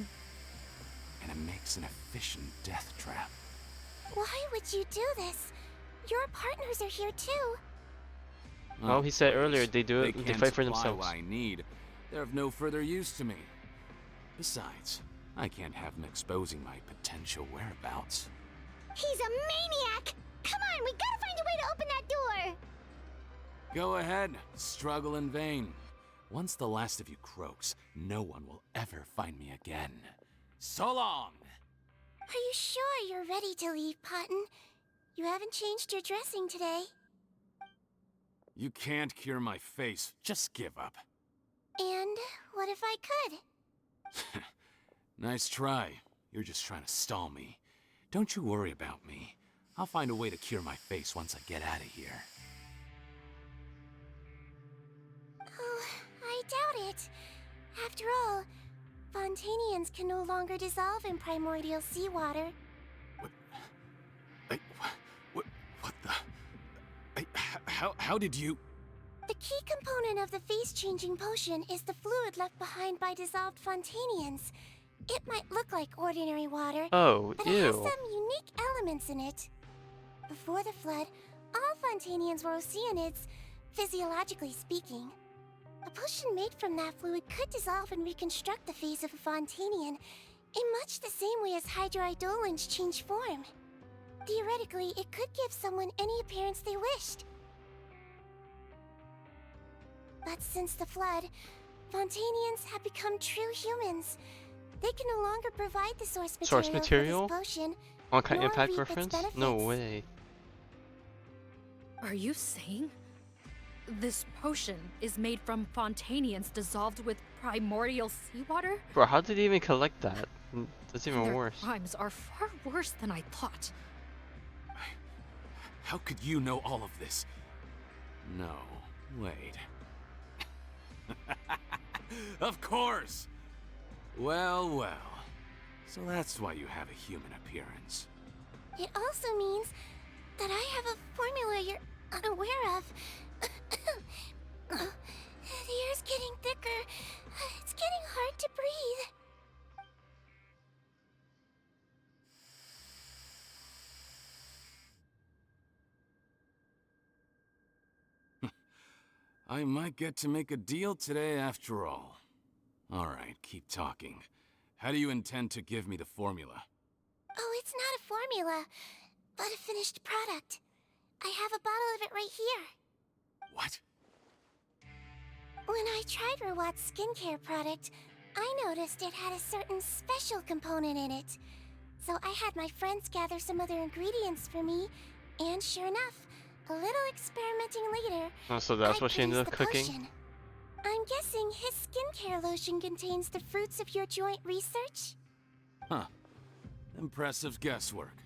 and it makes an efficient death trap. Why would you do this? Your partners are here too. Oh, he said earlier they do They it. They can't fight for supply themselves. what I need. They're of no further use to me. Besides, I can't have them exposing my potential whereabouts. He's a maniac! Come on, we gotta find a way to open that door! Go ahead, struggle in vain. Once the last of you croaks, no one will ever find me again. So long! Are you sure you're ready to leave, Potton? You haven't changed your dressing today. You can't cure my face, just give up. And what if I could? Nice try. You're just trying to stall me. Don't you worry about me. I'll find a way to cure my face once I get out of here. Oh, I doubt it. After all, Fontainians can no longer dissolve in primordial seawater. What the... How did you... The key component of the face-changing potion is the fluid left behind by dissolved Fontainians. It might look like ordinary water, Oh, but it has ew. some unique elements in it. Before the flood, all Fontainians were oceanids, physiologically speaking. A potion made from that fluid could dissolve and reconstruct the face of a Fontainian in much the same way as hydroidolins change form. Theoretically, it could give someone any appearance they wished. But since the flood, Fontainians have become true humans. They can no longer provide the source material for this potion, On-kind nor impact reap its reference? benefits. No way. Are you saying this potion is made from Fontainians dissolved with primordial seawater? Bro, how did he even collect that? That's even Their worse. crimes are far worse than I thought. How could you know all of this? No, wait. Of course! Well, well. So that's why you have a human appearance. It also means that I have a formula you're unaware of. The air's getting thicker. It's getting hard to breathe. I might get to make a deal today after all. Alright, keep talking. How do you intend to give me the formula? Oh, it's not a formula, but a finished product. I have a bottle of it right here. What? When I tried Rawat's skincare product, I noticed it had a certain special component in it. So I had my friends gather some other ingredients for me, and sure enough, a little experimenting later, Oh, so that's what she ended up produced the cooking? potion. I'm guessing his skincare lotion contains the fruits of your joint research? Huh. Impressive guesswork.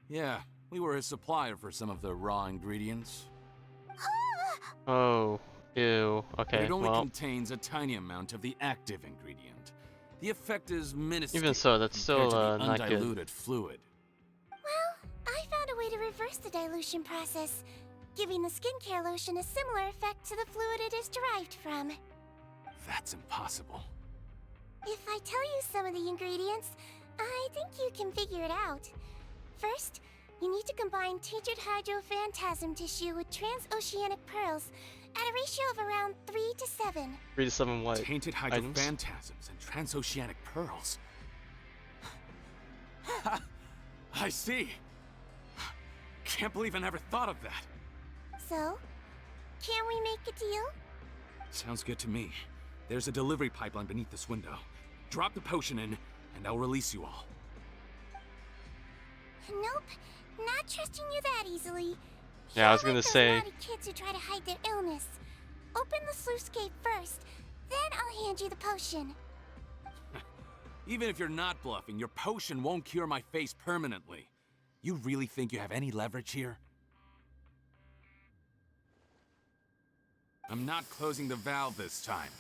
Yeah, we were his supplier for some of the raw ingredients. Oh, ew. But Okay, it only well, contains a tiny amount of the active ingredient. The effect is minuscule even so, that's compared still to the not good. undiluted fluid. Well, I found a way to reverse the dilution process, giving the skincare lotion a similar effect to the fluid it is derived from. That's impossible. If I tell you some of the ingredients, I think you can figure it out. First, you need to combine tainted hydrophantasm tissue with transoceanic pearls at a ratio of around 3 to 7. 3 to 7 what? Tainted items? hydrophantasms and transoceanic pearls. I see. Can't believe I never thought of that. So, can we make a deal? Sounds good to me. There's a delivery pipeline beneath this window. Drop the potion in, and I'll release you all. Nope, not trusting you that easily. Yeah, I was gonna Those say. naughty kids who try to hide their illness. Open the sluice gate first, then I'll hand you the potion. Even if you're not bluffing, your potion won't cure my face permanently. You really think you have any leverage here? I'm not closing the valve this time.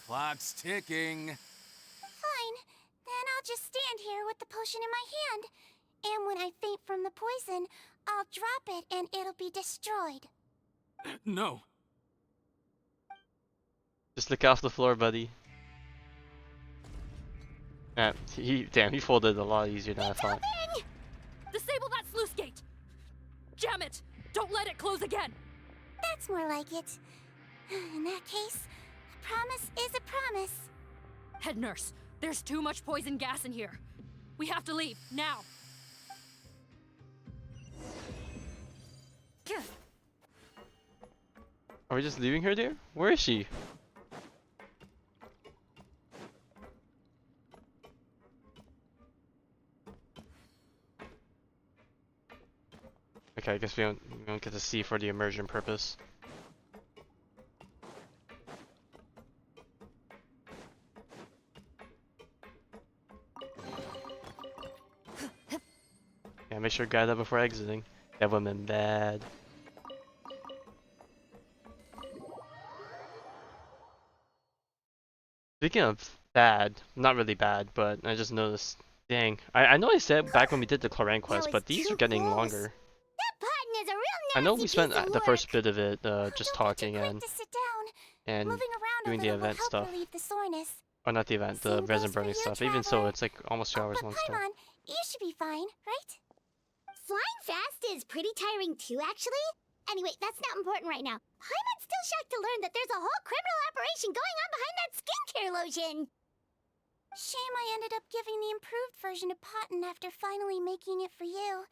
Clock's ticking. Fine, then I'll just stand here with the potion in my hand. And when I faint from the poison, I'll drop it and it'll be destroyed. No. Just look off the floor, buddy. Damn, he folded a lot easier than I thought. Disable that sluice gate! Jam it! Don't let it close again! That's more like it. In that case, a promise is a promise. Head nurse, there's too much poison gas in here. We have to leave, now! Are we just leaving her there? Where is she? Okay, I guess we don't get to see for the immersion purpose. Yeah, make sure to guide that before exiting. That woman bad. Speaking of bad, not really bad, but I just noticed. Dang, I know I said back when we did the Cloran quest, but these are getting longer. Button is a real I know nasty we spent piece of the work. first bit of it just talking and Sit down. and Moving around doing a the little will event help stuff. relieve the soreness. Or not the event, the Same resin goes for burning you, stuff. Even so, Traveler. it's like almost 2 hours long stuff. Paimon, you should be fine, right? Flying fast is pretty tiring too, actually. Anyway, that's not important right now. Paimon's still shocked to learn that there's a whole criminal operation going on behind that skincare lotion. Shame I ended up giving the improved version to Potten after finally making it for you.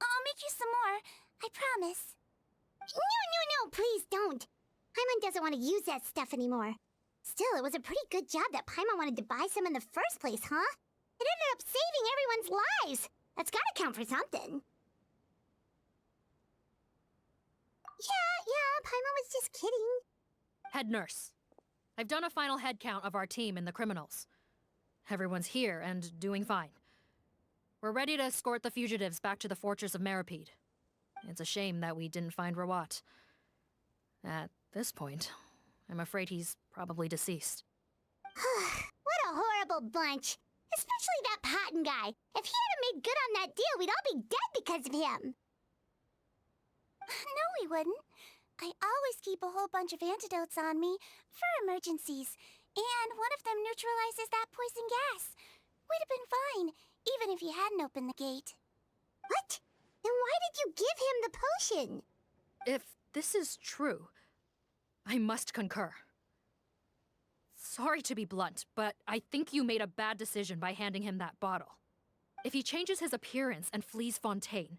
I'll make you some more, I promise. No, please don't. Paimon doesn't want to use that stuff anymore. Still, it was a pretty good job that Paimon wanted to buy some in the first place, huh? It ended up saving everyone's lives. That's gotta count for something. Yeah, Paimon was just kidding. Head nurse, I've done a final head count of our team and the criminals. Everyone's here and doing fine. We're ready to escort the fugitives back to the fortress of Meripede. It's a shame that we didn't find Rawat. At this point, I'm afraid he's probably deceased. What a horrible bunch. Especially that Potten guy. If he hadn't made good on that deal, we'd all be dead because of him. No, we wouldn't. I always keep a whole bunch of antidotes on me for emergencies, and one of them neutralizes that poison gas. We'd have been fine, even if you hadn't opened the gate. What? Then why did you give him the potion? If this is true, I must concur. Sorry to be blunt, but I think you made a bad decision by handing him that bottle. If he changes his appearance and flees Fontaine,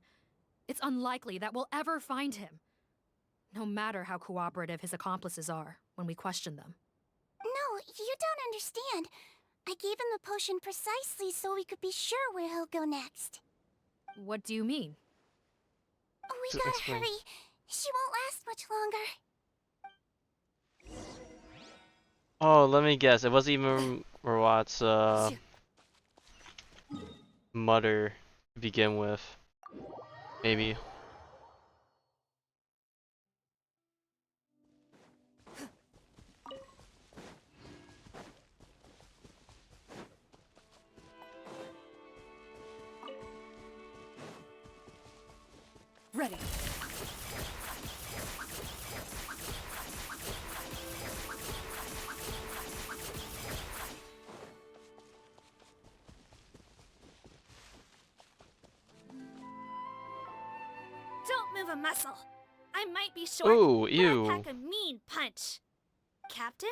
it's unlikely that we'll ever find him. No matter how cooperative his accomplices are when we question them. No, you don't understand. I gave him the potion precisely so we could be sure where he'll go next. What do you mean? We gotta hurry. She won't last much longer. Oh, let me guess. It wasn't even Rawat's mother to begin with. Maybe. Ready. Don't move a muscle. I might be short, Ooh, but ew. I pack a mean punch. Captain,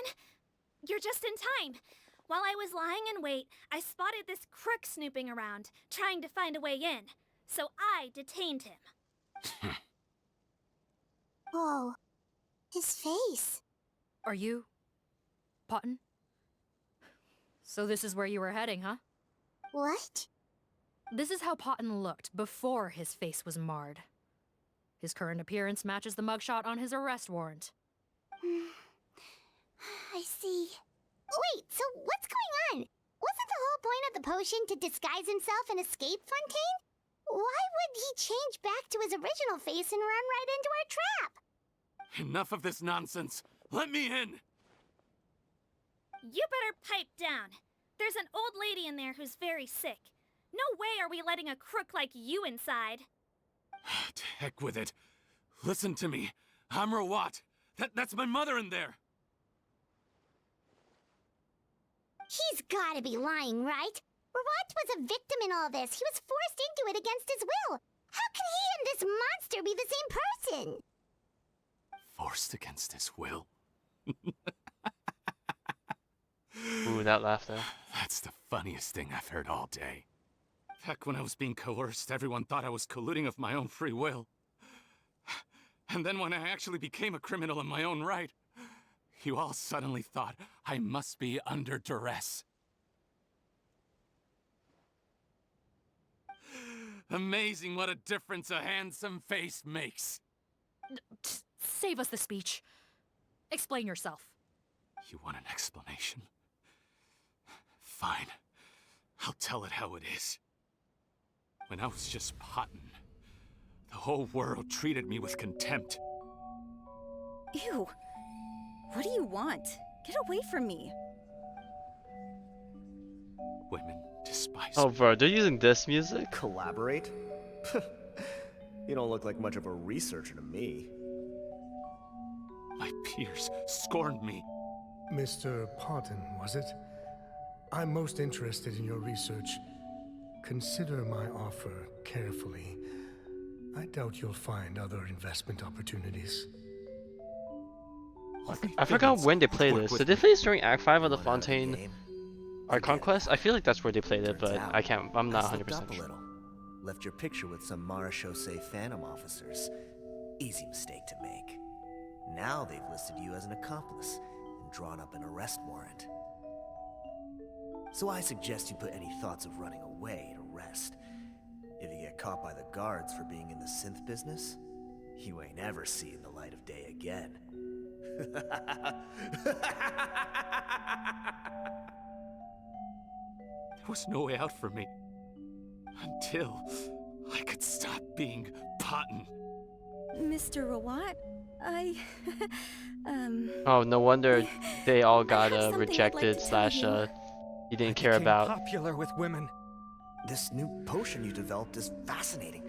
you're just in time. While I was lying in wait, I spotted this crook snooping around, trying to find a way in. So I detained him. Whoa. His face. Are you... Potten? So this is where you were heading, huh? What? This is how Potten looked before his face was marred. His current appearance matches the mugshot on his arrest warrant. I see. Wait, so what's going on? Wasn't the whole point of the potion to disguise himself and escape Fontaine? Why would he change back to his original face and run right into our trap? Enough of this nonsense. Let me in. You better pipe down. There's an old lady in there who's very sick. No way are we letting a crook like you inside. To heck with it. Listen to me. I'm Rawat. That's my mother in there. He's gotta be lying, right? Rawat was a victim in all this. He was forced into it against his will. How can he and this monster be the same person? Forced against his will? Ooh, that laugh there. That's the funniest thing I've heard all day. Back when I was being coerced, everyone thought I was colluding of my own free will. And then when I actually became a criminal in my own right, you all suddenly thought I must be under duress. Amazing what a difference a handsome face makes. Save us the speech. Explain yourself. You want an explanation? Fine. I'll tell it how it is. When I was just Potton, the whole world treated me with contempt. Ew. What do you want? Get away from me. Women despise Oh, me. bro, they're using this music? Collaborate? You don't look like much of a researcher to me. My peers scorned me. Mr. Potton, was it? I'm most interested in your research. Consider my offer carefully. I doubt you'll find other investment opportunities. I forgot when they played this. Did they play this during Act 5 of the Fontaine Art Conquest? I feel like that's where they played it, but I can't. I'm not 100% sure. Left your picture with some Marechaussee Phantom officers. Easy mistake to make. Now they've listed you as an accomplice and drawn up an arrest warrant. So I suggest you put any thoughts of running away to rest. If you get caught by the guards for being in the synth business, you ain't ever seeing the light of day again. There was no way out for me. Until I could stop being Potton. Mr. Rawat, Oh, no wonder they all got something I'd like rejected to tell slash you. he didn't care about. Popular with women. This new potion you developed is fascinating.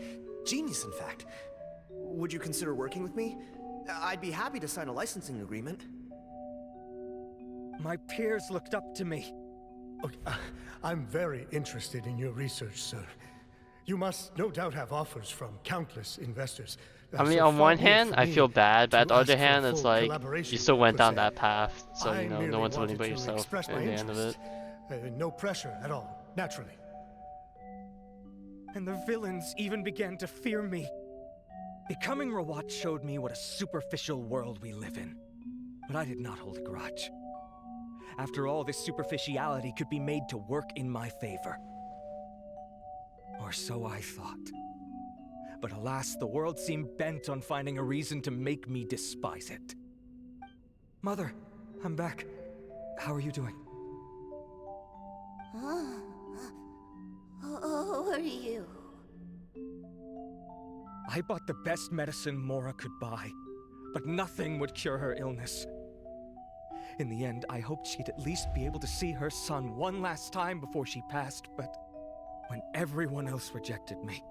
Genius, in fact. Would you consider working with me? I'd be happy to sign a licensing agreement. My peers looked up to me. Okay, I'm very interested in your research, sir. You must no doubt have offers from countless investors. I mean, So on far one be it hand, from I me feel bad, but on the to other ask for hand, full it's like collaboration, you still went per down se. that path, so I you know, merely no one's winning wanted but to yourself express at my the end of it. interest. No pressure at all, naturally. And the villains even began to fear me. Becoming Rawat showed me what a superficial world we live in. But I did not hold a grudge. After all, this superficiality could be made to work in my favor. Or so I thought. But alas, the world seemed bent on finding a reason to make me despise it. Mother, I'm back. How are you doing? Who are you? I bought the best medicine Mora could buy, but nothing would cure her illness. In the end, I hoped she'd at least be able to see her son one last time before she passed, but when everyone else rejected me,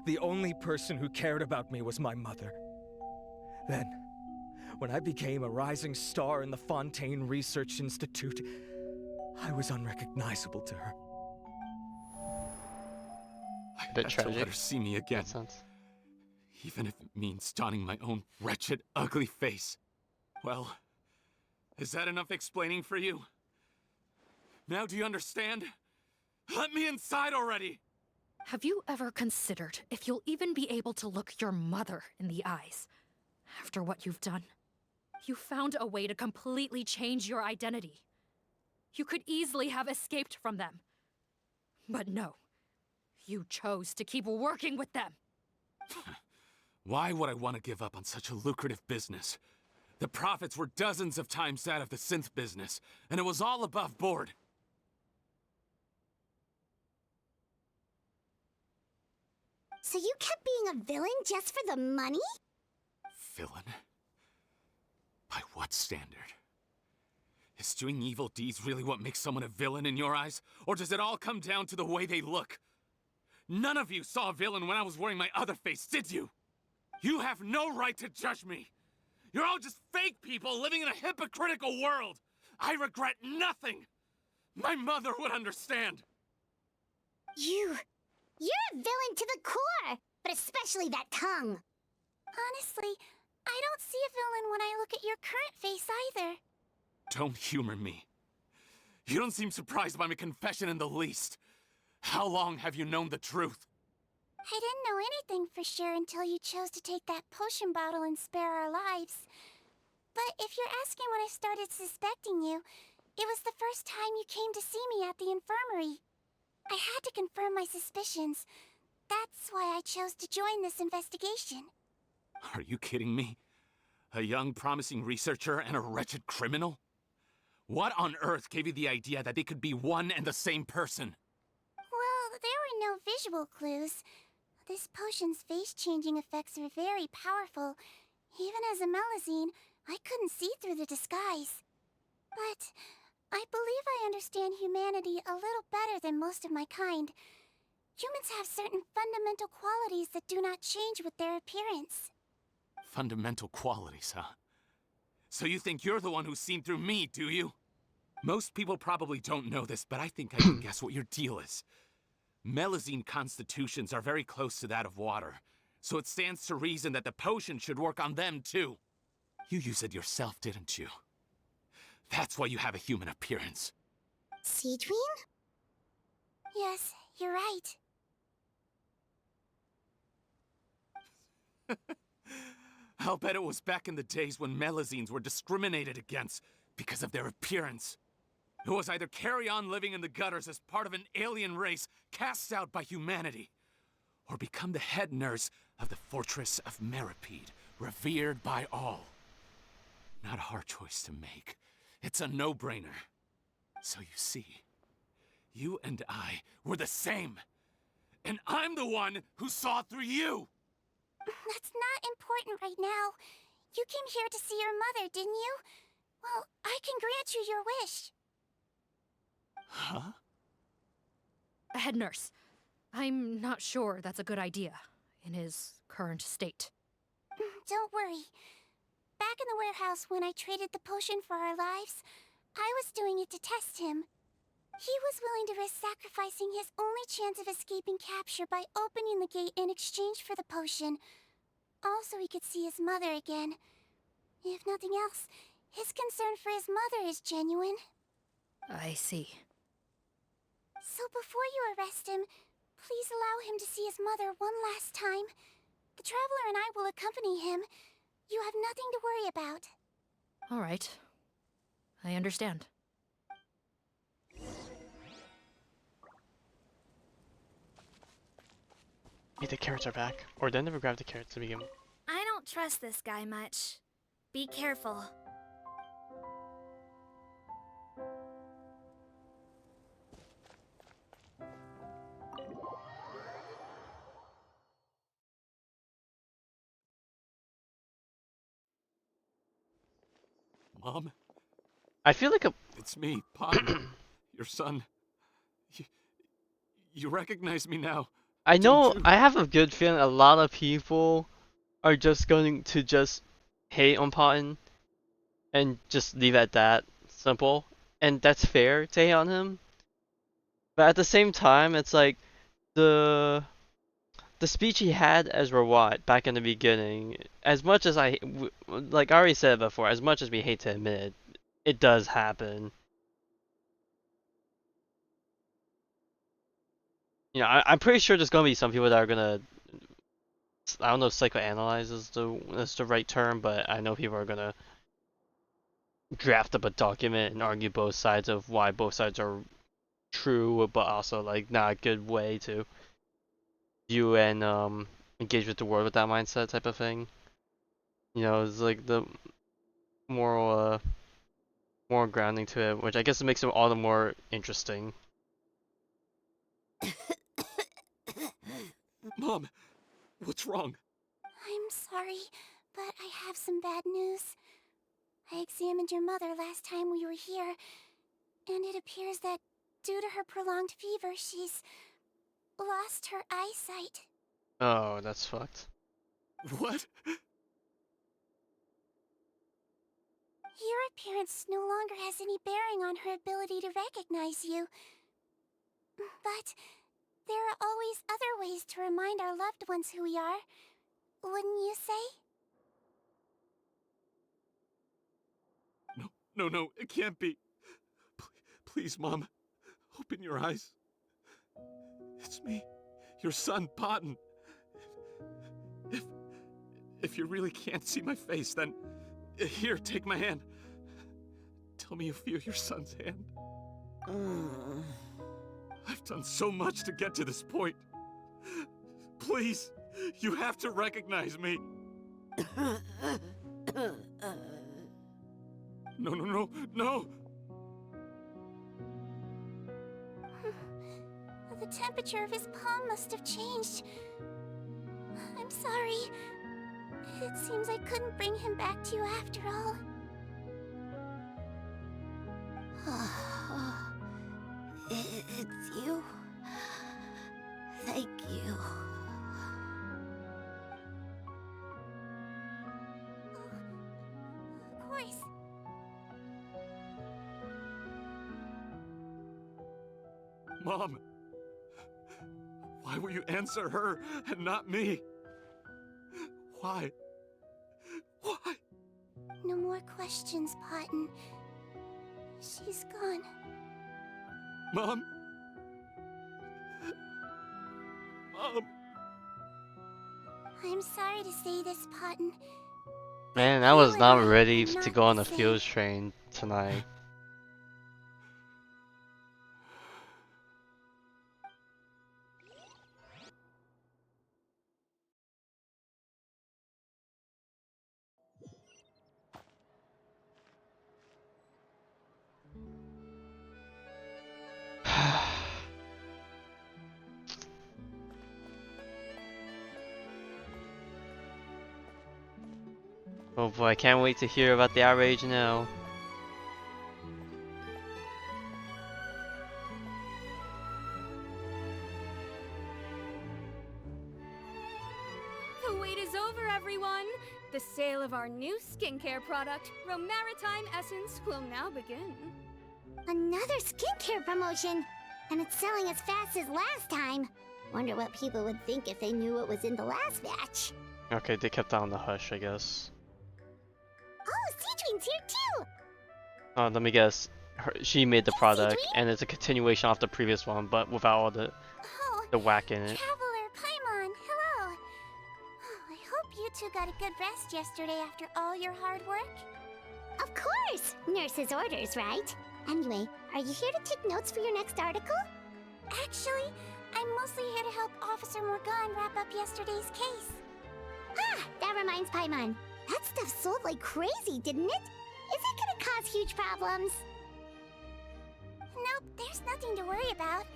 the only person who cared about me was my mother. Then, when I became a rising star in the Fontaine Research Institute, I was unrecognizable to her. I Bit have tragic. to let her see me again. Even if it means donning my own wretched, ugly face. Well, is that enough explaining for you? Now do you understand? Let me inside already! Have you ever considered if you'll even be able to look your mother in the eyes after what you've done? You found a way to completely change your identity. You could easily have escaped from them. But no, you chose to keep working with them. Why would I want to give up on such a lucrative business? The profits were dozens of times that of the synth business, and it was all above board. So you kept being a villain just for the money? Villain? By what standard? Is doing evil deeds really what makes someone a villain in your eyes? Or does it all come down to the way they look? None of you saw a villain when I was wearing my other face, did you? You have no right to judge me. You're all just fake people living in a hypocritical world. I regret nothing. My mother would understand. You're a villain to the core, but especially that tongue. Honestly, I don't see a villain when I look at your current face either. Don't humor me. You don't seem surprised by my confession in the least. How long have you known the truth? I didn't know anything for sure until you chose to take that potion bottle and spare our lives. But if you're asking when I started suspecting you, it was the first time you came to see me at the infirmary. I had to confirm my suspicions. That's why I chose to join this investigation. Are you kidding me? A young, promising researcher and a wretched criminal? What on earth gave you the idea that they could be one and the same person? Well, there were no visual clues. This potion's face-changing effects are very powerful. Even as a Melusine, I couldn't see through the disguise. But I believe I understand humanity a little better than most of my kind. Humans have certain fundamental qualities that do not change with their appearance. Fundamental qualities, huh? So you think you're the one who's seen through me, do you? Most people probably don't know this, but I think I can guess what your deal is. Melusine constitutions are very close to that of water, so it stands to reason that the potion should work on them too. You use it yourself, didn't you? That's why you have a human appearance. Sigewinne? Yes, you're right. I'll bet it was back in the days when Melusines were discriminated against because of their appearance. It was either carry on living in the gutters as part of an alien race cast out by humanity, or become the head nurse of the fortress of Meropide, revered by all. Not a hard choice to make. It's a no-brainer. So you see, you and I were the same. And I'm the one who saw through you! That's not important right now. You came here to see your mother, didn't you? Well, I can grant you your wish. Huh? Head nurse, I'm not sure that's a good idea in his current state. Don't worry. Back in the warehouse when I traded the potion for our lives, I was doing it to test him. He was willing to risk sacrificing his only chance of escaping capture by opening the gate in exchange for the potion. Also, he could see his mother again. If nothing else, his concern for his mother is genuine. I see. So before you arrest him, please allow him to see his mother one last time. The Traveler and I will accompany him. You have nothing to worry about. All right. I understand. Hey, the carrots are back. Or they never grabbed the carrots to begin with. I don't trust this guy much. Be careful. Mom? I feel like It's me, Pop. Your son. You recognize me now. I know, Don't you? I have a good feeling a lot of people are just going to just hate on Fontaine and just leave it at that simple. And that's fair to hate on him. But at the same time, it's like the speech he had as Rawat back in the beginning, as much as like I already said before, as much as we hate to admit it, it does happen. You know, I'm pretty sure there's gonna be some people that are gonna, I don't know if psychoanalyze is the right term, but I know people are gonna draft up a document and argue both sides of why both sides are true, but also like not a good way to view and engage with the world with that mindset type of thing. You know, it's like the moral moral grounding to it, which I guess makes it all the more interesting. Mom, what's wrong? I'm sorry, but I have some bad news. I examined your mother last time we were here, and it appears that due to her prolonged fever, she's... well, lost her eyesight. Oh, that's fucked. What? Your appearance no longer has any bearing on her ability to recognize you. But there are always other ways to remind our loved ones who we are, wouldn't you say? No, it can't be. Please, Mom, open your eyes. It's me, your son, Paimon. If you really can't see my face, then here, take my hand. Tell me you feel your son's hand. I've done so much to get to this point. Please, you have to recognize me. No. The temperature of his palm must have changed. I'm sorry. It seems I couldn't bring him back to you after all. It's you. Thank you. Of course. Mom, why will you answer her and not me? Why? No more questions, Paimon. She's gone. Mom? I'm sorry to say this, Paimon. Man, I was not ready to go on the field train tonight. Oh boy, I can't wait to hear about the outrage now. The wait is over, everyone! The sale of our new skincare product, Romaritime Essence, will now begin. Another skincare promotion! And it's selling as fast as last time. Wonder what people would think if they knew what was in the last batch. Okay, they kept that on the hush, I guess. Oh, Sigewinne's here too! Let me guess. She made the product, and it's a continuation off the previous one, but without all the whack in it. Traveler, Paimon, hello! I hope you two got a good rest yesterday after all your hard work. Of course! Nurse's orders, right? Anyway, are you here to take notes for your next article? Actually, I'm mostly here to help Officer Morgan wrap up yesterday's case. Ah, that reminds Paimon. That stuff sold like crazy, didn't it? Is it gonna cause huge problems? Nope, there's nothing to worry about.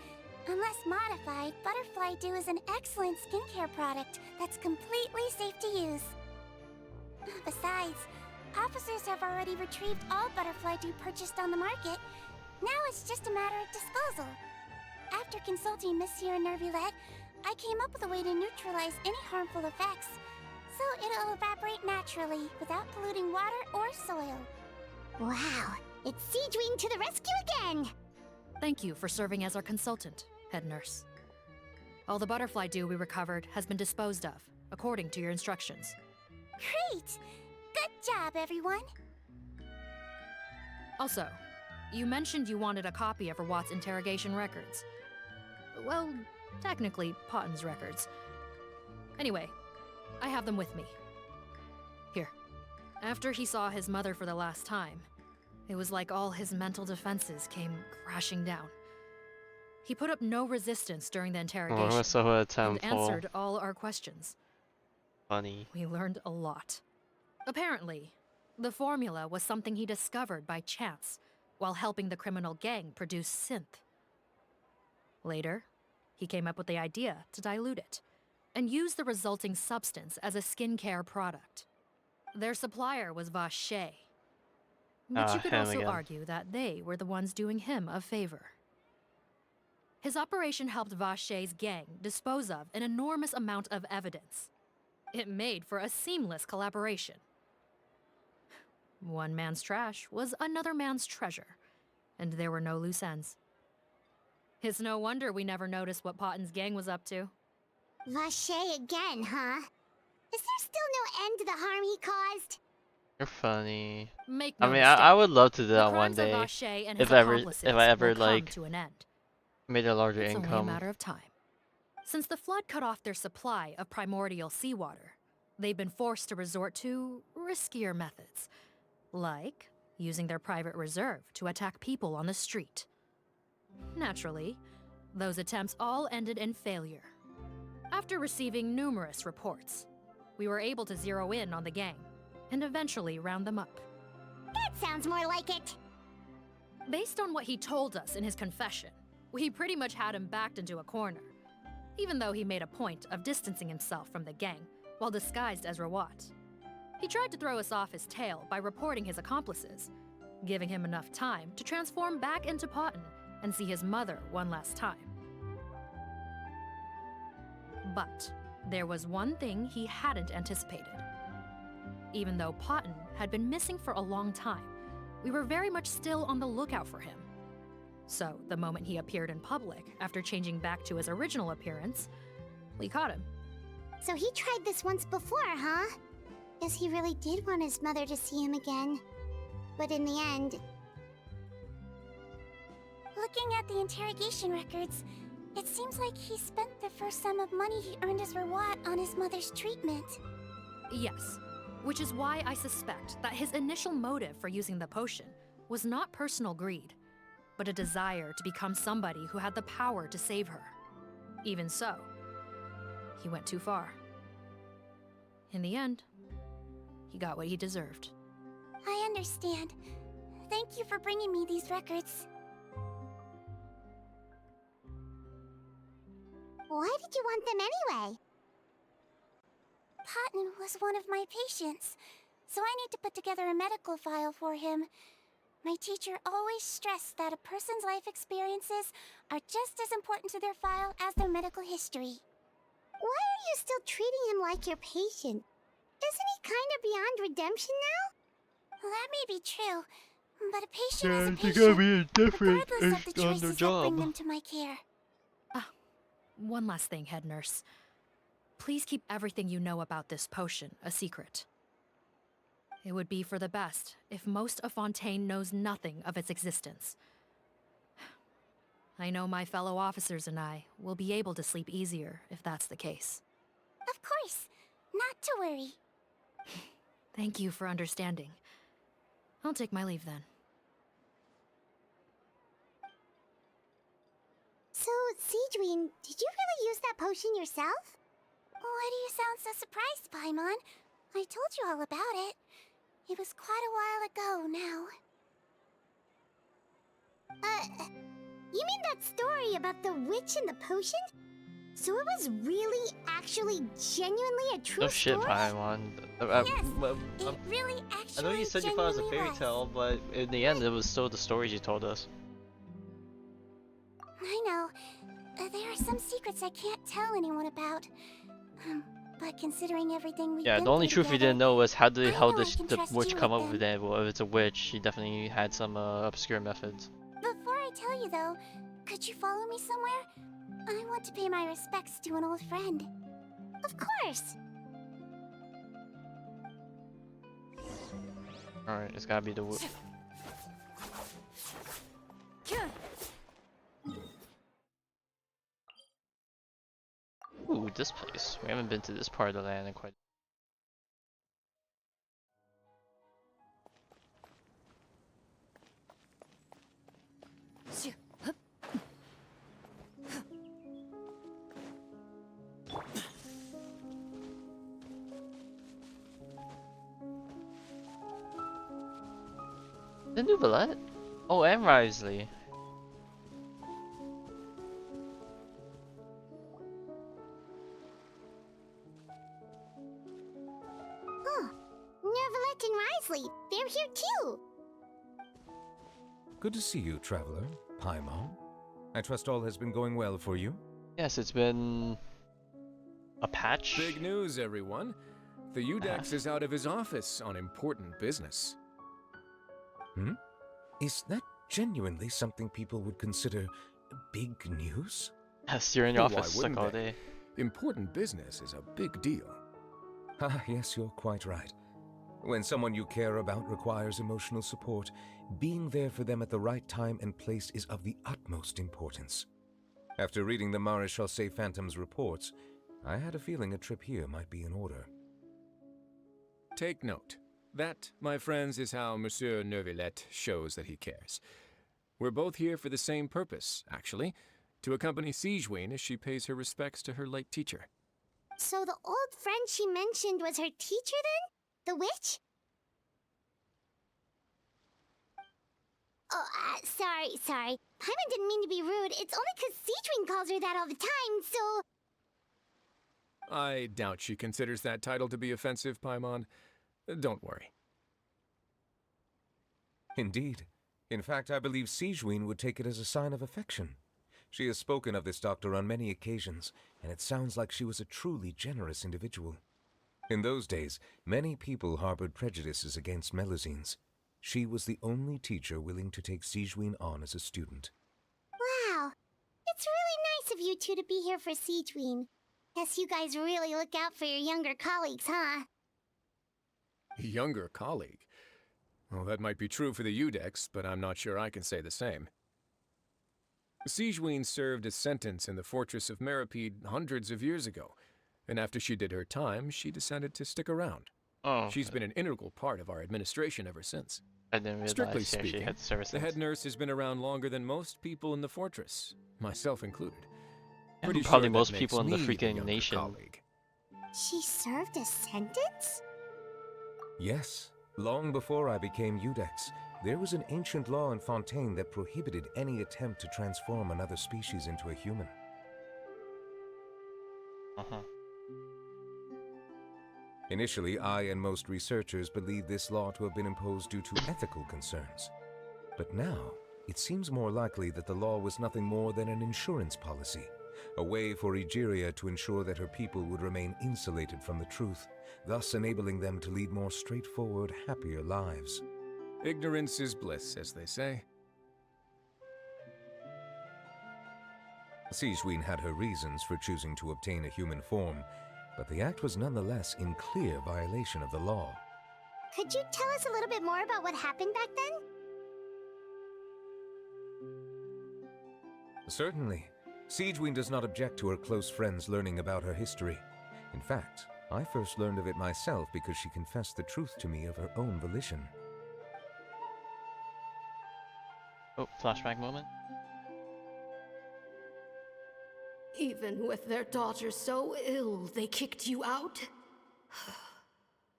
Unless modified, Butterfly Dew is an excellent skincare product that's completely safe to use. Besides, officers have already retrieved all Butterfly Dew purchased on the market. Now it's just a matter of disposal. After consulting Monsieur Nervulette, I came up with a way to neutralize any harmful effects, so it'll evaporate naturally without polluting water or soil. Wow, it's Sigewinne to the rescue again! Thank you for serving as our consultant, head nurse. All the butterfly dew we recovered has been disposed of, according to your instructions. Great! Good job, everyone! Also, you mentioned you wanted a copy of Rawat's interrogation records. Well, technically, Potten's records. Anyway, I have them with me. Here. After he saw his mother for the last time, it was like all his mental defenses came crashing down. He put up no resistance during the interrogation and answered all our questions. Funny. We learned a lot. Apparently, the formula was something he discovered by chance while helping the criminal gang produce synth. Later, he came up with the idea to dilute it and use the resulting substance as a skincare product. Their supplier was Vache, but you could also argue that they were the ones doing him a favor. His operation helped Vache's gang dispose of an enormous amount of evidence. It made for a seamless collaboration. One man's trash was another man's treasure, and there were no loose ends. It's no wonder we never noticed what Potten's gang was up to. Vache again, huh? Is there still no end to the harm he caused? You're funny. Make I no mean, mistake, I would love to do the that one crimes of day. Vache and his If I accomplices ever will come like to an end. made a larger It's only a income. matter of time. Since the flood cut off their supply of primordial seawater, they've been forced to resort to riskier methods, like using their private reserve to attack people on the street. Naturally, those attempts all ended in failure. After receiving numerous reports, we were able to zero in on the gang and eventually round them up. That sounds more like it. Based on what he told us in his confession, we pretty much had him backed into a corner, even though he made a point of distancing himself from the gang while disguised as Rawat. He tried to throw us off his tail by reporting his accomplices, giving him enough time to transform back into Potten and see his mother one last time. But there was one thing he hadn't anticipated. Even though Potten had been missing for a long time, we were very much still on the lookout for him. So, the moment he appeared in public after changing back to his original appearance, we caught him. So he tried this once before, huh? Guess he really did want his mother to see him again. But in the end... Looking at the interrogation records, it seems like he spent the first sum of money he earned as reward on his mother's treatment. Yes, which is why I suspect that his initial motive for using the potion was not personal greed, but a desire to become somebody who had the power to save her. Even so, he went too far. In the end, he got what he deserved. I understand. Thank you for bringing me these records. Why did you want them anyway? Potten was one of my patients, so I need to put together a medical file for him. My teacher always stressed that a person's life experiences are just as important to their file as their medical history. Why are you still treating him like your patient? Isn't he kind of beyond redemption now? That may be true, but a patient Yeah, is a they patient, gotta be different regardless of the on their choices that bring job. them to my care. One last thing, head nurse. Please keep everything you know about this potion a secret. It would be for the best if most of Fontaine knows nothing of its existence. I know my fellow officers and I will be able to sleep easier if that's the case. Of course, not to worry. Thank you for understanding. I'll take my leave then. So, Sigewinne, did you really use that potion yourself? Why do you sound so surprised, Paimon? I told you all about it. It was quite a while ago now. You mean that story about the witch and the potion? So it was really, actually, genuinely a true No shit, story? Paimon. It really I know you said you thought it was a fairy was. tale, but in the end, it was still the stories you told us. I know. There are some secrets I can't tell anyone about. But considering everything we've Yeah, been the only through truth we together, didn't know was how the I hell know I did can the trust witch you come with up with them. that? Well, if it's a witch, she definitely had some obscure methods. Before I tell you though, could you follow me somewhere? I want to pay my respects to an old friend. Of course! Alright, it's gotta be the witch. Ooh, this place. We haven't been to this part of the land in quite. The new Valette? Oh, and Risley. Huh. Neverlet and Risley, they're here too! Good to see you, Traveler, Paimon. I trust all has been going well for you? Yes, it's been a patch. Big news, everyone. The Udex is out of his office on important business. Hmm? Is that genuinely something people would consider big news? Yes, you're in your Well, why office like wouldn't all they? day. Important business is a big deal. Ah, yes, you're quite right. When someone you care about requires emotional support, being there for them at the right time and place is of the utmost importance. After reading the Maréchal Phantom's reports, I had a feeling a trip here might be in order. Take note. That, my friends, is how Monsieur Neuvillette shows that he cares. We're both here for the same purpose, actually, to accompany Sigewinne as she pays her respects to her late teacher. So the old friend she mentioned was her teacher then? The witch? Oh, sorry. Paimon didn't mean to be rude. It's only 'cause Sigewinne calls her that all the time, so... I doubt she considers that title to be offensive, Paimon. Don't worry. Indeed. In fact, I believe Sigewinne would take it as a sign of affection. She has spoken of this doctor on many occasions, and it sounds like she was a truly generous individual. In those days, many people harbored prejudices against Melusines. She was the only teacher willing to take Sigewinne on as a student. Wow. It's really nice of you two to be here for Sigewinne. Guess you guys really look out for your younger colleagues, huh? Younger colleague? Well, that might be true for the Udex, but I'm not sure I can say the same. Sigewinne served a sentence in the fortress of Meripede hundreds of years ago, and after she did her time, she decided to stick around. Oh. She's been an integral part of our administration ever since. I didn't realize Strictly she actually speaking, had service the head nurse has been around longer than most people in the fortress, myself included. And Pretty probably sure that most makes people in the me freaking younger nation. colleague. She served a sentence? Yes, long before I became Udex, there was an ancient law in Fontaine that prohibited any attempt to transform another species into a human. Initially, I and most researchers believed this law to have been imposed due to ethical concerns. But now, it seems more likely that the law was nothing more than an insurance policy, a way for Egeria to ensure that her people would remain insulated from the truth, thus enabling them to lead more straightforward, happier lives. Ignorance is bliss, as they say. Sigewinne had her reasons for choosing to obtain a human form, but the act was nonetheless in clear violation of the law. Could you tell us a little bit more about what happened back then? Certainly. Sigewinne does not object to her close friends learning about her history. In fact, I first learned of it myself because she confessed the truth to me of her own volition. Oh, flashback moment. Even with their daughter so ill, they kicked you out?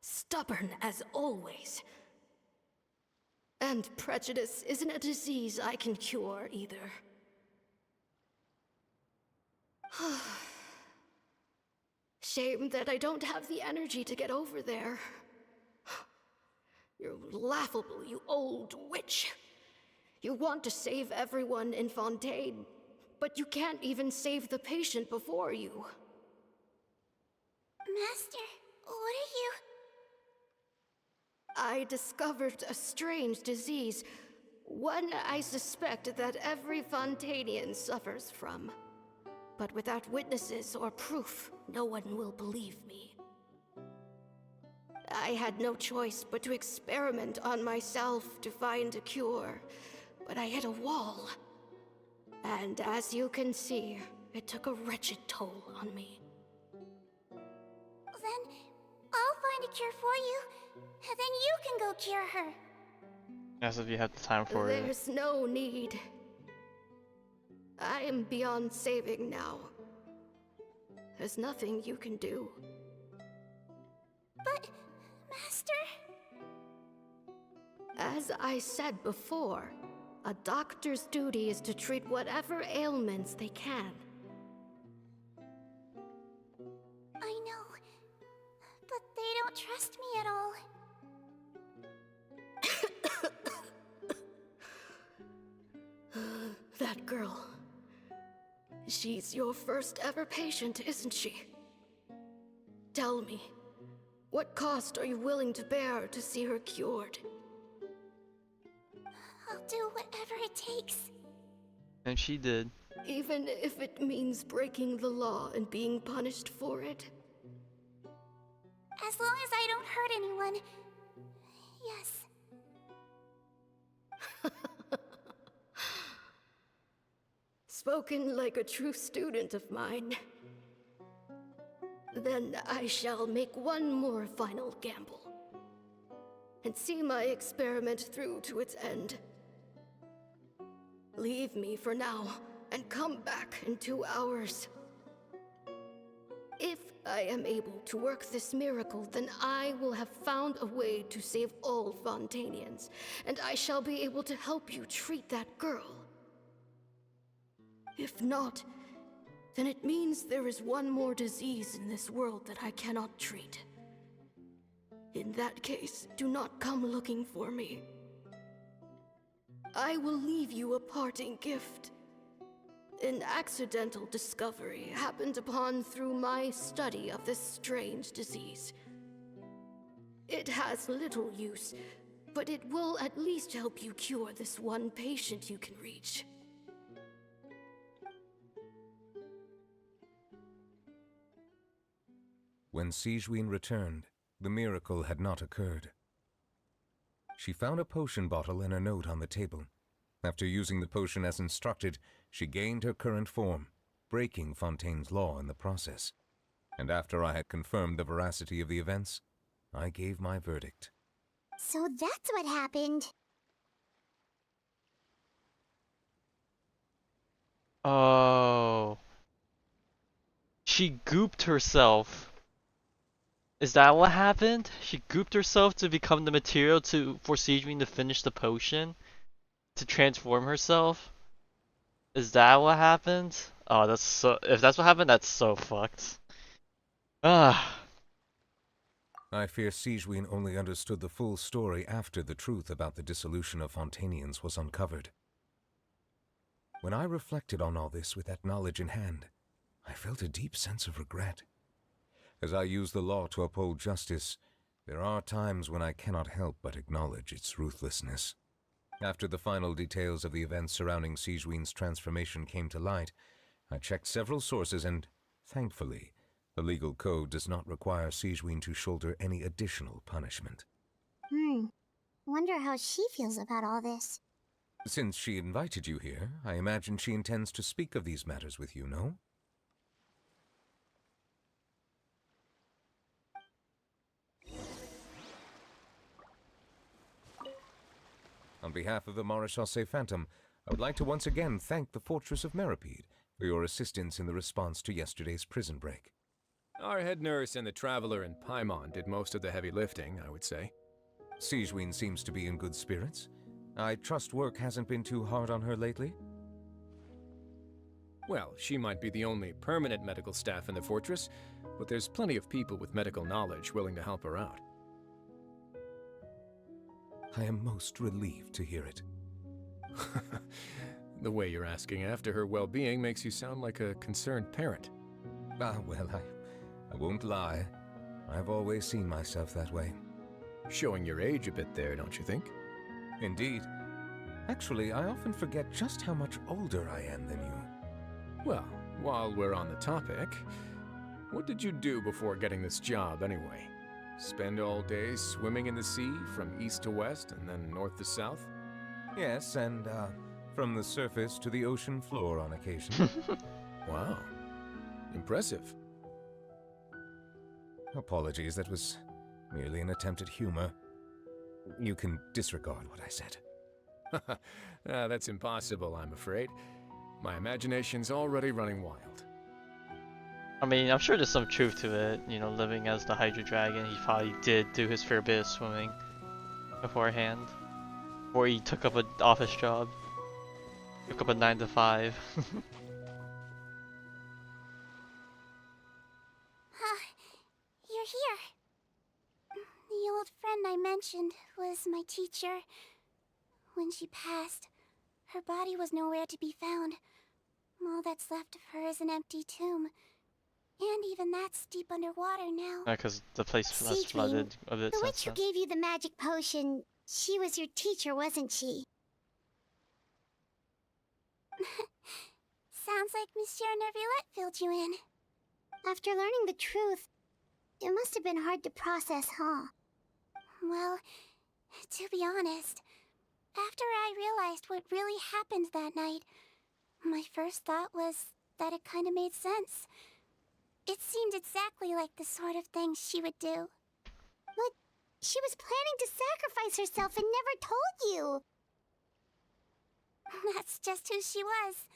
Stubborn as always. And prejudice isn't a disease I can cure either. Shame that I don't have the energy to get over there. You're laughable, you old witch. You want to save everyone in Fontaine, but you can't even save the patient before you. Master, what are you... I discovered a strange disease, one I suspect that every Fontainian suffers from. But without witnesses or proof, no one will believe me. I had no choice but to experiment on myself to find a cure, but I hit a wall. And as you can see, it took a wretched toll on me. Then I'll find a cure for you, and then you can go cure her. As if you have the time for it. There's no need. I am beyond saving now. There's nothing you can do. But, Master... As I said before, a doctor's duty is to treat whatever ailments they can. I know, but they don't trust me at all. That girl. She's your first ever patient, isn't she? Tell me, what cost are you willing to bear to see her cured? I'll do whatever it takes. And she did. Even if it means breaking the law and being punished for it? As long as I don't hurt anyone. Yes. Spoken like a true student of mine. Then I shall make one more final gamble. And see my experiment through to its end. Leave me for now, and come back in 2 hours. If I am able to work this miracle, then I will have found a way to save all Fontainians, and I shall be able to help you treat that girl. If not, then it means there is one more disease in this world that I cannot treat. In that case, do not come looking for me. I will leave you a parting gift. An accidental discovery happened upon through my study of this strange disease. It has little use, but it will at least help you cure this one patient you can reach. When Sigewinne returned, the miracle had not occurred. She found a potion bottle and a note on the table. After using the potion as instructed, she gained her current form, breaking Fontaine's law in the process. And after I had confirmed the veracity of the events, I gave my verdict. So that's what happened. Oh. She gooped herself. Is that what happened? She gooped herself to become the material for Sigewinne to finish the potion? To transform herself? Is that what happened? Oh, that's so. If that's what happened, that's so fucked. Ah. I fear Sigewinne only understood the full story after the truth about the dissolution of Fontainians was uncovered. When I reflected on all this with that knowledge in hand, I felt a deep sense of regret. As I use the law to uphold justice, there are times when I cannot help but acknowledge its ruthlessness. After the final details of the events surrounding Sigewinne's transformation came to light, I checked several sources and, thankfully, the legal code does not require Sigewinne to shoulder any additional punishment. Wonder how she feels about all this. Since she invited you here, I imagine she intends to speak of these matters with you, no? On behalf of the Maréchaussée Phantom, I would like to once again thank the Fortress of Nereides for your assistance in the response to yesterday's prison break. Our head nurse and the Traveler and Paimon did most of the heavy lifting, I would say. Sigewinne seems to be in good spirits. I trust work hasn't been too hard on her lately? Well, she might be the only permanent medical staff in the fortress, but there's plenty of people with medical knowledge willing to help her out. I am most relieved to hear it. The way you're asking after her well-being makes you sound like a concerned parent. Well, I won't lie. I've always seen myself that way. Showing your age a bit there, don't you think? Indeed. Actually, I often forget just how much older I am than you. Well, while we're on the topic, what did you do before getting this job anyway? Spend all day swimming in the sea from east to west and then north to south? Yes, and from the surface to the ocean floor on occasion. Wow. Impressive. Apologies, that was merely an attempt at humor. You can disregard what I said. That's impossible, I'm afraid. My imagination's already running wild. I mean, I'm sure there's some truth to it. You know, living as the Hydra Dragon, he probably did do his fair bit of swimming beforehand. Or he took up an office job. Took up a 9 to 5. You're here. The old friend I mentioned was my teacher. When she passed, her body was nowhere to be found. All that's left of her is an empty tomb. And even that's deep underwater now. Because the place has Sigewinne, flooded a bit the since witch who then. gave you the magic potion, she was your teacher, wasn't she? Sounds like Monsieur Neuvillette filled you in. After learning the truth, it must have been hard to process, huh? Well, to be honest, after I realized what really happened that night, my first thought was that it kind of made sense. It seemed exactly like the sort of thing she would do. But she was planning to sacrifice herself and never told you. That's just who she was.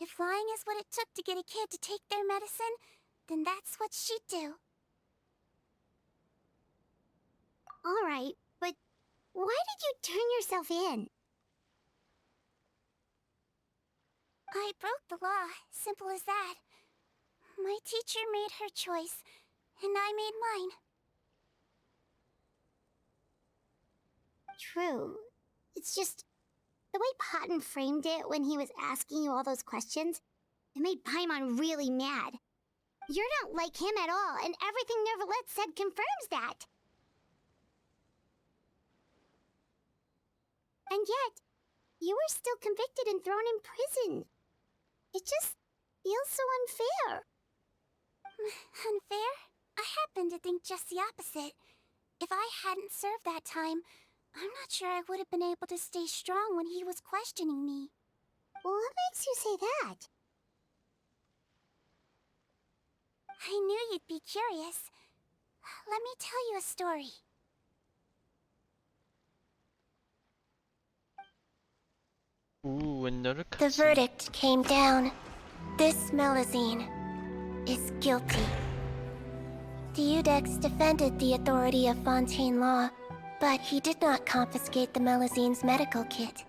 If lying is what it took to get a kid to take their medicine, then that's what she'd do. Alright, but why did you turn yourself in? I broke the law, simple as that. My teacher made her choice, and I made mine. True. It's just the way Potton framed it when he was asking you all those questions, it made Paimon really mad. You're not like him at all, and everything Neuvillette said confirms that. And yet, you were still convicted and thrown in prison. It just feels so unfair. Unfair? I happen to think just the opposite. If I hadn't served that time, I'm not sure I would have been able to stay strong when he was questioning me. Well, what makes you say that? I knew you'd be curious. Let me tell you a story. Ooh, another The cutscene. verdict came down. This Melusine is guilty. The Iudex defended the authority of Fontaine law, but he did not confiscate the Melusine's medical kit.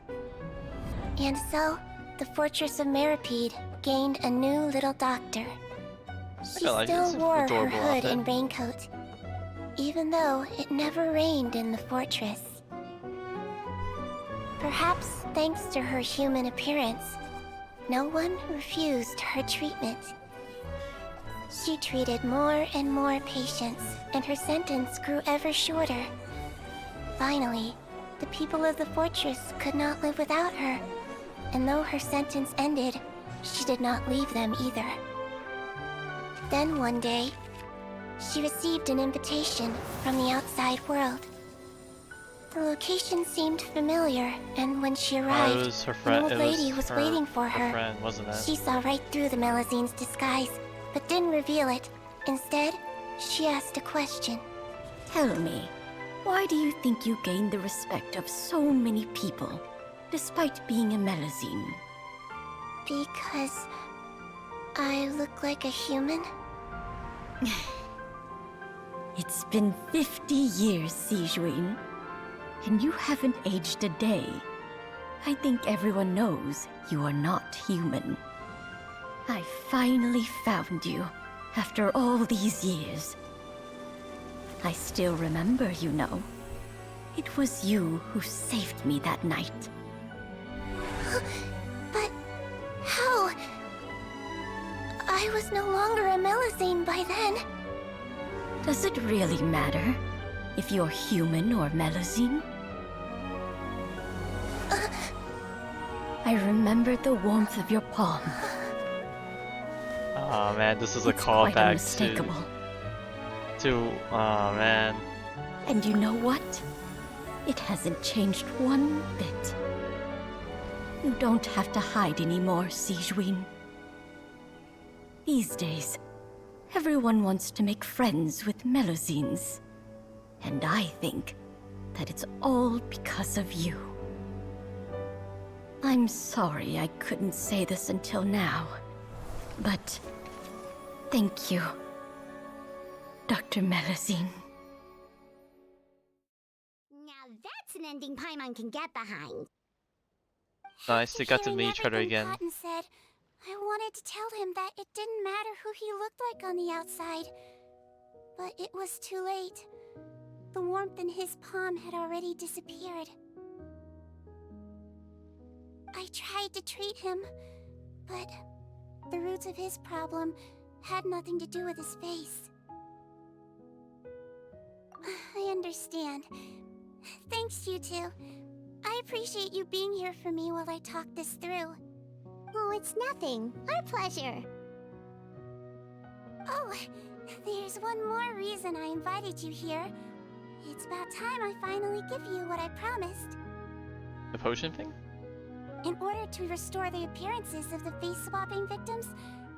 And so, the Fortress of Meripede gained a new little doctor. She I like it. still It's an wore her adorable hood outfit. and raincoat, even though it never rained in the fortress. Perhaps thanks to her human appearance, no one refused her treatment. She treated more and more patients, and her sentence grew ever shorter. Finally, the people of the fortress could not live without her, and though her sentence ended, she did not leave them either. Then one day, she received an invitation from the outside world. The location seemed familiar, and when she It arrived, was her an friend. old lady was waiting for her her. friend, wasn't it? She saw right through the Melusine's disguise, but didn't reveal it. Instead, she asked a question. Tell me, why do you think you gained the respect of so many people, despite being a Melusine? Because I look like a human? It's been 50 years, Sigewinne, and you haven't aged a day. I think everyone knows you are not human. I finally found you, after all these years. I still remember, you know. It was you who saved me that night. But how? I was no longer a Melusine by then. Does it really matter if you're human or Melusine? I remember the warmth of your palm. Oh man, this is a It's quite callback unmistakable. oh man. And you know what? It hasn't changed one bit. You don't have to hide anymore, Sigewinne. These days, everyone wants to make friends with Melusines. And I think that it's all because of you. I'm sorry I couldn't say this until now, but thank you, Dr. Melusine. Now that's an ending Paimon can get behind. Nice, they got to Hearing meet each other everything again. Cotton said, I wanted to tell him that it didn't matter who he looked like on the outside. But it was too late. The warmth in his palm had already disappeared. I tried to treat him, but the roots of his problem had nothing to do with his face. I understand. Thanks, you two. I appreciate you being here for me while I talk this through. Oh, it's nothing. Our pleasure. Oh, there's one more reason I invited you here. It's about time I finally give you what I promised. The potion thing? In order to restore the appearances of the face-swapping victims,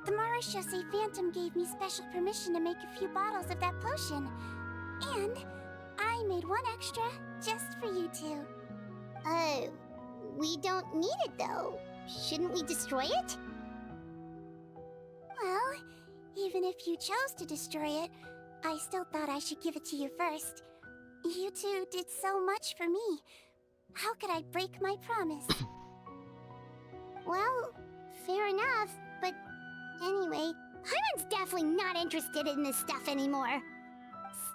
the Marechaussee Phantom gave me special permission to make a few bottles of that potion. And I made one extra just for you two. We don't need it though. Shouldn't we destroy it? Well, even if you chose to destroy it, I still thought I should give it to you first. You two did so much for me. How could I break my promise? Well, fair enough, but anyway, Paimon's definitely not interested in this stuff anymore.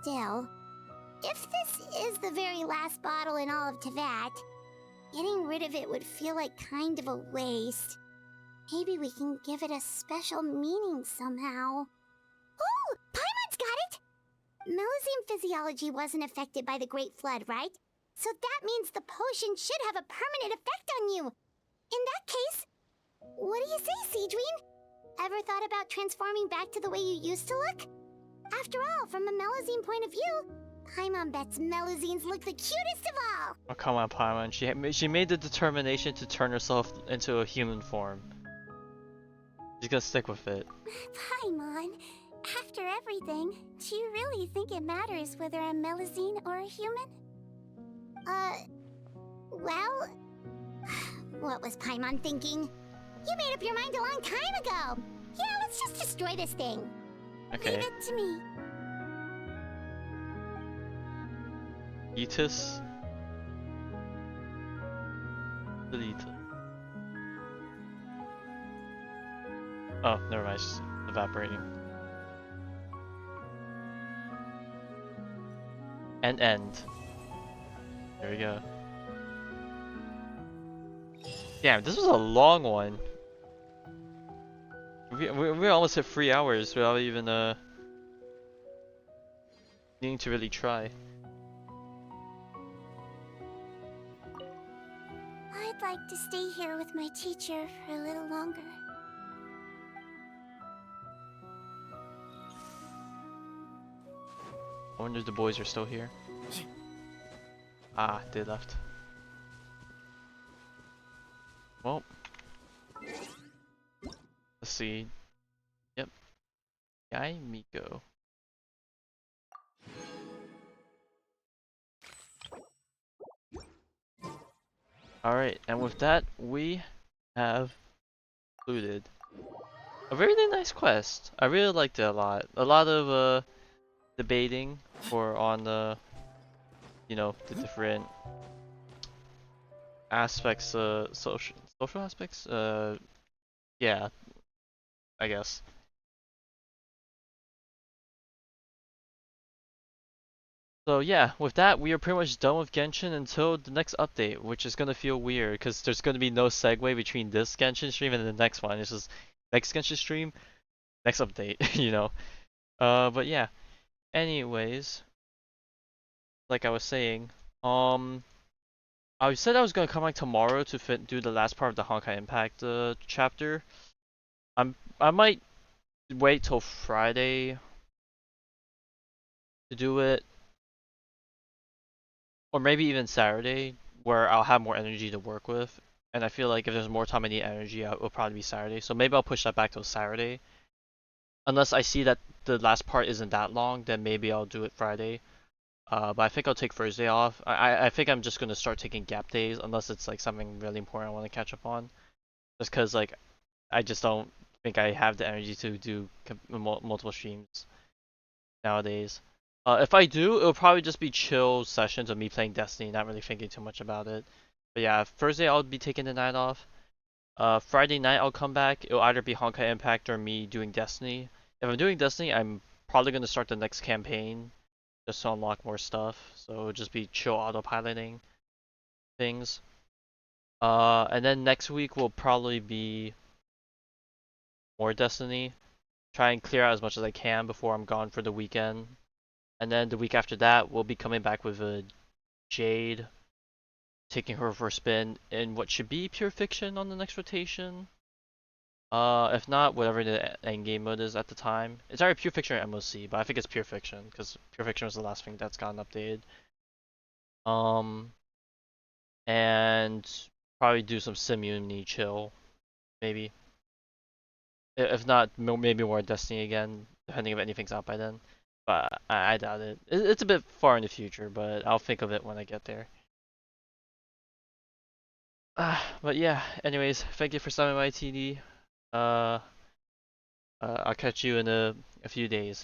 Still, if this is the very last bottle in all of Tevat, getting rid of it would feel like kind of a waste. Maybe we can give it a special meaning somehow. Oh, Paimon's got it! Melusine physiology wasn't affected by the Great Flood, right? So that means the potion should have a permanent effect on you. In that case, what do you say, Sigewinne? Ever thought about transforming back to the way you used to look? After all, from a Melusine point of view, Paimon bets Melusines look the cutest of all. Oh come on, Paimon. She made the determination to turn herself into a human form. She's gonna stick with it. Paimon, after everything, do you really think it matters whether I'm Melusine or a human? Well, what was Paimon thinking? You made up your mind a long time ago. Yeah, let's just destroy this thing. Okay. Leave it to me. Etus. Delete. Oh, never mind. It's just evaporating. And end. There we go. Damn, this was a long one. We almost hit 3 hours without even needing to really try. I'd like to stay here with my teacher for a little longer. I wonder if the boys are still here. Ah, they left. Well, let's see. Yep. Guy Miko. Alright, and with that, we have concluded a really nice quest. I really liked it a lot. A lot of debating on the, you know, the different aspects, social aspects. Yeah, I guess. So yeah, with that, we are pretty much done with Genshin until the next update, which is gonna feel weird because there's gonna be no segue between this Genshin stream and the next one. It's just next Genshin stream, next update, you know. But yeah. Anyways, like I was saying, I said I was gonna come back tomorrow to do the last part of the Honkai Impact chapter. I might wait till Friday to do it. Or maybe even Saturday, where I'll have more energy to work with. And I feel like if there's more time I need energy, it'll probably be Saturday. So maybe I'll push that back till Saturday. Unless I see that the last part isn't that long, then maybe I'll do it Friday. But I think I'll take Thursday off. I think I'm just going to start taking gap days, unless it's like something really important I want to catch up on. Just because like, I just don't think I have the energy to do multiple streams nowadays. If I do, it'll probably just be chill sessions of me playing Destiny, not really thinking too much about it. But yeah, Thursday I'll be taking the night off. Friday night I'll come back. It'll either be Honkai Impact or me doing Destiny. If I'm doing Destiny, I'm probably going to start the next campaign just to unlock more stuff. So it'll just be chill autopiloting things. And then next week will probably be more Destiny. Try and clear out as much as I can before I'm gone for the weekend. And then the week after that, we'll be coming back with a Jade, taking her for a spin in what should be pure fiction on the next rotation. If not, whatever the end game mode is at the time. It's either pure fiction or MOC, but I think it's pure fiction because pure fiction was the last thing that's gotten updated. And probably do some Simuni chill, maybe. If not, maybe more Destiny again, depending if anything's out by then. But I doubt it. It's a bit far in the future, but I'll think of it when I get there. But yeah, anyways, thank you for stopping by, TD. I'll catch you in a few days.